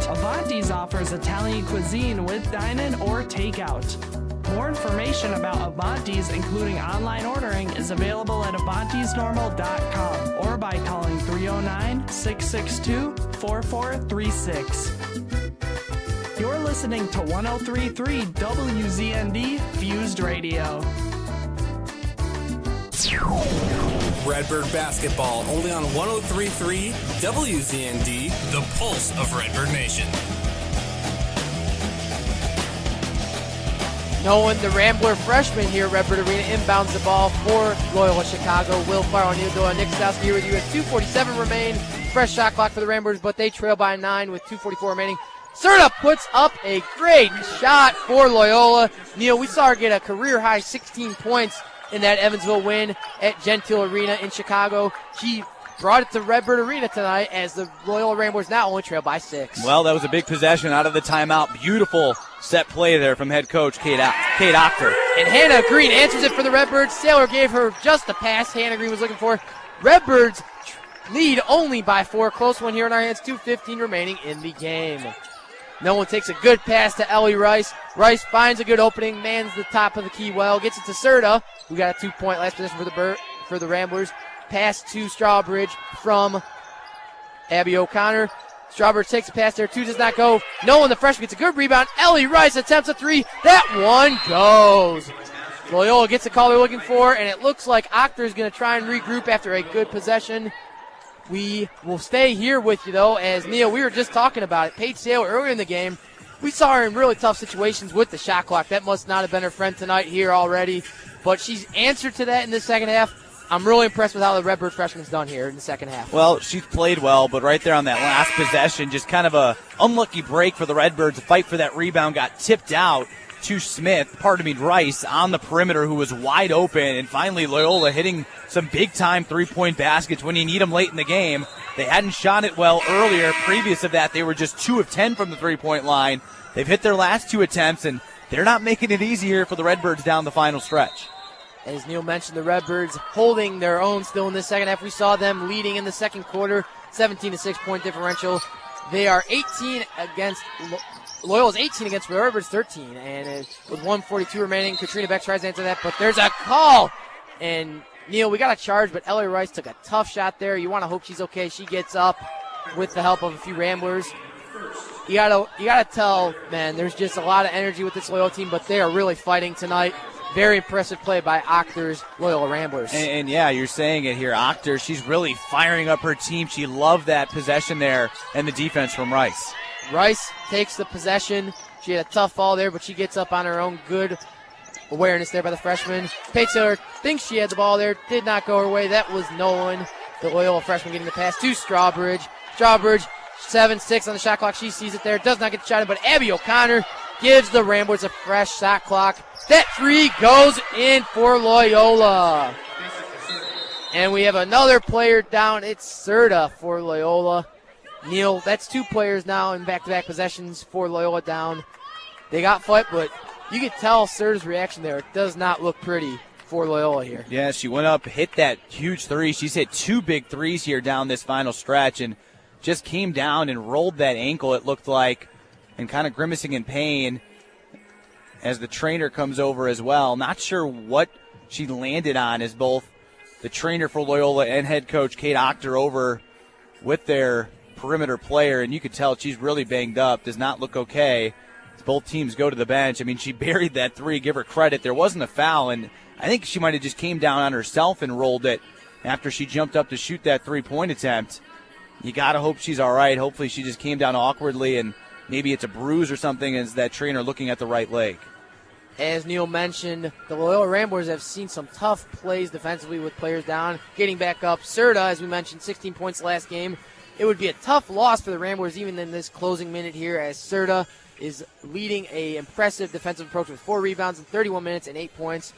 Avanti's offers Italian cuisine with dine-in or takeout. More information about Avanti's, including online ordering, is available at avantisnormal.com or by calling 309-662-4436. You're listening to 103.3 WZND Fused Radio. Redbird basketball only on 103.3 WZND, the pulse of Redbird Nation. Nolan, the Rambler freshman here at Redbird Arena, inbounds the ball for Loyola Chicago. Will fire on Neil Nick Stowski here with you at 2:47 remain. Fresh shot clock for the Ramblers, but they trail by 9 with 2:44 remaining. Serta puts up a great shot for Loyola. Neil, we saw her get a career-high 16 points in that Evansville win at Gentile Arena in Chicago. She brought it to Redbird Arena tonight as the Loyola Ramblers now only trail by 6. Well, that was a big possession out of the timeout. Beautiful set play there from head coach Kate Octor. And Hannah Green answers it for the Redbirds. Saylor gave her just the pass Hannah Green was looking for. Redbirds lead only by 4. Close one here in our hands. 2:15 remaining in the game. No one takes a good pass to Ellie Rice. Rice finds a good opening, mans the top of the key well, gets it to Serta, who got a 2-point last position for the Ramblers. Pass to Strawbridge from Abby O'Connor. Strawbridge takes a pass there, 2 does not go. Nolan, the freshman, gets a good rebound. Ellie Rice attempts a 3. That one goes. Loyola gets the call they're looking for, and it looks like Octor is going to try and regroup after a good possession. We will stay here with you, though, as Neil, we were just talking about it. Paige Saylor earlier in the game, we saw her in really tough situations with the shot clock. That must not have been her friend tonight here already, but she's answered to that in the second half. I'm really impressed with how the Redbird freshman's done here in the second half. Well, she's played well, but right there on that last possession, just kind of a unlucky break for the Redbirds. The fight for that rebound got tipped out to Rice on the perimeter, who was wide open, and finally Loyola hitting some big-time three-point baskets when you need them late in the game. They hadn't shot it well earlier. Previous to that, they were just 2 of 10 from the three-point line. They've hit their last 2 attempts, and they're not making it easier for the Redbirds down the final stretch. As Neil mentioned, the Redbirds holding their own still in the second half. We saw them leading in the second quarter, 17 to 6 point differential. They are 18 against Loyola's 18 against the Redbirds 13, and with 1:42 remaining, Katrina Beck tries to answer that, but there's a call. And Neil, we got a charge, but Ellie Rice took a tough shot there. You want to hope she's okay. She gets up with the help of a few Ramblers. You gotta tell, man, there's just a lot of energy with this Loyola team, but they are really fighting tonight. Very impressive play by Ochter's Loyola Ramblers. And yeah, you're saying it here. Ochter, she's really firing up her team. She loved that possession there and the defense from Rice. Rice takes the possession. She had a tough fall there, but she gets up on her own. Good awareness there by the freshman. Paige Taylor thinks she had the ball there. Did not go her way. That was Nolan, the Loyola freshman, getting the pass to Strawbridge. Strawbridge, 7-6 on the shot clock. She sees it there. Does not get the shot in, but Abby O'Connor gives the Ramblers a fresh shot clock. That 3 goes in for Loyola. And we have another player down. It's Serta for Loyola. Neil, that's 2 players now in back-to-back possessions for Loyola down. They got fight, but you can tell Serta's reaction there. It does not look pretty for Loyola here. Yeah, she went up, hit that huge 3. She's hit 2 big threes here down this final stretch and just came down and rolled that ankle, it looked like, and kind of grimacing in pain as the trainer comes over as well. Not sure what she landed on as both the trainer for Loyola and head coach Kate Ochter over with their perimeter player, and you could tell she's really banged up, does not look okay as both teams go to the bench. I mean, she buried that 3, give her credit. There wasn't a foul, and I think she might have just came down on herself and rolled it after she jumped up to shoot that 3-point attempt. You got to hope she's all right. Hopefully she just came down awkwardly, and maybe it's a bruise or something as that trainer looking at the right leg. As Neil mentioned, the Loyola Ramblers have seen some tough plays defensively with players down, getting back up. Serta, as we mentioned, 16 points last game. It would be a tough loss for the Ramblers even in this closing minute here, as Serta is leading an impressive defensive approach with 4 rebounds in 31 minutes and 8 points.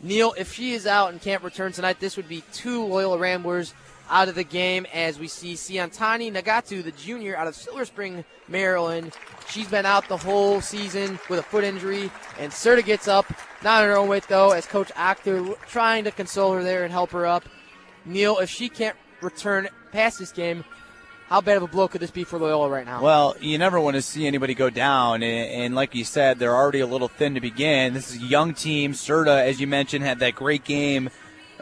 Neil, if she is out and can't return tonight, this would be 2 Loyola Ramblers out of the game, as we see Siantani Nagatu, the junior out of Silver Spring, Maryland. She's been out the whole season with a foot injury, and Serta gets up, not on her own weight though, as Coach Ochter trying to console her there and help her up. Neil, if she can't return past this game, how bad of a blow could this be for Loyola right now? Well, you never want to see anybody go down, and like you said, they're already a little thin to begin. This is a young team. Serta, as you mentioned, had that great game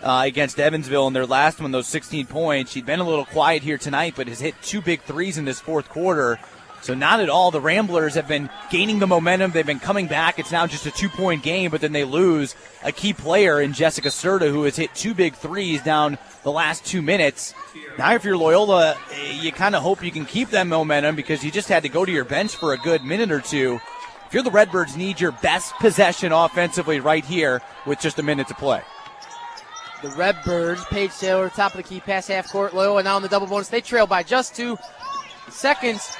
against Evansville in their last one, those 16 points. She'd been a little quiet here tonight, but has hit 2 big threes in this fourth quarter. So not at all. The Ramblers have been gaining the momentum. They've been coming back. It's now just a 2-point game, but then they lose a key player in Jessica Serta, who has hit 2 big threes down the last 2 minutes. Now if you're Loyola, you kind of hope you can keep that momentum because you just had to go to your bench for a good minute or 2. If you're the Redbirds, need your best possession offensively right here with just a minute to play. The Redbirds, Paige Taylor, top of the key, pass half court. Loyola now in the double bonus. They trail by just 2 seconds,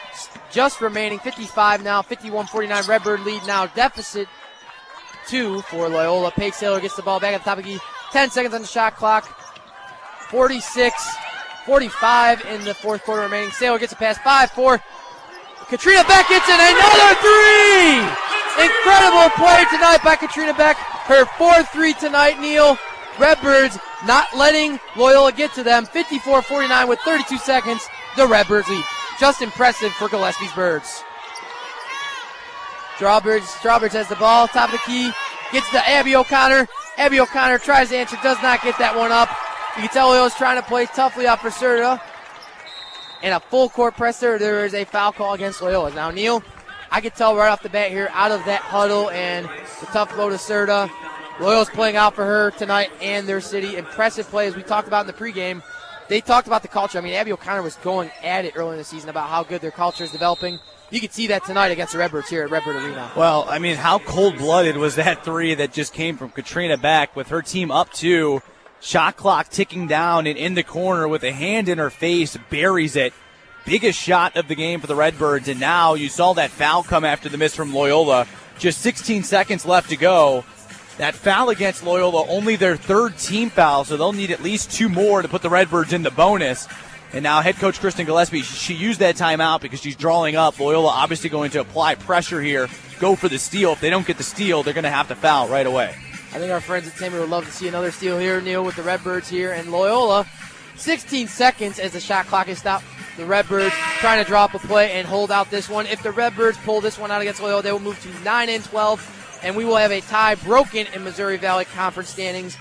just remaining. 55 now, 51-49. Redbird lead now, deficit 2 for Loyola. Paige Taylor gets the ball back at the top of the key. 10 seconds on the shot clock. 46-45 in the fourth quarter remaining. Taylor gets a pass, 5-4. Katrina Beck gets in another 3! Incredible play tonight by Katrina Beck. Her 4th 3 tonight, Neil. Redbirds not letting Loyola get to them. 54-49 with 32 seconds. The Redbirds lead. Just impressive for Gillespie's Birds. Strawbridge has the ball. Top of the key. Gets to Abby O'Connor. Abby O'Connor tries to answer. Does not get that one up. You can tell Loyola's trying to play toughly off for Serta. And a full court presser. There is a foul call against Loyola. Now, Neil, I can tell right off the bat here, out of that huddle and the tough blow to Serta, Loyola's playing out for her tonight and their city. Impressive play, as we talked about in the pregame. They talked about the culture. I mean, Abby O'Connor was going at it early in the season about how good their culture is developing. You can see that tonight against the Redbirds here at Redbird Arena. Well, I mean, how cold-blooded was that 3 that just came from Katrina Beck with her team up 2? Shot clock ticking down, and in the corner with a hand in her face, buries it. Biggest shot of the game for the Redbirds, and now you saw that foul come after the miss from Loyola. Just 16 seconds left to go. That foul against Loyola, only their third team foul, so they'll need at least 2 more to put the Redbirds in the bonus. And now head coach Kristen Gillespie, she used that timeout because she's drawing up. Loyola obviously going to apply pressure here, go for the steal. If they don't get the steal, they're going to have to foul right away. I think our friends at Sammy would love to see another steal here, Neil, with the Redbirds here. And Loyola, 16 seconds as the shot clock is stopped. The Redbirds trying to drop a play and hold out this one. If the Redbirds pull this one out against Loyola, they will move to 9-12, and we will have a tie broken in Missouri Valley Conference standings.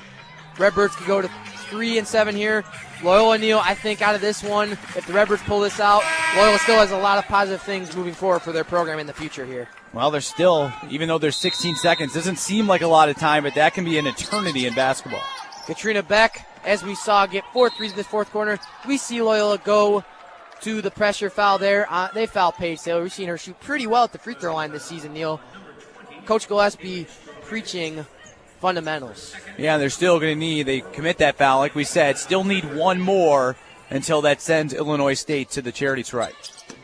Redbirds could go to 3-7 here. Loyola, Neil, I think out of this one, if the Redbirds pull this out, Loyola still has a lot of positive things moving forward for their program in the future here. Well, there's still, even though there's 16 seconds, doesn't seem like a lot of time, but that can be an eternity in basketball. Katrina Beck, as we saw, get 4 threes in this fourth quarter. We see Loyola go to the pressure foul there. They foul Paige Saylor. We've seen her shoot pretty well at the free throw line this season, Neil. Coach Gillespie preaching fundamentals. Yeah, they're still going to need, they commit that foul, like we said, still need 1 more until that sends Illinois State to the charity stripe.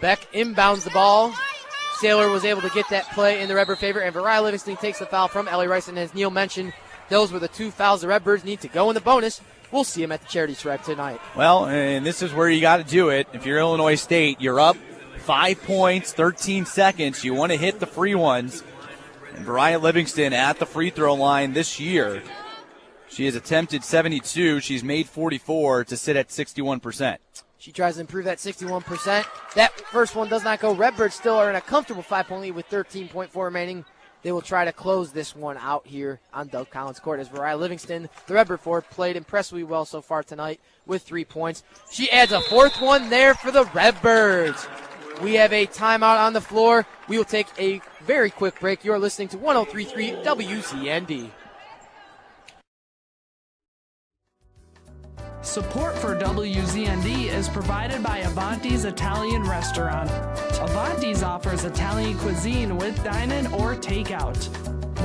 Beck inbounds the ball. Saylor was able to get that play in the Redbird favor, and Variah Livingston takes the foul from Ellie Rice. And as Neil mentioned, those were the 2 fouls the Redbirds need to go in the bonus. We'll see them at the charity stripe tonight. Well, and this is where you got to do it. If you're Illinois State, you're up 5 points, 13 seconds. You want to hit the free ones. And Variah Livingston at the free throw line this year. She has attempted 72. She's made 44 to sit at 61%. She tries to improve that 61%. That first one does not go. Redbirds still are in a comfortable 5-point lead with 13.4 remaining. They will try to close this one out here on Doug Collins Court as Variah Livingston, the Redbird forward, played impressively well so far tonight with 3 points. She adds a 4th one there for the Redbirds. We have a timeout on the floor. We will take a very quick break. You're listening to 103.3 WZND. Support for WZND is provided by Avanti's Italian Restaurant. Avanti's offers Italian cuisine with dine-in or takeout.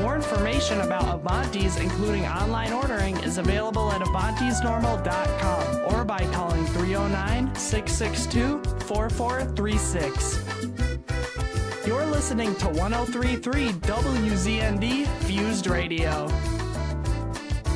More information about Avanti's, including online ordering, is available at avantisnormal.com or by calling 309-662-4436. You're listening to 103.3 WZND Fused Radio.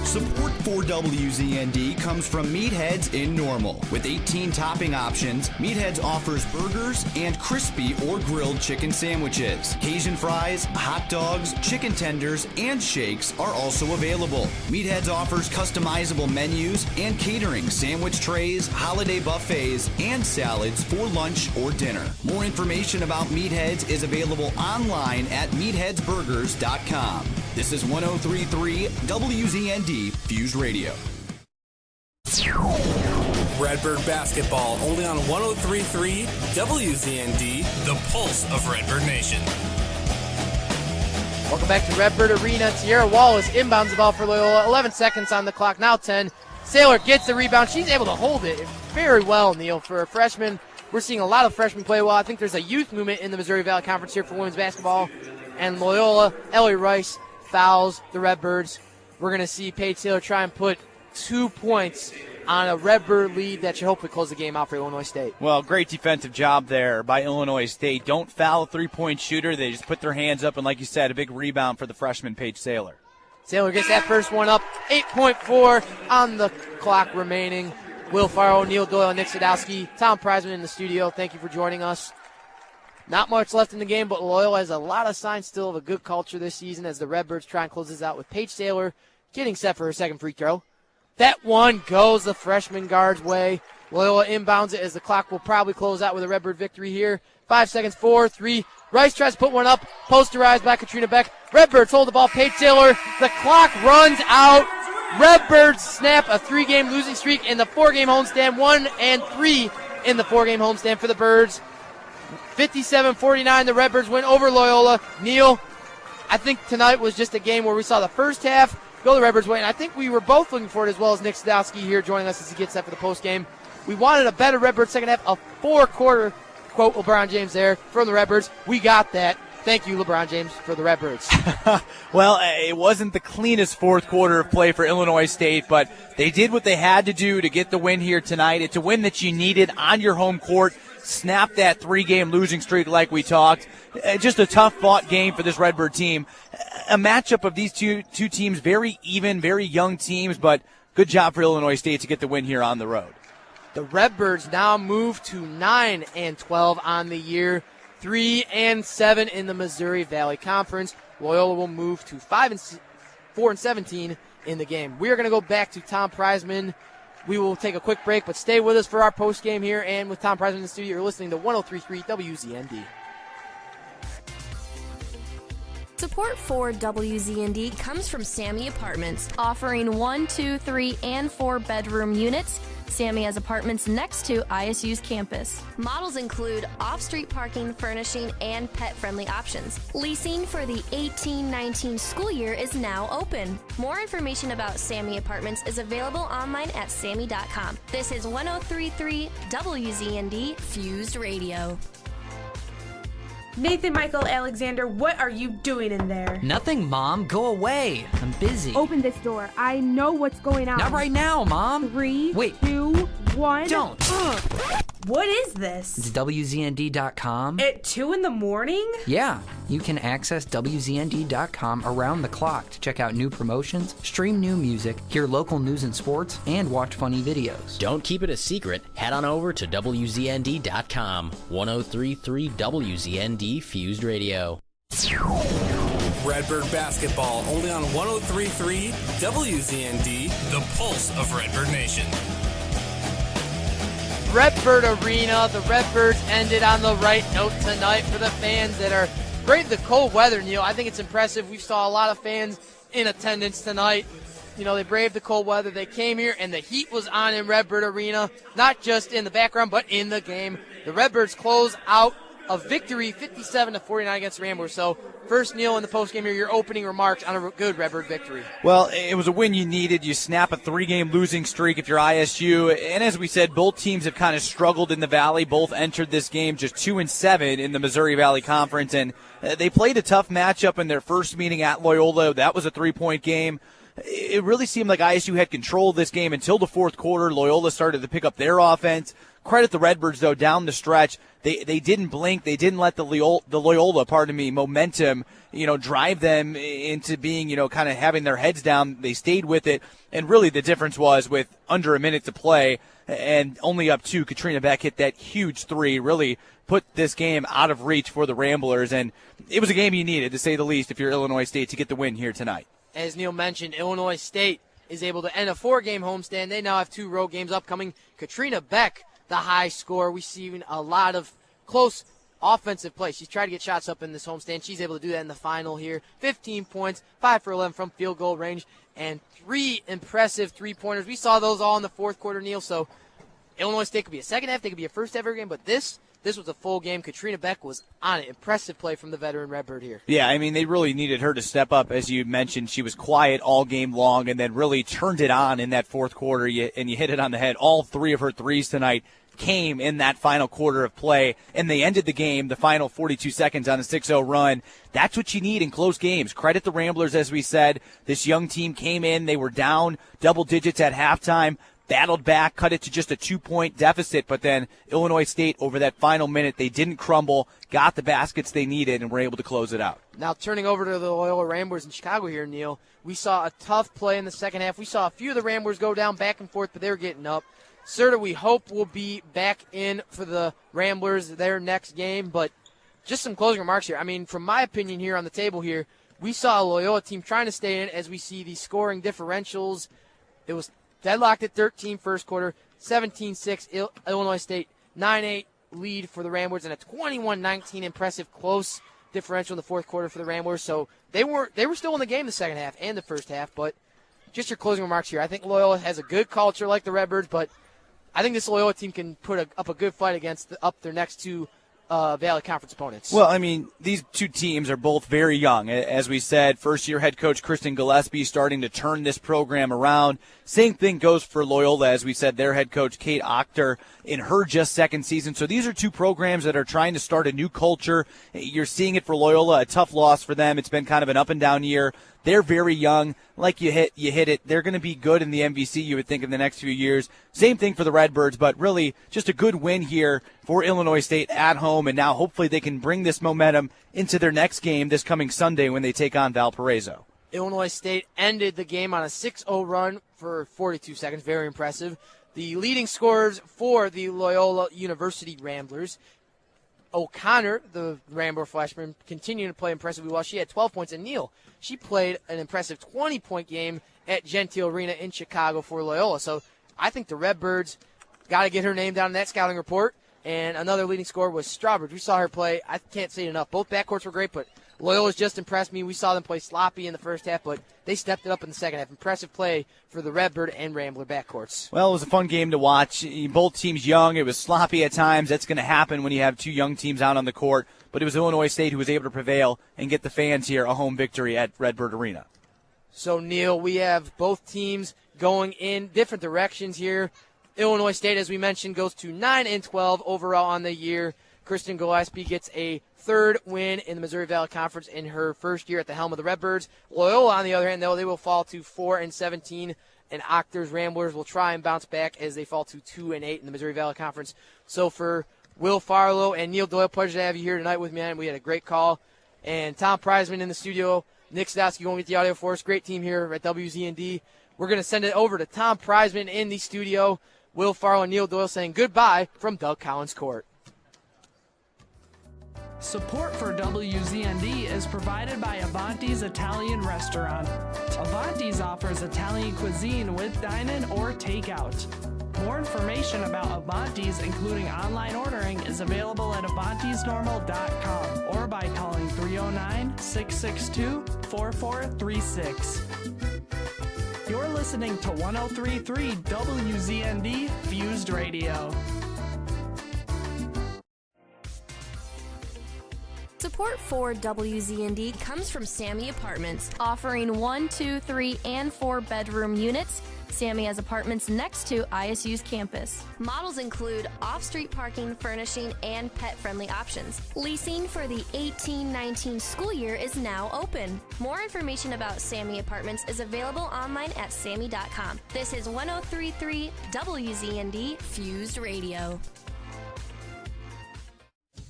Support for WZND comes from Meatheads in Normal. With 18 topping options, Meatheads offers burgers and crispy or grilled chicken sandwiches. Cajun fries, hot dogs, chicken tenders, and shakes are also available. Meatheads offers customizable menus and catering, sandwich trays, holiday buffets, and salads for lunch or dinner. More information about Meatheads is available online at meatheadsburgers.com. This is 103.3 WZND Fused Radio. Redbird basketball, only on 103.3 WZND, the pulse of Redbird Nation. Welcome back to Redbird Arena. Tierra Wallace inbounds the ball for Loyola. 11 seconds on the clock, now 10. Saylor gets the rebound. She's able to hold it very well, Neil, for a freshman. We're seeing a lot of freshmen play well. I think there's a youth movement in the Missouri Valley Conference here for women's basketball. And Loyola, Ellie Rice, fouls the Redbirds. We're going to see Paige Saylor try and put 2 points on a Redbird lead that should hopefully close the game out for Illinois State. Well, great defensive job there by Illinois State. Don't foul a three-point shooter. They just put their hands up, and like you said, a big rebound for the freshman Paige Saylor. Saylor gets that first one up. 8.4 on the clock remaining. Will Farrow, Neil Doyle, Nick Sadowski, Tom Prizeman in the studio. Thank you for joining us. Not much left in the game, but Loyola has a lot of signs still of a good culture this season as the Redbirds try and close this out with Paige Saylor getting set for her second free throw. That one goes the freshman guard's way. Loyola inbounds it as the clock will probably close out with a Redbird victory here. 5 seconds, 4, 3. Rice tries to put one up. Posterized by Katrina Beck. Redbirds hold the ball. Paige Saylor. The clock runs out. Redbirds snap a 3-game losing streak in the 4-game homestand. 1 and 3 in the 4-game homestand for the Birds. 57-49, the Redbirds win over Loyola. Neil, I think tonight was just a game where we saw the first half go the Redbirds' way, and I think we were both looking for it as well as Nick Sadowski here joining us as he gets set for the postgame. We wanted a better Redbirds second half, a 4-quarter, quote LeBron James there, from the Redbirds. We got that. Thank you, LeBron James, for the Redbirds. Well, it wasn't the cleanest fourth quarter of play for Illinois State, but they did what they had to do to get the win here tonight. It's a win that you needed on your home court. Snap that 3-game losing streak like we talked. Just a tough-fought game for this Redbird team. A matchup of these two teams, very even, very young teams, but good job for Illinois State to get the win here on the road. The Redbirds now move to 9-12 on the year, 3-7 in the Missouri Valley Conference. Loyola will move to 4-17 in the game. We are going to go back to Tom Preisman. We will take a quick break, but stay with us for our post game here. And with Tom Preisman in the studio, you're listening to 103.3 WZND. Support for WZND comes from Sammy Apartments, offering 1, 2, 3, and 4 bedroom units. Sammy has apartments next to ISU's campus. Models include off-street parking, furnishing, and pet-friendly options. Leasing for the 18-19 school year is now open. More information about Sammy Apartments is available online at sammy.com. This is 103.3 WZND Fused Radio. Nathan Michael Alexander, what are you doing in there? Nothing, Mom. Go away. I'm busy. Open this door. I know what's going on. Not right now, Mom. 3, Wait. 2, 1. Don't. What is this? It's WZND.com. At 2 in the morning? Yeah. You can access WZND.com around the clock to check out new promotions, stream new music, hear local news and sports, and watch funny videos. Don't keep it a secret. Head on over to WZND.com. 103.3 WZND Fused Radio. Redbird basketball only on 103.3 WZND, the pulse of Redbird Nation. Redbird Arena. The Redbirds ended on the right note tonight for the fans that are braved the cold weather, Neil. I think it's impressive. We saw a lot of fans in attendance tonight. You know, they braved the cold weather. They came here, and the heat was on in Redbird Arena, not just in the background, but in the game. The Redbirds close out a victory 57-49 against the Ramblers. So first, Neil, in the postgame here, your opening remarks on a good Redbird victory. Well, it was a win you needed. You snap a 3-game losing streak if you're ISU. And as we said, both teams have kind of struggled in the Valley. Both entered this game just 2-7 in the Missouri Valley Conference. And they played a tough matchup in their first meeting at Loyola. That was a 3-point game. It really seemed like ISU had control of this game until the fourth quarter. Loyola started to pick up their offense. Credit the Redbirds, though, down the stretch. They didn't blink. They didn't let the Loyola momentum, drive them into being, kind of having their heads down. They stayed with it. And really the difference was with under a minute to play and only up 2, Katrina Beck hit that huge 3, really put this game out of reach for the Ramblers. And it was a game you needed, to say the least, if you're Illinois State, to get the win here tonight. As Neil mentioned, Illinois State is able to end a 4-game homestand. They now have 2 road games upcoming. Katrina Beck, the high scorer, receiving a lot of close offensive play. She's tried to get shots up in this homestand. She's able to do that in the final here. 15 points, 5 for 11 from field goal range, and 3 impressive three-pointers. We saw those all in the fourth quarter, Neil. So Illinois State could be a second half, they could be a first ever game, but this was a full game. Katrina Beck was on it. Impressive play from the veteran Redbird here. Yeah, I mean, they really needed her to step up. As you mentioned, she was quiet all game long and then really turned it on in that fourth quarter, and you hit it on the head. All 3 of her threes tonight came in that final quarter of play, and they ended the game, the final 42 seconds on a 6-0 run. That's what you need in close games. Credit the Ramblers, as we said. This young team came in. They were down double digits at halftime, battled back, cut it to just a 2-point deficit, but then Illinois State, over that final minute, they didn't crumble, got the baskets they needed, and were able to close it out. Now turning over to the Loyola Ramblers in Chicago here, Neil, we saw a tough play in the second half. We saw a few of the Ramblers go down back and forth, but they were getting up. Serta, we hope, will be back in for the Ramblers their next game, but just some closing remarks here. I mean, from my opinion here on the table here, we saw a Loyola team trying to stay in as we see the scoring differentials. It was deadlocked at 13 first quarter, 17-6 Illinois State, 9-8 lead for the Ramblers, and a 21-19 impressive close differential in the fourth quarter for the Ramblers. So they were still in the game the second half and the first half, but just your closing remarks here. I think Loyola has a good culture like the Redbirds, but I think this Loyola team can put up a good fight against up their next 2 Valley Conference opponents. Well, I mean, these two teams are both very young. As we said, first-year head coach Kristen Gillespie starting to turn this program around. Same thing goes for Loyola, as we said, their head coach Kate Ochter in her just second season. So these are two programs that are trying to start a new culture. You're seeing it for Loyola, a tough loss for them. It's been kind of an up-and-down year. They're very young. Like you hit it. They're going to be good in the MVC, you would think, in the next few years. Same thing for the Redbirds, but really just a good win here for Illinois State at home, and now hopefully they can bring this momentum into their next game this coming Sunday when they take on Valparaiso. Illinois State ended the game on a 6-0 run for 42 seconds. Very impressive. The leading scorers for the Loyola University Ramblers, O'Connor, the Rambler freshman, continuing to play impressively well. She had 12 points. And Neal, she played an impressive 20-point game at Gentile Arena in Chicago for Loyola. So I think the Redbirds got to get her name down in that scouting report. And another leading scorer was Strawbridge. We saw her play. I can't say it enough. Both backcourts were great, but Loyola's just impressed me. We saw them play sloppy in the first half, but they stepped it up in the second half. Impressive play for the Redbird and Rambler backcourts. Well, it was a fun game to watch. Both teams young. It was sloppy at times. That's going to happen when you have two young teams out on the court. But it was Illinois State who was able to prevail and get the fans here a home victory at Redbird Arena. So, Neil, we have both teams going in different directions here. Illinois State, as we mentioned, goes to 9-12 overall on the year. Kristen Gillespie gets a third win in the Missouri Valley Conference in her first year at the helm of the Redbirds. Loyola, on the other hand, though, they will fall to 4-17, and Ochter's Ramblers will try and bounce back as they fall to 2-8 in the Missouri Valley Conference. So for Will Farlow and Neil Doyle, pleasure to have you here tonight with me, man. We had a great call. And Tom Prizeman in the studio. Nick Sadowski going to get the audio for us. Great team here at WZND. We're going to send it over to Tom Prizeman in the studio. Will Farlow and Neil Doyle saying goodbye from Doug Collins Court. Support for WZND is provided by Avanti's Italian Restaurant. Avanti's offers Italian cuisine with dine-in or takeout. More information about Avanti's, including online ordering, is available at avantisnormal.com or by calling 309-662-4436. You're listening to 103.3 WZND Fused Radio. Support for WZND comes from Sammy Apartments, offering 1, 2, 3, and 4 bedroom units. Sammy has apartments next to ISU's campus. Models include off-street parking, furnishing, and pet-friendly options. Leasing for the 18-19 school year is now open. More information about Sammy Apartments is available online at sammy.com. This is 103.3 WZND Fused Radio.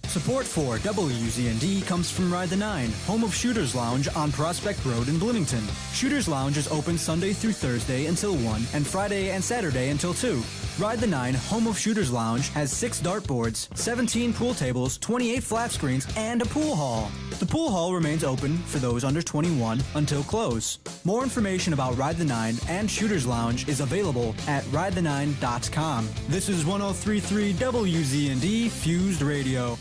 Support for WZND comes from Ride the 9, home of Shooters Lounge on Prospect Road in Bloomington. Shooters Lounge is open Sunday through Thursday until 1 and Friday and Saturday until 2. Ride the 9, home of Shooters Lounge, has 6 dartboards, 17 pool tables, 28 flat screens, and a pool hall. The pool hall remains open for those under 21 until close. More information about Ride the 9 and Shooters Lounge is available at ridethe9.com. This is 103.3 WZND Fused Radio.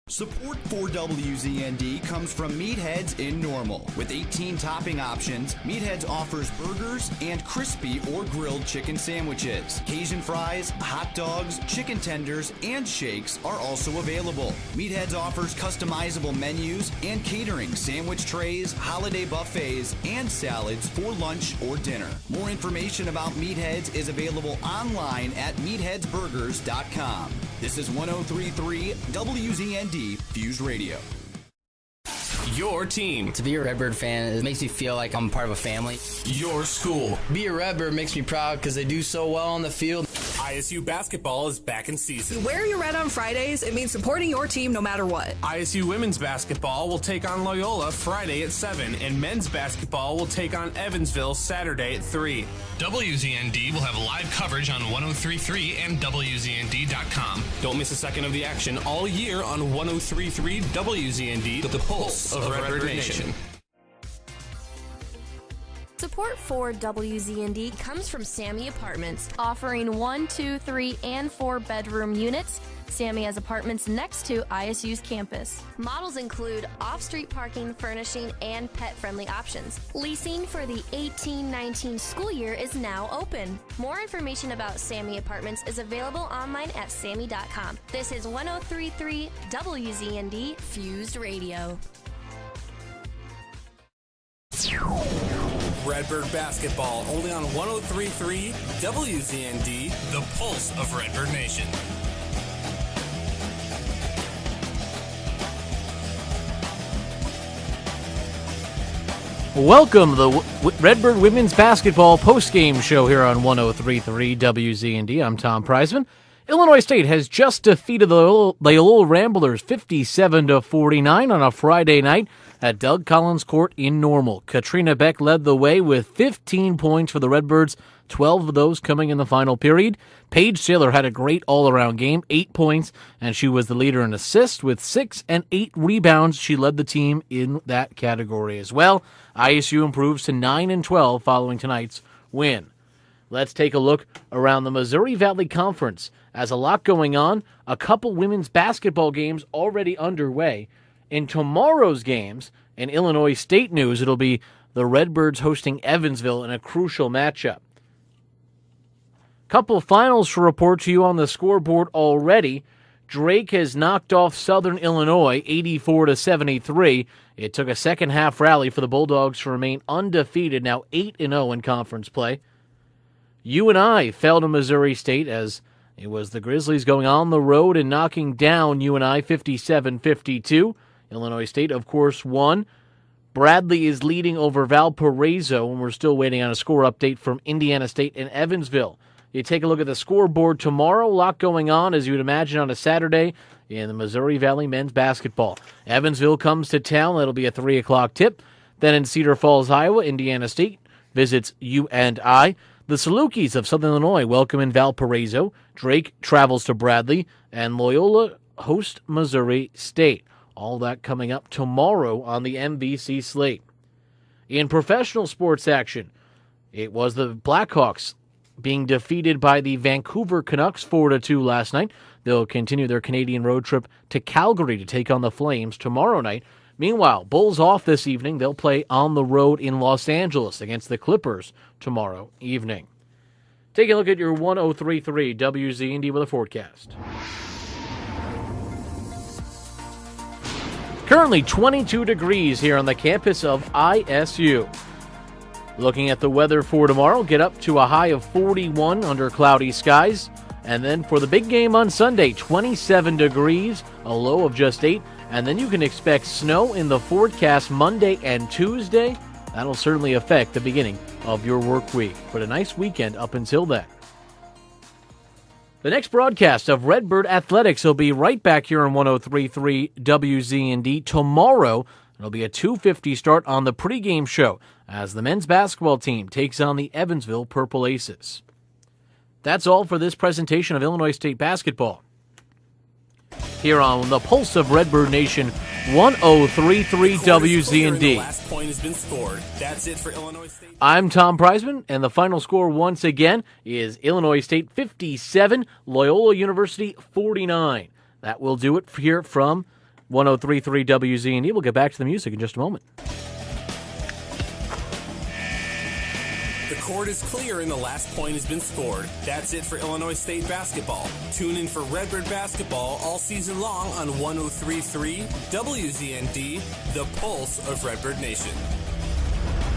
Support for WZND comes from Meatheads in Normal. With 18 topping options, Meatheads offers burgers and crispy or grilled chicken sandwiches. Cajun fries, hot dogs, chicken tenders, and shakes are also available. Meatheads offers customizable menus and catering, sandwich trays, holiday buffets, and salads for lunch or dinner. More information about Meatheads is available online at meatheadsburgers.com. This is 103.3 WZND Fused Radio. Your team. To be a Redbird fan, it makes me feel like I'm part of a family. Your school. Be a Redbird makes me proud because they do so well on the field. ISU basketball is back in season. You wear your red on Fridays, it means supporting your team no matter what. ISU women's basketball will take on Loyola Friday at 7, and men's basketball will take on Evansville Saturday at 3. WZND will have live coverage on 103.3 and WZND.com. Don't miss a second of the action all year on 103.3 WZND, the pulse of Redbird Nation. Support for WZND comes from Sammy Apartments, offering 1, 2, 3, and 4 bedroom units. Sammy has apartments next to ISU's campus. Models include off-street parking, furnishing, and pet-friendly options. Leasing for the 18-19 school year is now open. More information about Sammy Apartments is available online at sammy.com. This is 103.3 WZND Fused Radio. Redbird basketball only on 103.3 WZND, the pulse of Redbird Nation. Welcome to the Redbird Women's Basketball postgame show here on 103.3 WZND. I'm Tom Preisman. Illinois State has just defeated the Loyola Ramblers 57-49 on a Friday night at Doug Collins Court in Normal. Katrina Beck led the way with 15 points for the Redbirds, 12 of those coming in the final period. Paige Saylor had a great all-around game, 8 points, and she was the leader in assists with 6 and 8 rebounds. She led the team in that category as well. ISU improves to 9-12 following tonight's win. Let's take a look around the Missouri Valley Conference. As a lot going on, a couple women's basketball games already underway. In tomorrow's games, in Illinois State news, it'll be the Redbirds hosting Evansville in a crucial matchup. Couple finals to report to you on the scoreboard already. Drake has knocked off Southern Illinois 84-73. It took a second-half rally for the Bulldogs to remain undefeated, now 8-0 in conference play. UNI fell to Missouri State as it was the Grizzlies going on the road and knocking down UNI 57-52. Illinois State, of course, won. Bradley is leading over Valparaiso, and we're still waiting on a score update from Indiana State and Evansville. You take a look at the scoreboard tomorrow. A lot going on, as you would imagine, on a Saturday in the Missouri Valley men's basketball. Evansville comes to town. That'll be a 3 o'clock tip. Then in Cedar Falls, Iowa, Indiana State visits UNI. The Salukis of Southern Illinois welcome in Valparaiso. Drake travels to Bradley, and Loyola host Missouri State. All that coming up tomorrow on the MVC slate. In professional sports action, it was the Blackhawks being defeated by the Vancouver Canucks 4-2 last night. They'll continue their Canadian road trip to Calgary to take on the Flames tomorrow night. Meanwhile, Bulls off this evening. They'll play on the road in Los Angeles against the Clippers tomorrow evening. Take a look at your 103.3 WZND weather forecast. Currently 22 degrees here on the campus of ISU. Looking at the weather for tomorrow, get up to a high of 41 under cloudy skies. And then for the big game on Sunday, 27 degrees, a low of just 8. And then you can expect snow in the forecast Monday and Tuesday. That'll certainly affect the beginning of your work week. But a nice weekend up until then. The next broadcast of Redbird Athletics will be right back here on 103.3 WZND tomorrow. It'll be a 2:50 start on the pregame show as the men's basketball team takes on the Evansville Purple Aces. That's all for this presentation of Illinois State basketball. Here on the Pulse of Redbird Nation, 103.3 WZND. Last point has been scored. That's it for Illinois State. I'm Tom Preisman, and the final score once again is Illinois State 57, Loyola University 49. That will do it here from 103.3 WZND. We'll get back to the music in just a moment. The court is clear and the last point has been scored. That's it for Illinois State basketball. Tune in for Redbird basketball all season long on 103.3 WZND, the pulse of Redbird Nation.